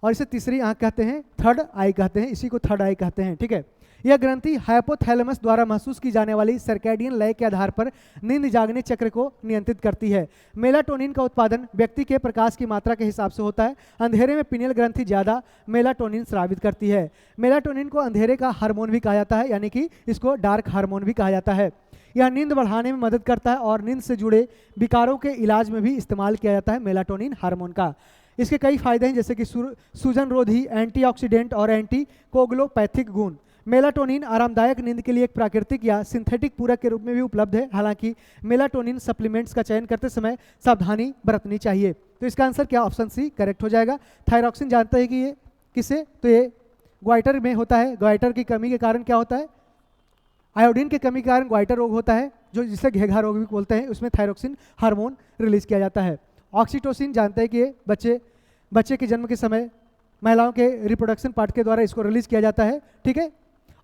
और इसे तीसरी आंख कहते हैं, थर्ड आई कहते हैं, इसी को थर्ड आई कहते हैं। ठीक है, यह ग्रंथि हाइपोथैलेमस द्वारा महसूस की जाने वाली सर्कैडियन लय के आधार पर नींद जागने चक्र को नियंत्रित करती है। मेलाटोनिन का उत्पादन व्यक्ति के प्रकाश की मात्रा के हिसाब से होता है। अंधेरे में पीनियल ग्रंथि ज़्यादा मेलाटोनिन स्रावित करती है। मेलाटोनिन को अंधेरे का हार्मोन भी कहा जाता है, यानी कि इसको डार्क हार्मोन भी कहा जाता है। यह नींद बढ़ाने में मदद करता है और नींद से जुड़े विकारों के इलाज में भी इस्तेमाल किया जाता है मेलाटोनिन हार्मोन का। इसके कई फायदे हैं, जैसे कि सूजन रोधी, एंटीऑक्सीडेंट और एंटी कोगुलोपैथिक गुण। मेलाटोनिन आरामदायक नींद के लिए एक प्राकृतिक या सिंथेटिक पूरक के रूप में भी उपलब्ध है। हालांकि मेलाटोनिन सप्लीमेंट्स का चयन करते समय सावधानी बरतनी चाहिए। तो इसका आंसर क्या? ऑप्शन सी करेक्ट हो जाएगा। थायरॉक्सिन जानते हैं कि ये किससे? तो ये ग्वाइटर में होता है। ग्वाइटर की कमी के कारण क्या होता है? आयोडीन की कमी के कारण ग्वाइटर रोग होता है, जो जिसे घेघा रोग भी बोलते हैं। उसमें थायरॉक्सिन हार्मोन रिलीज किया जाता है। ऑक्सीटोसिन जानते हैं कि ये बच्चे बच्चे के जन्म के समय महिलाओं के रिप्रोडक्शन पार्ट के द्वारा इसको रिलीज किया जाता है, ठीक है।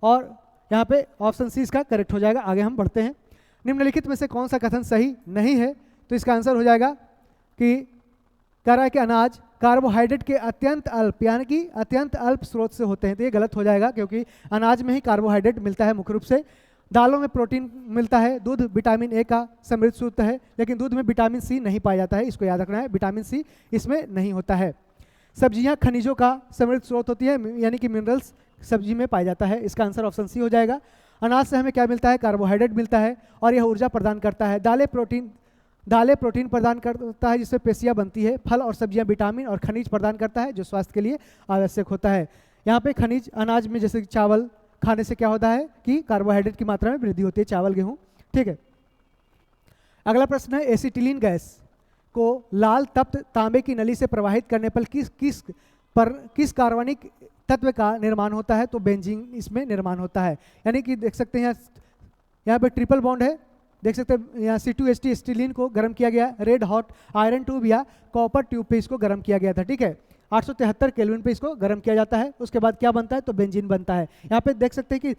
और यहाँ पे ऑप्शन सी इसका करेक्ट हो जाएगा। आगे हम बढ़ते हैं। निम्नलिखित में से कौन सा कथन सही नहीं है? तो इसका आंसर हो जाएगा कि कह रहा है कि अनाज कार्बोहाइड्रेट के अत्यंत अल्प यानी कि अत्यंत अल्प स्रोत से होते हैं। तो ये गलत हो जाएगा, क्योंकि अनाज में ही कार्बोहाइड्रेट मिलता है मुख्य रूप से। दालों में प्रोटीन मिलता है, दूध विटामिन ए का समृद्ध स्रोत है, लेकिन दूध में विटामिन सी नहीं पाया जाता है, इसको याद रखना है, विटामिन सी इसमें नहीं होता है। सब्जियां खनिजों का समृद्ध स्रोत होती है, यानी कि मिनरल्स सब्जी में पाया जाता है। इसका आंसर ऑप्शन सी हो जाएगा। अनाज से हमें क्या मिलता है? कार्बोहाइड्रेट मिलता है और यह ऊर्जा प्रदान करता है। दालें प्रोटीन प्रदान करता है जिससे पेशियां बनती है। फल और सब्जियां विटामिन और खनिज प्रदान करता है जो स्वास्थ्य के लिए आवश्यक होता है। यहाँ पे खनिज अनाज में जैसे चावल खाने से क्या होता है कि कार्बोहाइड्रेट की मात्रा में वृद्धि होती है, चावल गेहूँ, ठीक है। अगला प्रश्न है, एसिटिलीन गैस को लाल तप्त तांबे की नली से प्रवाहित करने पर किस कार्बनिक तत्व का निर्माण होता है? तो बेंजीन इसमें निर्माण होता है। यानी कि देख सकते हैं यहाँ पे ट्रिपल बॉन्ड है, देख सकते हैं यहाँ C2H2 एसिटिलीन को गर्म किया गया, रेड हॉट आयरन ट्यूब या कॉपर ट्यूब पे इसको गर्म किया गया था, ठीक है। 873 केल्विन पे इसको गर्म किया जाता है। उसके बाद क्या बनता है? तो बेंजीन बनता है। यहाँ पे देख सकते हैं कि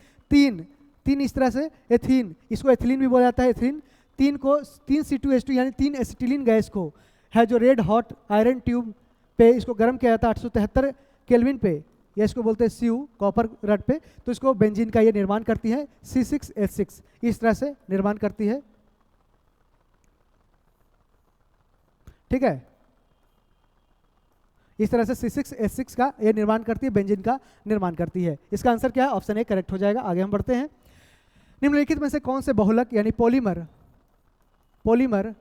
तीन इस तरह से एथीन, इसको एथिलीन भी बोला जाता है। एथिलीन तीन C2H2 यानी 3 एसिटिलीन गैस को है जो रेड हॉट आयरन ट्यूब पे इसको गर्म किया जाता है 873 केल्विन पे, या इसको बोलते हैं सीयू कॉपर रड पे। तो इसको बेंजीन का ये निर्माण करती है C6H6, इस तरह से निर्माण करती है, ठीक है। इस तरह से C6H6 का ये निर्माण करती है, बेंजीन का निर्माण करती है। इसका आंसर क्या है? ऑप्शन ए करेक्ट हो जाएगा। आगे हम बढ़ते हैं। निम्नलिखित में से कौन से बहुलक यानी पॉलीमर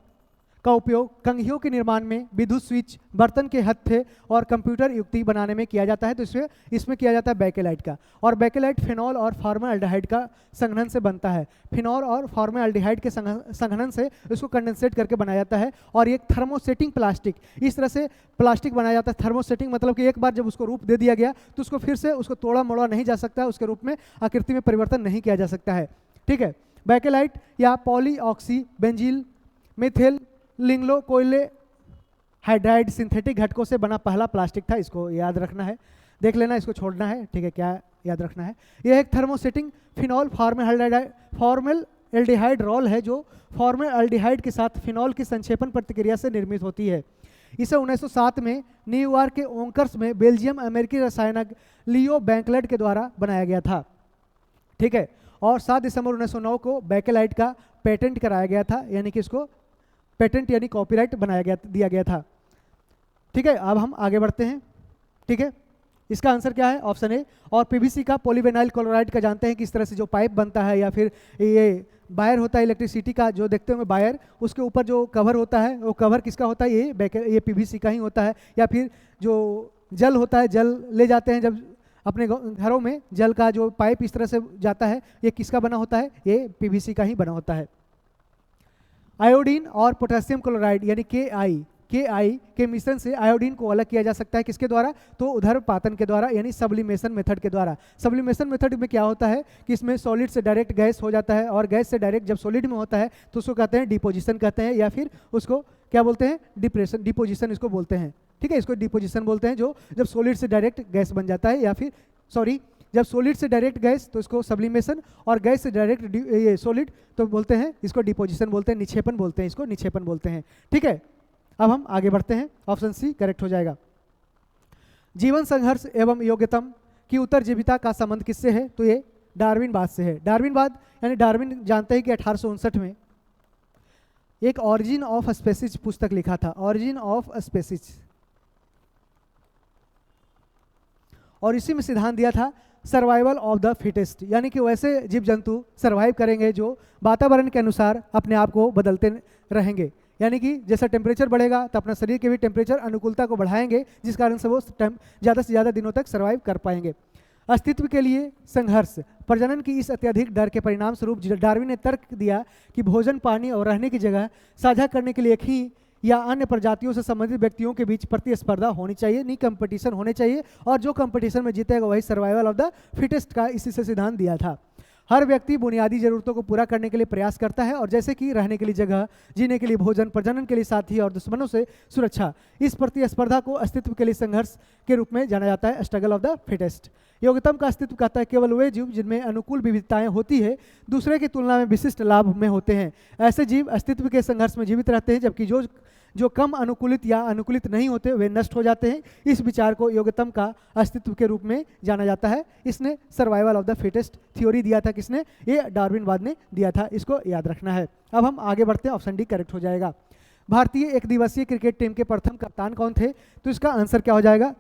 का उपयोग कंघियों के निर्माण में, विद्युत स्विच, बर्तन के हत्थे और कंप्यूटर युक्ति बनाने में किया जाता है? तो इसमें किया जाता है बेकेलाइट का। और बेकेलाइट फिनॉल और फॉर्मल्डिहाइड का संघनन से बनता है। फिनॉल और फॉर्मल्डिहाइड के संघनन से इसको कंडेंसेट करके बनाया जाता है। और एक थर्मोसेटिंग प्लास्टिक, इस तरह से प्लास्टिक बनाया जाता है। थर्मोसेटिंग मतलब कि एक बार जब उसको रूप दे दिया गया तो उसको फिर से उसको तोड़ा मोड़ा नहीं जा सकता, उसके रूप में आकृति में परिवर्तन नहीं किया जा सकता है, ठीक है। बेकेलाइट या पॉलीऑक्सी बेंजील मिथेल लिंगलो कोयले हाइड्राइड सिंथेटिक घटकों से बना पहला प्लास्टिक था। इसको याद रखना है, देख लेना, इसको छोड़ना है, ठीक है। क्या याद रखना है? यह एक थर्मोसेटिंग फिनॉल फॉर्मल्डिहाइड रोल है जो फॉर्मल्डिहाइड के साथ फिनॉल की संक्षेपण प्रतिक्रिया से निर्मित होती है। इसे 1907 में न्यूयॉर्क के ओंकर्स में बेल्जियम अमेरिकी रसायनज्ञ लियो बैंकलेट के द्वारा बनाया गया था, ठीक है। और 7 दिसंबर 1909 को बेकेलाइट का पेटेंट कराया गया था, यानी कि इसको पेटेंट यानी कॉपीराइट दिया गया था, ठीक है। अब हम आगे बढ़ते हैं, ठीक है। इसका आंसर क्या है? Option A. और पीवीसी का पॉलीविनाइल क्लोराइड का जानते हैं कि इस तरह से जो पाइप बनता है या फिर ये वायर होता है इलेक्ट्रिसिटी का, जो देखते होंगे वायर, उसके ऊपर जो कवर होता है वो कवर किसका होता है? ये पीवीसी का ही होता है। या फिर जो जल होता है, जल ले जाते हैं जब अपने घरों में, जल का जो पाइप इस तरह से जाता है, ये किसका बना होता है? ये पीवीसी का ही बना होता है। आयोडीन और पोटेशियम क्लोराइड यानी KI के मिश्रण से आयोडीन को अलग किया जा सकता है, किसके द्वारा? तो उधर्वपातन के द्वारा, यानी सब्लिमेशन मेथड के द्वारा। सब्लिमेशन मेथड में क्या होता है कि इसमें सॉलिड से डायरेक्ट गैस हो जाता है, और गैस से डायरेक्ट जब सॉलिड में होता है तो उसको कहते हैं डिपोजिशन कहते हैं, या फिर उसको क्या बोलते हैं? डिपोजिशन इसको बोलते हैं, ठीक है। इसको डिपोजिशन बोलते हैं, जो जब सॉलिड से डायरेक्ट गैस बन जाता है, या फिर जब सॉलिड से डायरेक्ट गैस तो इसको सब्लिमेशन, और गैस से डायरेक्ट ये सॉलिड तो बोलते हैं इसको डिपोजिशन बोलते हैं, निक्षेपण बोलते हैं, इसको निक्षेपण बोलते हैं, ठीक है। अब हम आगे बढ़ते हैं। ऑप्शन सी करेक्ट हो जाएगा। जीवन संघर्ष एवं योग्यतम की उत्तरजीविता का संबंध किससे है? तो ये डार्विनवाद से है। डार्विनवाद यानी डार्विन जानते हैं कि 1859 में एक ऑरिजिन ऑफ स्पेसीज पुस्तक लिखा था, ऑरिजिन ऑफ स्पेसीज, और इसी में सिद्धांत दिया था सर्वाइवल ऑफ द फिटेस्ट, यानी कि वैसे जीव जंतु सर्वाइव करेंगे जो वातावरण के अनुसार अपने आप को बदलते रहेंगे। यानी कि जैसा टेम्परेचर बढ़ेगा तो अपना शरीर के भी टेम्परेचर अनुकूलता को बढ़ाएंगे, जिस कारण से वो ज़्यादा से ज़्यादा दिनों तक सर्वाइव कर पाएंगे। अस्तित्व के लिए संघर्ष, प्रजनन की इस अत्यधिक डर के परिणाम स्वरूप डार्विन ने तर्क दिया कि भोजन, पानी और रहने की जगह साझा करने के लिए एक ही या अन्य प्रजातियों से संबंधित व्यक्तियों के बीच प्रतिस्पर्धा होनी चाहिए, नहीं कंपटीशन होने चाहिए, और जो कंपटीशन में जीतेगा वही सर्वाइवल ऑफ द फिटेस्ट का इसी से सिद्धांत दिया था। हर व्यक्ति बुनियादी जरूरतों को पूरा करने के लिए प्रयास करता है, और जैसे कि रहने के लिए जगह, जीने के लिए भोजन, प्रजनन के लिए साथी और दुश्मनों से सुरक्षा। इस प्रतिस्पर्धा को अस्तित्व के लिए संघर्ष के रूप में जाना जाता है, स्ट्रगल ऑफ द फिटेस्ट। योग्यतम का अस्तित्व कहता है केवल वे जीव जिनमें अनुकूल विविधताएं होती है, दूसरे की तुलना में विशिष्ट लाभ में होते हैं। ऐसे जीव अस्तित्व के संघर्ष में जीवित रहते हैं, जबकि जो कम अनुकूलित या अनुकूलित नहीं होते वे नष्ट हो जाते हैं। इस विचार को योग्यतम का अस्तित्व के रूप में जाना जाता है। इसने survival of the fittest theory दिया था, किसने? ये डार्विनवाद ने दिया था, इसको याद रखना है। अब हम आगे बढ़ते हैं, ऑप्शन डी करेक्ट हो जाएगा। भारतीय एक दिवसीय क्रिकेट टीम के प्रथम कप्तान कौन थे? तो इसका आंसर क्या हो जाएगा?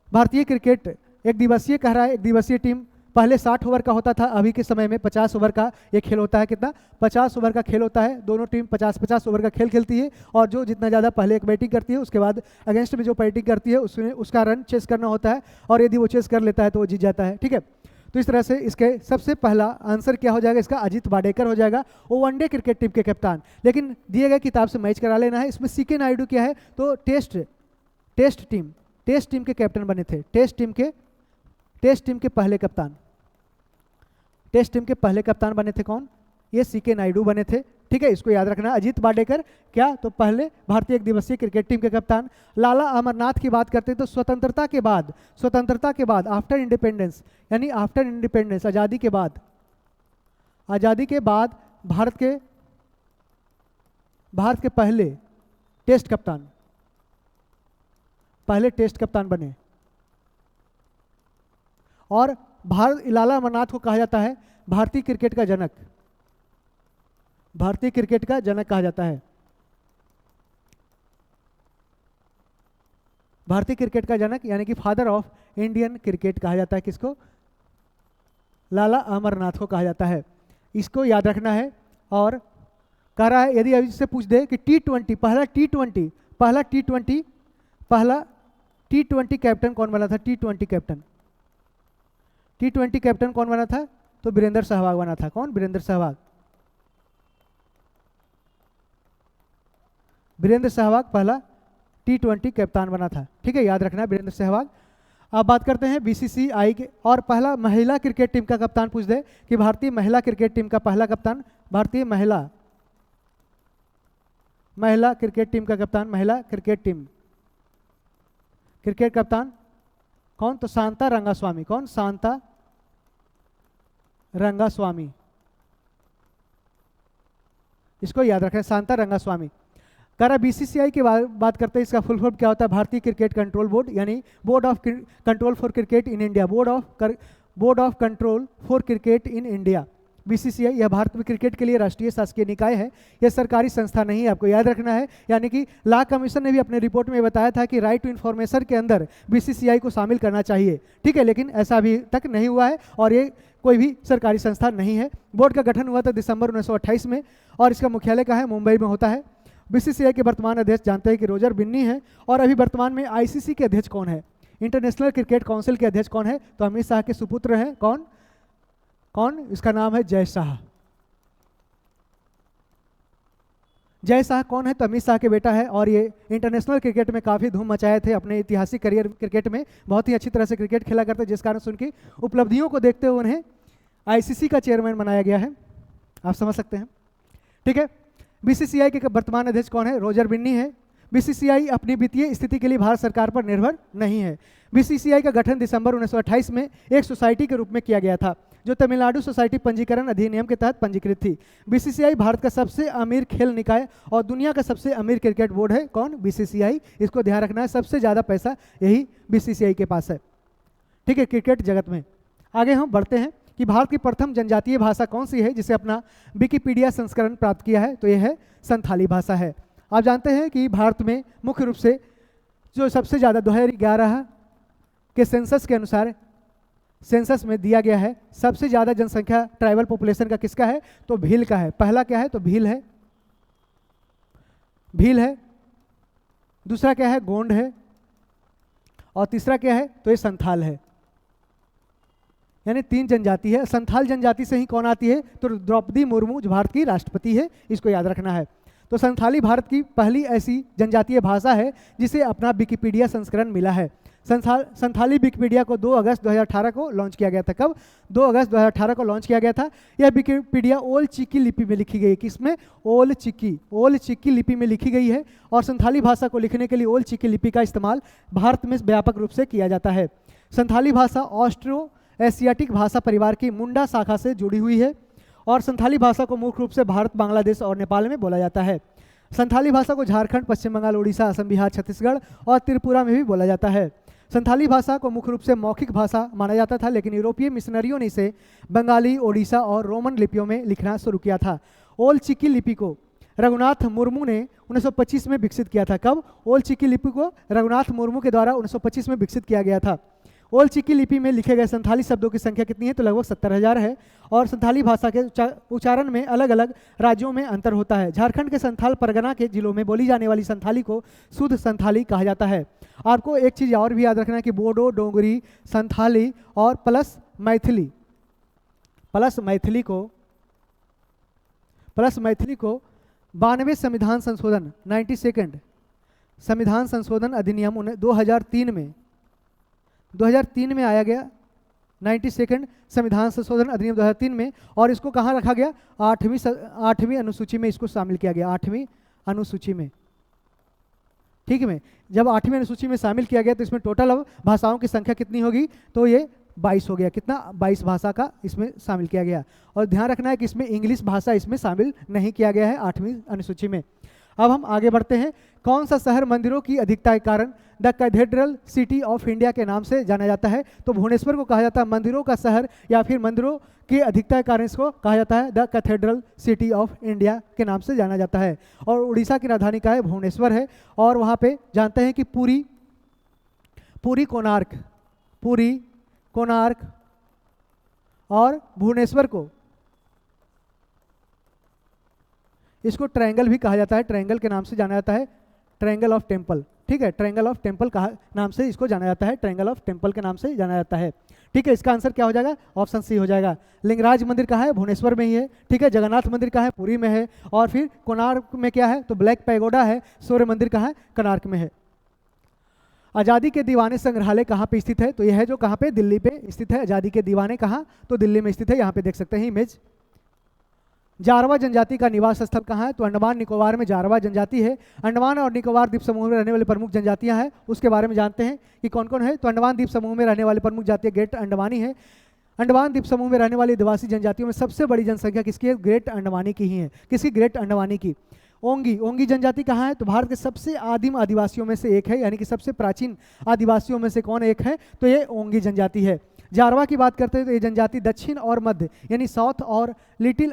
भारतीय क्रिकेट एक दिवसीय कह रहा है, एक दिवसीय टीम पहले 60 ओवर का होता था, अभी के समय में 50 ओवर का ये खेल होता है। कितना? 50 ओवर का खेल होता है। दोनों टीम 50-50 ओवर का खेल खेलती है, और जो जितना ज़्यादा पहले एक बैटिंग करती है, उसके बाद अगेंस्ट में जो बैटिंग करती है उसका रन चेस करना होता है, और यदि वो चेस कर लेता है तो वो जीत जाता है। ठीक है, तो इस तरह से इसके सबसे पहला आंसर क्या हो जाएगा? इसका अजीत वाडेकर हो जाएगा, वो वनडे क्रिकेट टीम के कप्तान। लेकिन दिए गए किताब से मैच करा लेना है। इसमें सीके नायडू क्या है? तो टेस्ट टीम के कैप्टन बने थे। टेस्ट टीम के पहले कप्तान, टेस्ट टीम के पहले कप्तान बने थे कौन? ये सीके नायडू बने थे। ठीक है, इसको याद रखना। अजीत वाडेकर क्या? तो पहले भारतीय एक दिवसीय क्रिकेट टीम के कप्तान। लाला अमरनाथ की बात करते हैं तो स्वतंत्रता के बाद आफ्टर इंडिपेंडेंस, यानी आफ्टर इंडिपेंडेंस, आज़ादी के बाद भारत के पहले टेस्ट कप्तान बने। और लाला अमरनाथ को कहा जाता है भारतीय क्रिकेट का जनक कहा जाता है। भारतीय क्रिकेट का जनक यानी कि फादर ऑफ इंडियन क्रिकेट कहा जाता है। किसको? लाला अमरनाथ को कहा जाता है। इसको याद रखना है। और कह रहा है यदि अभी से पूछ दे कि पहला टी ट्वेंटी कैप्टन कौन बना था? टी20 कैप्टन कौन बना था? तो वीरेंद्र सहवाग बना था। कौन? वीरेंद्र सहवाग पहला टी20 कप्तान बना था। ठीक है, याद रखना है वीरेंद्र सहवाग। अब बात करते हैं बीसीसीआई के, और पहला महिला क्रिकेट टीम का कप्तान पूछ दे कि भारतीय महिला क्रिकेट टीम का पहला कप्तान, भारतीय महिला क्रिकेट टीम का कप्तान, महिला क्रिकेट कप्तान कौन? तो शांता रंगास्वामी। कौन? शांता रंगास्वामी, इसको याद रखें, शांता रंगास्वामी। कह रहा बीसीसीआई की बात करते हैं, इसका फुल फॉर्म क्या होता है? भारतीय क्रिकेट कंट्रोल बोर्ड, यानी board of control for cricket in India. Board of control for cricket in India, BCCI. यह भारत में क्रिकेट के लिए राष्ट्रीय शासकीय निकाय है। यह सरकारी संस्था नहीं है, आपको याद रखना है। यानी कि लॉ कमीशन ने भी अपने रिपोर्ट में बताया था कि राइट टू इन्फॉर्मेशन के अंदर बीसीसीआई को शामिल करना चाहिए। ठीक है, लेकिन ऐसा अभी तक नहीं हुआ है, और ये कोई भी सरकारी संस्था नहीं है। बोर्ड का गठन हुआ था दिसंबर 1928 में, और इसका मुख्यालय कहाँ है? मुंबई में होता है। बीसीसीआई के वर्तमान अध्यक्ष जानते हैं कि रोजर बिन्नी है। और अभी वर्तमान में आईसीसी के अध्यक्ष कौन है? इंटरनेशनल क्रिकेट काउंसिल के अध्यक्ष कौन है? तो अमित शाह के सुपुत्र हैं। कौन? इसका नाम है जय शाह। जय शाह कौन है? तो अमित शाह के बेटा है, और ये इंटरनेशनल क्रिकेट में काफ़ी धूम मचाए थे अपने ऐतिहासिक करियर क्रिकेट में। बहुत ही अच्छी तरह से क्रिकेट खेला करते, जिस कारण से उनकी उपलब्धियों को देखते हुए उन्हें आईसीसी का चेयरमैन बनाया गया है। आप समझ सकते हैं। ठीक है, बीसीसीआई के वर्तमान अध्यक्ष कौन है? रोजर बिन्नी है। बीसीसीआई अपनी वित्तीय स्थिति के लिए भारत सरकार पर निर्भर नहीं है। बीसीसीआई का गठन दिसंबर 1928 में एक सोसाइटी के रूप में किया गया था, जो तमिलनाडु सोसाइटी पंजीकरण अधिनियम के तहत पंजीकृत थी। बीसीसीआई भारत का सबसे अमीर खेल निकाय और दुनिया का सबसे अमीर क्रिकेट बोर्ड है। कौन? बीसीसीआई। इसको ध्यान रखना है, सबसे ज़्यादा पैसा यही बीसीसीआई के पास है। ठीक है, क्रिकेट जगत में। आगे हम बढ़ते हैं कि भारत की प्रथम जनजातीय भाषा कौन सी है जिसे अपना विकिपीडिया संस्करण प्राप्त किया है? तो यह है संथाली भाषा है। आप जानते हैं कि भारत में मुख्य रूप से जो सबसे ज़्यादा 2011 के सेंसस के अनुसार सेंसस में दिया गया है, सबसे ज़्यादा जनसंख्या ट्राइबल पॉपुलेशन का किसका है? तो भील का है। पहला क्या है? तो भील है। दूसरा क्या है? गोंड है। और तीसरा क्या है? तो ये संथाल है। यानी 3 जनजाति है। संथाल जनजाति से ही कौन आती है? तो द्रौपदी मुर्मू जो भारत की राष्ट्रपति है, इसको याद रखना है। तो संथाली भारत की पहली ऐसी जनजातीय भाषा है जिसे अपना विकिपीडिया संस्करण मिला है। संथाली विकिपीडिया को 2 अगस्त 2018 को लॉन्च किया गया था। कब? 2 अगस्त 2018 को लॉन्च किया गया था। यह विकिपीडिया ओल चिकी लिपि में लिखी गई। किसमें? ओल चिकी लिपि में लिखी गई है। और संथाली भाषा को लिखने के लिए ओल चिकी लिपि का इस्तेमाल भारत में व्यापक रूप से किया जाता है। संथाली भाषा ऑस्ट्रो एशियाटिक भाषा परिवार की मुंडा शाखा से जुड़ी हुई है और संथाली भाषा को मुख्य रूप से भारत, बांग्लादेश और नेपाल में बोला जाता है। संथाली भाषा को झारखंड, पश्चिम बंगाल, उड़ीसा, असम, बिहार, छत्तीसगढ़ और त्रिपुरा में भी बोला जाता है। संथाली भाषा को मुख्य रूप से मौखिक भाषा माना जाता था, लेकिन यूरोपीय मिशनरियों ने इसे बंगाली, ओडिशा और रोमन लिपियों में लिखना शुरू किया था। ओल चिकी लिपि को रघुनाथ मुर्मू ने 1925 में विकसित किया था। कब? ओल चिकी लिपि को रघुनाथ मुर्मू के द्वारा 1925 में विकसित किया गया था। ओल चिकी लिपि में लिखे गए संथाली शब्दों की संख्या कितनी है? तो लगभग 70,000 है। और संथाली भाषा के उच्चारण में अलग अलग राज्यों में अंतर होता है। झारखंड के संथाल परगना के जिलों में बोली जाने वाली संथाली को शुद्ध संथाली कहा जाता है। आपको एक चीज़ और भी याद रखना है कि बोडो, डोगरी, संथाली और प्लस मैथिली को 92 संविधान संशोधन 92 संविधान संशोधन अधिनियम 2003 में आया गया। 92 संविधान संशोधन अधिनियम 2003 में। और इसको कहाँ रखा गया? 8वीं अनुसूची में इसको शामिल किया गया। 8वीं अनुसूची में, ठीक है। जब 8वीं अनुसूची में शामिल किया गया तो इसमें टोटल अब भाषाओं की संख्या कितनी होगी? तो ये 22 हो गया। कितना? 22 भाषा का इसमें शामिल किया गया। और ध्यान रखना है कि इसमें इंग्लिश भाषा इसमें शामिल नहीं किया गया है 8वीं अनुसूची में। अब हम आगे बढ़ते हैं। कौन सा शहर मंदिरों की अधिकता के कारण the cathedral city of India के नाम से जाना जाता है? तो भुवनेश्वर को कहा जाता है मंदिरों का शहर, या फिर मंदिरों की अधिकता के कारण इसको कहा जाता है the cathedral city of India के नाम से जाना जाता है। और उड़ीसा की राजधानी का है भुवनेश्वर है। और वहाँ पे जानते हैं कि पुरी कोणार्क और भुवनेश्वर को इसको ट्रायंगल भी कहा जाता है। ट्रायंगल के नाम से जाना जाता है, ट्रायंगल ऑफ टेम्पल, ठीक है। ट्रायंगल ऑफ टेम्पल का नाम से इसको जाना जाता है, ट्रायंगल ऑफ टेम्पल के नाम से जाना जाता है, ठीक है। इसका आंसर क्या हो जाएगा? ऑप्शन सी हो जाएगा। लिंगराज मंदिर कहाँ है? भुवनेश्वर में ही है, ठीक है। जगन्नाथ मंदिर कहाँ है? पुरी में है। और फिर कोणार्क में क्या है? तो ब्लैक पैगोडा है। सूर्य मंदिर कहाँ है? कोणार्क में है। आज़ादी के दीवाने संग्रहालय कहाँ पे स्थित है? तो यह है जो कहाँ पे? दिल्ली पे स्थित है। आज़ादी के दीवाने कहाँ? तो दिल्ली में स्थित है। यहाँ पे देख सकते हैं इमेज। जारवा जनजाति का निवास स्थल कहाँ है? तो अंडमान निकोबार में जारवा जनजाति है। अंडमान और निकोबार द्वीप समूह में रहने वाली प्रमुख जनजातियां हैं, उसके बारे में जानते हैं कि कौन कौन है। तो अंडमान द्वीप समूह में रहने वाली प्रमुख जातियां ग्रेट अंडमानी है। अंडमान द्वीप समूह में रहने वाली आदिवासी जनजातियों में सबसे बड़ी जनसंख्या किसकी है? ग्रेट अंडमानी की ही है। किसकी? ग्रेट अंडमानी की। ओंगी जनजाति कहाँ है? तो भारत के सबसे आदिम आदिवासियों में से एक है, यानी कि सबसे प्राचीन आदिवासियों में से कौन एक है? तो ये ओंगी जनजाति है। जारवा की बात करते हैं तो ये जनजाति दक्षिण और मध्य यानी साउथ और मिडिल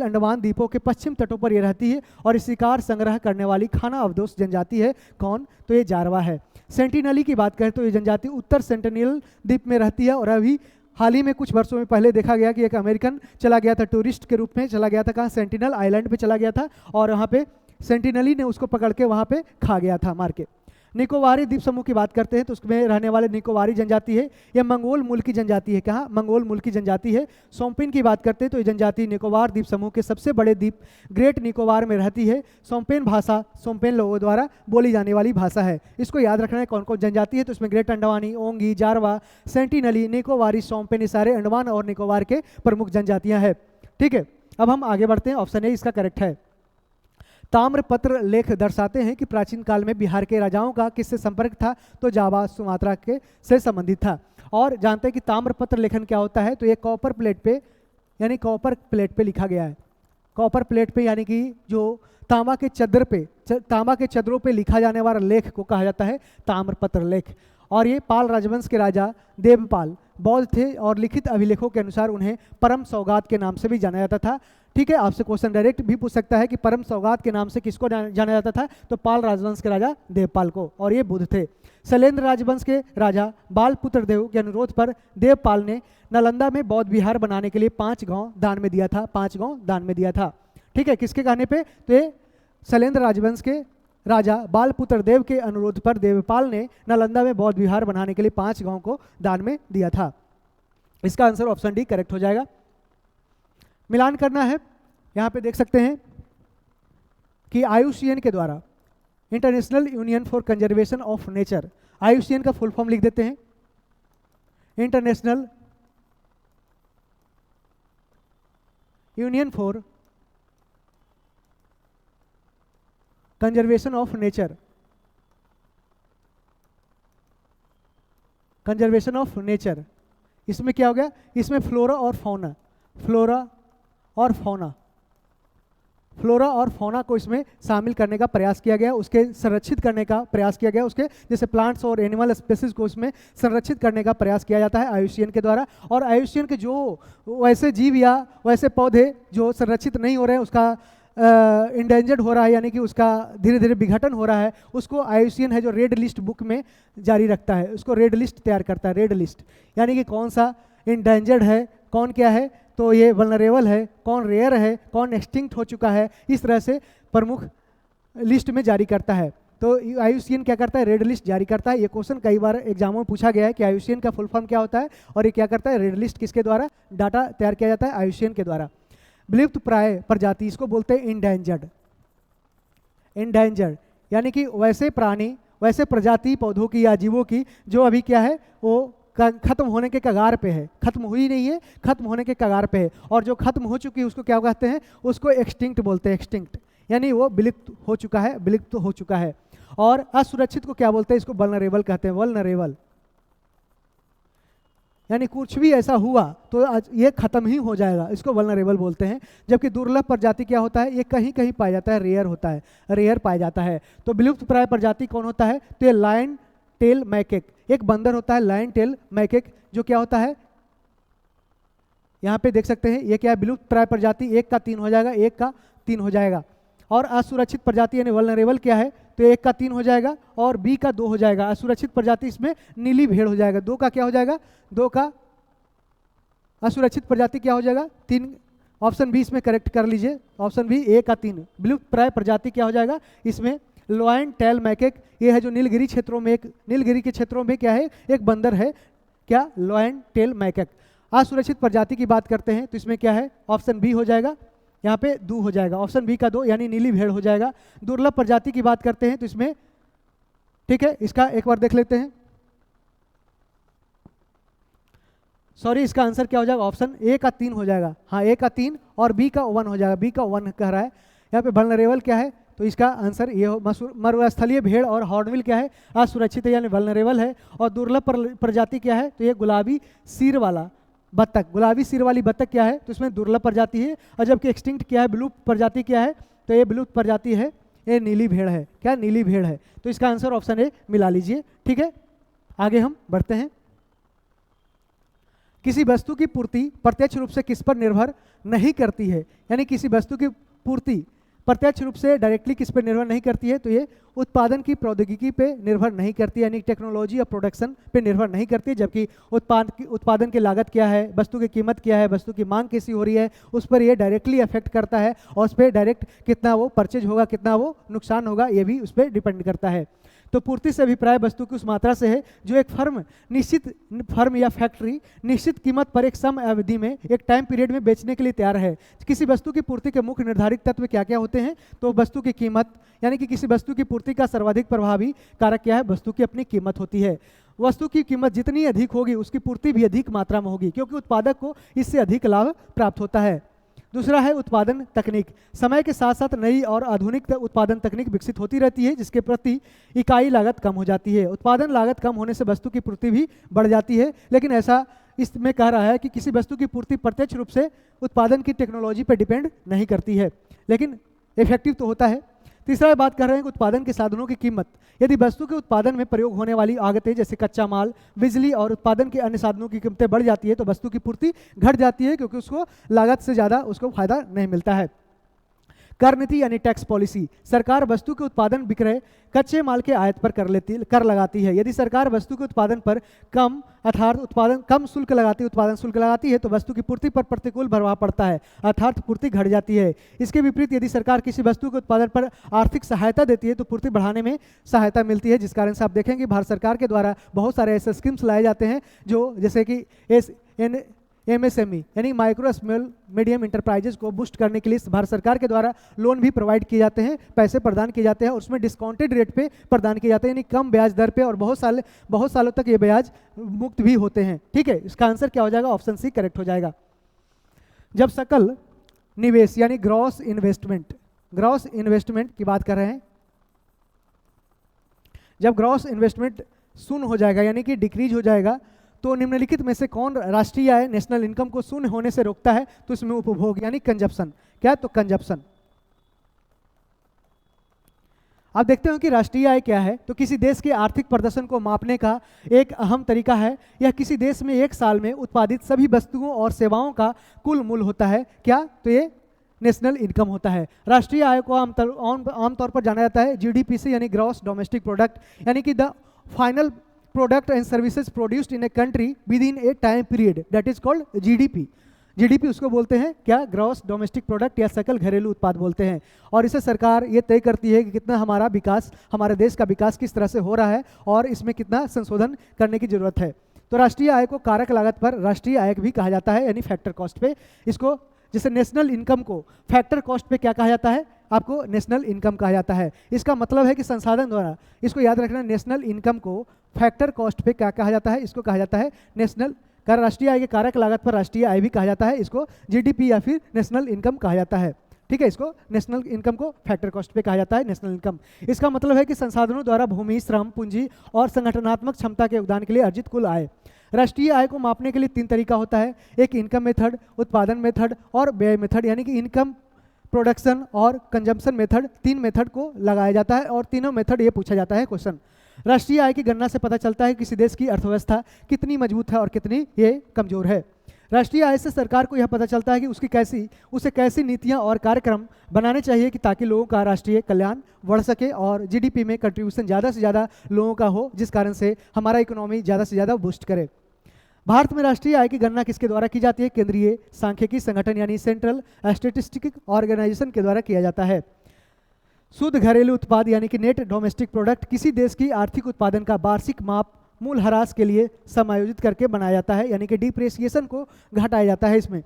अंडमान द्वीपों के पश्चिम तटों पर ये रहती है और शिकार संग्रह करने वाली खाना अवदोष जनजाति है। कौन? तो ये जारवा है। सेंटिनली की बात करें तो ये जनजाति उत्तर सेंटिनल द्वीप में रहती है और अभी हाल ही में कुछ वर्षों में पहले देखा गया कि एक अमेरिकन चला गया था, टूरिस्ट के रूप में चला गया था। कहाँ? सेंटिनल आइलैंड पे चला गया था और वहाँ पे सेंटिनली ने उसको पकड़ के वहाँ पे खा गया था, मार के। निकोबारी द्वीप समूह की बात करते हैं तो उसमें रहने वाले निकोबारी जनजाति है, यह मंगोल मूल की जनजाति है। कहाँ? मंगोल मूल की जनजाति है। सोम्पेन की बात करते हैं तो ये जनजाति निकोबार द्वीप समूह के सबसे बड़े द्वीप ग्रेट निकोबार में रहती है। सोम्पेन भाषा सोम्पेन लोगों द्वारा बोली जाने वाली भाषा है। इसको याद रखना है कौन कौन जनजाति है। तो इसमें ग्रेट अंडमानी, ओंगी, जारवा, सेंटिनली, निकोबारी, सोम्पेन, ये सारे अंडमान और निकोबार के प्रमुख जनजातियाँ हैं, ठीक है। अब हम आगे बढ़ते हैं। ऑप्शन ए इसका करेक्ट है। ताम्रपत्र लेख दर्शाते हैं कि प्राचीन काल में बिहार के राजाओं का किससे संपर्क था? तो जावा सुमात्रा के से संबंधित था। और जानते हैं कि ताम्रपत्र लेखन क्या होता है? तो ये कॉपर प्लेट पे लिखा गया है। कॉपर प्लेट पे यानी कि जो तांबा के चदरों पे लिखा जाने वाला लेख को कहा जाता है ताम्रपत्र लेख। और ये पाल राजवंश के राजा देवपाल बौद्ध थे और लिखित अभिलेखों के अनुसार उन्हें परम सौगात के नाम से भी जाना जाता था, ठीक है। आपसे क्वेश्चन डायरेक्ट भी पूछ सकता है कि परम सौगात के नाम से किसको जाना जाता था? तो पाल राजवंश के राजा देवपाल को, और ये बुद्ध थे। शैलेंद्र राजवंश के राजा बालपुत्र देव के अनुरोध पर देवपाल ने नालंदा में बौद्ध विहार बनाने के लिए 5 गांव दान में दिया था, ठीक है। किसके कहने पे? तो ये शैलेंद्र राजवंश के राजा बालपुत्र देव के अनुरोध पर देवपाल ने नालंदा में बौद्ध विहार बनाने के लिए 5 गांव को दान में दिया था। इसका आंसर ऑप्शन डी करेक्ट हो जाएगा। मिलान करना है। यहाँ पे देख सकते हैं कि IUCN के द्वारा, international union for conservation of nature, IUCN का फुल फॉर्म लिख देते हैं, international union for conservation of nature, conservation of nature, इसमें क्या हो गया, इसमें फ्लोरा और फौना, फ्लोरा और फौना, फ्लोरा और फौना को इसमें शामिल करने का प्रयास किया गया, उसके संरक्षित करने का प्रयास किया गया, उसके जैसे प्लांट्स और एनिमल स्पेसीज को इसमें संरक्षित करने का प्रयास किया जाता है IUCN के द्वारा। और IUCN के जो वैसे जीव या वैसे पौधे जो संरक्षित नहीं हो रहे हैं, उसका इंडेंजर्ड हो रहा है, यानी कि उसका धीरे धीरे विघटन हो रहा है, उसको IUCN है जो रेड लिस्ट बुक में जारी रखता है, उसको रेड लिस्ट तैयार करता है। रेड लिस्ट यानी कि कौन सा इंडेंजर्ड है, कौन क्या है, तो ये वल्नरेबल है, कौन रेयर है, कौन एक्सटिंक्ट हो चुका है, इस तरह से प्रमुख लिस्ट में जारी करता है। तो IUCN क्या करता है, रेड लिस्ट जारी करता है। ये क्वेश्चन कई बार एग्जामों में पूछा गया है कि IUCN का फुल फॉर्म क्या होता है और ये क्या करता है, रेड लिस्ट किसके द्वारा डाटा तैयार किया जाता है, IUCN के द्वारा। विलुप्त प्राय प्रजाति, इसको बोलते हैं इंडेंजर्ड। इंडेंजर्ड यानी कि वैसे प्राणी, वैसे प्रजाति पौधों की या जीवों की जो अभी क्या है, वो खत्म होने के कगार पे है, खत्म हुई नहीं है, खत्म होने के कगार पे है। और जो खत्म हो चुकी है उसको क्या कहते हैं, उसको एक्सटिंक्ट बोलते हैं। एक्सटिंक्ट यानी वो विलुप्त हो चुका है, विलुप्त हो चुका है। और असुरक्षित को क्या बोलते हैं, इसको वल्नरेबल कहते हैं, वल्नरेबल। यानी कुछ भी ऐसा हुआ तो ये खत्म ही हो जाएगा, इसको वल्नरेबल बोलते हैं। जबकि दुर्लभ प्रजाति क्या होता है, ये कहीं कहीं पाया जाता है, रेयर होता है, रेयर पाया जाता है। तो विलुप्त प्राय प्रजाति कौन होता है, तो ये लायन टेल मैकेक, एक बंदर होता है लायन टेल मैकेक, जो क्या होता है, यहाँ पे देख सकते हैं, ये क्या है, विलुप्त प्राय प्रजाति, 1 का 3 हो जाएगा, 1 का 3 हो जाएगा। और असुरक्षित प्रजाति यानी वल्नरेबल क्या है, तो 1 का 3 हो जाएगा और B का 2 हो जाएगा। असुरक्षित प्रजाति इसमें नीली भेड़ हो जाएगा, 2 का क्या हो जाएगा, 2 का असुरक्षित प्रजाति क्या हो जाएगा, 3। ऑप्शन बी इसमें करेक्ट कर लीजिए, ऑप्शन बी 1 का 3। विलुप्त प्राय प्रजाति क्या हो जाएगा इसमें, लॉयन टेल मैकेक, ये है जो नीलगिरी क्षेत्रों में, एक नीलगिरी के क्षेत्रों में क्या है, एक बंदर है, क्या, लॉयन टेल मैकेक। असुरक्षित प्रजाति की बात करते हैं तो इसमें क्या है, ऑप्शन बी हो जाएगा, यहाँ पे 2 हो जाएगा, ऑप्शन बी का 2 यानी नीली भेड़ हो जाएगा। दुर्लभ प्रजाति की बात करते हैं तो इसमें, ठीक है, इसका एक बार देख लेते हैं, सॉरी, इसका आंसर क्या हो जाएगा, ऑप्शन ए का 3 हो जाएगा। हाँ, ए का 3 और बी का 1 हो जाएगा, बी का 1 कह रहा है। यहाँ पे वल्नरेबल क्या है, तो इसका आंसर ये हो, मरुस्थलीय भेड़ और हॉर्नबिल क्या है, असुरक्षित है यानी वल्नरेबल है। और दुर्लभ प्रजाति क्या है, तो ये गुलाबी सिर वाला बत्तख, गुलाबी सिर वाली बत्तख क्या है, तो इसमें दुर्लभ प्रजाति है। और जबकि एक्सटिंक्ट क्या है, विलुप्त प्रजाति क्या है, तो ये विलुप्त प्रजाति है, ये नीली भेड़ है, क्या, नीली भेड़ है। तो इसका आंसर ऑप्शन ए मिला लीजिए। ठीक है, आगे हम बढ़ते हैं। किसी वस्तु की पूर्ति प्रत्यक्ष रूप से किस पर निर्भर नहीं करती है, यानी किसी वस्तु की पूर्ति प्रत्यक्ष रूप से डायरेक्टली किस पर निर्भर नहीं करती है, तो ये उत्पादन की प्रौद्योगिकी पे निर्भर नहीं करती, यानी टेक्नोलॉजी और प्रोडक्शन पे निर्भर नहीं करती। जबकि उत्पादन की लागत क्या है, वस्तु की कीमत क्या है, वस्तु की मांग कैसी हो रही है, उस पर ये डायरेक्टली अफेक्ट करता है। और उस पर डायरेक्ट कितना वो परचेज होगा, कितना वो नुकसान होगा, ये भी उस पर डिपेंड करता है। तो पूर्ति से अभिप्राय वस्तु की उस मात्रा से है जो एक निश्चित फर्म या फैक्ट्री निश्चित कीमत पर एक समय अवधि में, एक टाइम पीरियड में बेचने के लिए तैयार है। किसी वस्तु की पूर्ति के मुख्य निर्धारित तत्व क्या क्या होते हैं, तो वस्तु की कीमत, यानी कि किसी वस्तु की पूर्ति का सर्वाधिक प्रभावी कारक क्या है, वस्तु की अपनी कीमत होती है। वस्तु की कीमत जितनी अधिक होगी उसकी पूर्ति भी अधिक मात्रा में होगी, क्योंकि उत्पादक को इससे अधिक लाभ प्राप्त होता है। दूसरा है उत्पादन तकनीक। समय के साथ साथ नई और आधुनिक उत्पादन तकनीक विकसित होती रहती है, जिसके प्रति इकाई लागत कम हो जाती है। उत्पादन लागत कम होने से वस्तु की पूर्ति भी बढ़ जाती है, लेकिन ऐसा इसमें कह रहा है कि किसी वस्तु की पूर्ति प्रत्यक्ष रूप से उत्पादन की टेक्नोलॉजी पर डिपेंड नहीं करती है, लेकिन इफेक्टिव तो होता है। तीसरा बात कर रहे हैं कि उत्पादन के साधनों की कीमत। यदि वस्तु के उत्पादन में प्रयोग होने वाली आगतें जैसे कच्चा माल, बिजली और उत्पादन के अन्य साधनों की कीमतें बढ़ जाती है तो वस्तु की पूर्ति घट जाती है, क्योंकि उसको लागत से ज़्यादा उसको फायदा नहीं मिलता है। कर नीति यानी टैक्स पॉलिसी। सरकार वस्तु के उत्पादन, विक्रय, कच्चे माल के आयात पर कर लगाती है। यदि सरकार वस्तु के उत्पादन पर कम शुल्क लगाती है, उत्पादन शुल्क लगाती है, तो वस्तु की पूर्ति पर प्रतिकूल प्रभाव पड़ता है, अर्थात पूर्ति घट जाती है। इसके विपरीत यदि सरकार किसी वस्तु के उत्पादन पर आर्थिक सहायता देती है तो पूर्ति बढ़ाने में सहायता मिलती है। जिस कारण से आप देखेंगे भारत सरकार के द्वारा बहुत सारे ऐसे स्कीम्स लाए जाते हैं जो, जैसे कि MSME यानी माइक्रो स्मॉल मीडियम इंटरप्राइजेज को बूस्ट करने के लिए भारत सरकार के द्वारा लोन भी प्रोवाइड किए जाते हैं, पैसे प्रदान किए जाते हैं और उसमें डिस्काउंटेड रेट पे प्रदान किए जाते हैं, यानी कम ब्याज दर पे, और बहुत सालों तक ये ब्याज मुक्त भी होते हैं। ठीक है, इसका आंसर क्या हो जाएगा? ऑप्शन सी करेक्ट हो जाएगा। जब सकल निवेश यानी ग्रॉस इन्वेस्टमेंट की बात कर रहे हैं, जब ग्रॉस इन्वेस्टमेंट शून्य हो जाएगा यानी कि डिक्रीज हो जाएगा, तो निम्नलिखित में से कौन राष्ट्रीय आय नेशनल इनकम को शून्य होने से रोकता है? तो इसमें उपभोग यानी कंजप्शन। क्या? तो कंजप्शन। आप देखते हो कि राष्ट्रीय आय क्या है, तो किसी देश के आर्थिक प्रदर्शन को मापने का एक अहम तरीका है। यह किसी देश में एक साल में उत्पादित सभी वस्तुओं और सेवाओं का कुल मूल्य होता है। क्या? तो ये नेशनल इनकम होता है। राष्ट्रीय आय को आमतौर पर जाना जाता है GDP से, यानी ग्रॉस डोमेस्टिक प्रोडक्ट, यानी कि the final product and services produced in a country with in A time period, that is called GDP उसको बोलते हैं क्या? ग्रॉस डोमेस्टिक प्रोडक्ट या सकल घरेलू उत्पाद बोलते हैं। और इसे सरकार ये तय करती है कि कितना हमारा विकास, हमारे देश का विकास किस तरह से हो रहा है और इसमें कितना संशोधन करने की जरूरत है। तो राष्ट्रीय आय को कारक लागत पर राष्ट्रीय आय भी कहा जाता है, यानी फैक्टर कॉस्ट पे। इसको जैसे नेशनल इनकम को फैक्टर कॉस्ट पे क्या कहा जाता है? आपको नेशनल इनकम कहा जाता है। इसका मतलब है कि संसाधन द्वारा, इसको याद रखना, नेशनल इनकम को फैक्टर कॉस्ट पे क्या कहा जाता है? इसको कहा जाता है नेशनल राष्ट्रीय आय के कारक लागत पर राष्ट्रीय आय भी कहा जाता है। इसको GDP या फिर नेशनल इनकम कहा जाता है। ठीक है, इसको नेशनल इनकम को फैक्टर कॉस्ट पे कहा जाता है, नेशनल इनकम। इसका मतलब है कि संसाधनों द्वारा भूमि, श्रम, पूंजी और संगठनात्मक क्षमता के योगदान के लिए अर्जित कुल आय। राष्ट्रीय आय को मापने के लिए 3 तरीका होता है, एक इनकम मेथड, उत्पादन मेथड और व्यय मेथड, यानी कि इनकम, प्रोडक्शन और कंजम्पशन मेथड, 3 मेथड को लगाया जाता है और तीनों मेथड ये पूछा जाता है क्वेश्चन। राष्ट्रीय आय की गणना से पता चलता है कि किसी देश की अर्थव्यवस्था कितनी मजबूत है और कितनी ये कमजोर है। राष्ट्रीय आय से सरकार को यह पता चलता है कि उसे कैसी नीतियां और कार्यक्रम बनाने चाहिए कि ताकि लोगों का राष्ट्रीय कल्याण बढ़ सके और GDP में कंट्रीब्यूशन ज़्यादा से ज़्यादा लोगों का हो, जिस कारण से हमारा इकोनॉमी ज़्यादा से ज़्यादा बूस्ट करे। भारत में राष्ट्रीय आय की गणना किसके द्वारा की जाती है? केंद्रीय सांख्यिकी संगठन यानी सेंट्रल स्टैटिस्टिक ऑर्गेनाइजेशन के द्वारा किया जाता है। शुद्ध घरेलू उत्पाद यानी कि नेट डोमेस्टिक प्रोडक्ट किसी देश की आर्थिक उत्पादन का वार्षिक माप मूल ह्रास के लिए समायोजित करके बनाया जाता है, यानी कि डिप्रेसिएशन को घटाया जाता है। इसमें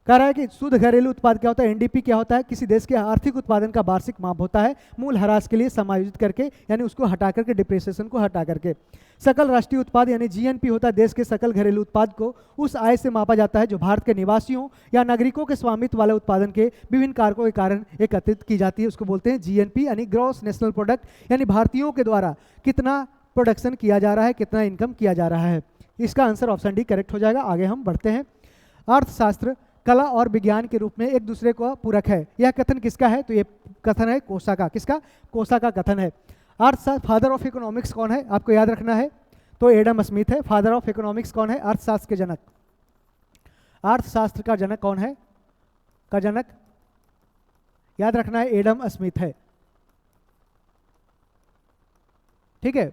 कह रहा है कि शुद्ध घरेलू उत्पाद क्या होता है? NDP क्या होता है? किसी देश के आर्थिक उत्पादन का वार्षिक माप होता है मूल ह्रास के लिए समायोजित करके, यानी उसको हटा करके, डिप्रेसिएशन को हटा करके। सकल राष्ट्रीय उत्पाद यानी GNP होता है देश के सकल घरेलू उत्पाद को उस आय से मापा जाता है जो भारत के निवासियों या नागरिकों के स्वामित्व वाले उत्पादन के विभिन्न कारकों के कारण एकत्रित की जाती है। उसको बोलते हैं GNP यानी ग्रॉस नेशनल प्रोडक्ट, यानी भारतीयों के द्वारा कितना प्रोडक्शन किया जा रहा है, कितना इनकम किया जा रहा है। इसका आंसर ऑप्शन डी करेक्ट हो जाएगा। आगे हम बढ़ते हैं। अर्थशास्त्र कला और विज्ञान के रूप में एक दूसरे को पूरक है, यह कथन किसका है? तो ये कथन है कोसा का। किसका? कोसा का कथन है। अर्थशास्त्र फादर ऑफ इकोनॉमिक्स कौन है? आपको याद रखना है, तो एडम स्मिथ है। फादर ऑफ इकोनॉमिक्स कौन है? अर्थशास्त्र के जनक। अर्थशास्त्र का जनक कौन है? का जनक याद रखना है, एडम स्मिथ है। ठीक है,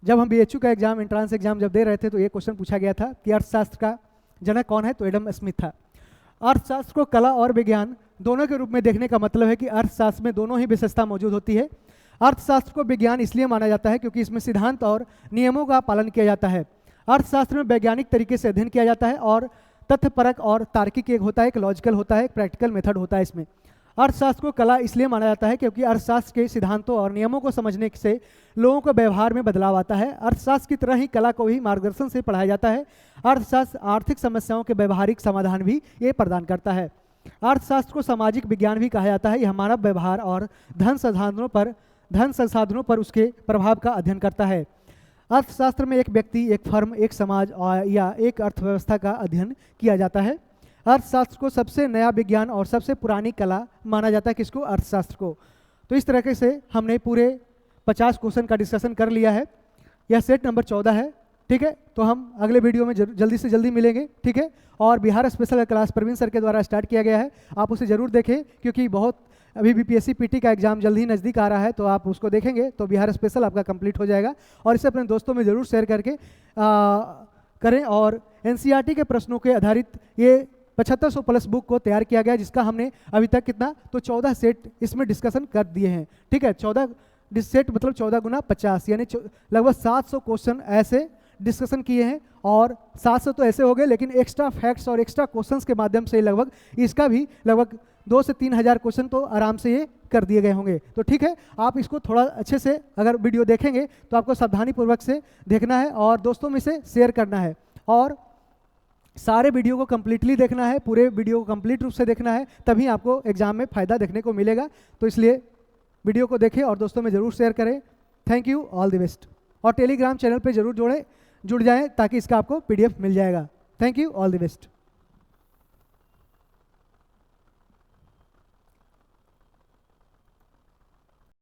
जब हम BHU का एग्जाम, एंट्रांस एग्जाम जब दे रहे थे तो ये क्वेश्चन पूछा गया था कि अर्थशास्त्र का जनक कौन है? तो एडम स्मिथ था। अर्थशास्त्र को कला और विज्ञान दोनों के रूप में देखने का मतलब है कि अर्थशास्त्र में दोनों ही विशेषता मौजूद होती है। अर्थशास्त्र को विज्ञान इसलिए माना जाता है क्योंकि इसमें सिद्धांत और नियमों का पालन किया जाता है। अर्थशास्त्र में वैज्ञानिक तरीके से अध्ययन किया जाता है और तथ्यपरक और तार्किक एक होता है, एक लॉजिकल होता है, एक प्रैक्टिकल मेथड होता है इसमें। अर्थशास्त्र को कला इसलिए माना जाता है क्योंकि अर्थशास्त्र के सिद्धांतों और नियमों को समझने से लोगों को व्यवहार में बदलाव आता है। अर्थशास्त्र की तरह ही कला को भी मार्गदर्शन से पढ़ाया जाता है। अर्थशास्त्र आर्थिक समस्याओं के व्यवहारिक समाधान भी ये प्रदान करता है। अर्थशास्त्र को सामाजिक विज्ञान भी कहा जाता है। यह मानव व्यवहार और धन संसाधनों पर उसके प्रभाव का अध्ययन करता है। अर्थशास्त्र में एक व्यक्ति, एक फर्म, एक समाज या एक अर्थव्यवस्था का अध्ययन किया जाता है। अर्थशास्त्र को सबसे नया विज्ञान और सबसे पुरानी कला माना जाता है। किसको? अर्थशास्त्र को। तो इस तरीके से हमने पूरे 50 क्वेश्चन का डिस्कशन कर लिया है। यह सेट नंबर 14 है। ठीक है, तो हम अगले वीडियो में जल्दी से जल्दी मिलेंगे। ठीक है, और Bihar special class Praveen sir के द्वारा स्टार्ट किया गया है, आप उसे ज़रूर देखें क्योंकि बहुत अभी BPSC PT का एग्जाम जल्द ही नज़दीक आ रहा है, तो आप उसको देखेंगे तो बिहार स्पेशल आपका कंप्लीट हो जाएगा। और इसे अपने दोस्तों में ज़रूर शेयर करके करें। और NCERT के प्रश्नों के आधारित ये 7500 प्लस बुक को तैयार किया गया, जिसका हमने अभी तक कितना, तो 14 सेट इसमें डिस्कशन कर दिए हैं। ठीक है, 14 सेट मतलब 14 गुना 50 यानी लगभग 700 क्वेश्चन ऐसे डिस्कशन किए हैं, और 700 तो ऐसे हो गए, लेकिन एक्स्ट्रा फैक्ट्स और एक्स्ट्रा क्वेश्चंस के माध्यम से लगभग इसका भी लगभग 2 से 3 हज़ार क्वेश्चन तो आराम से ये कर दिए गए होंगे। तो ठीक है, आप इसको थोड़ा अच्छे से अगर वीडियो देखेंगे तो आपको सावधानीपूर्वक से देखना है और दोस्तों में से शेयर करना है, और सारे वीडियो को कम्प्लीटली देखना है, पूरे वीडियो को कंप्लीट रूप से देखना है, तभी आपको एग्जाम में फ़ायदा देखने को मिलेगा। तो इसलिए वीडियो को देखें और दोस्तों में ज़रूर शेयर करें। Thank you, all the best. और टेलीग्राम चैनल पे ज़रूर जुड़ जाएं ताकि इसका आपको PDF मिल जाएगा। Thank you, all the best.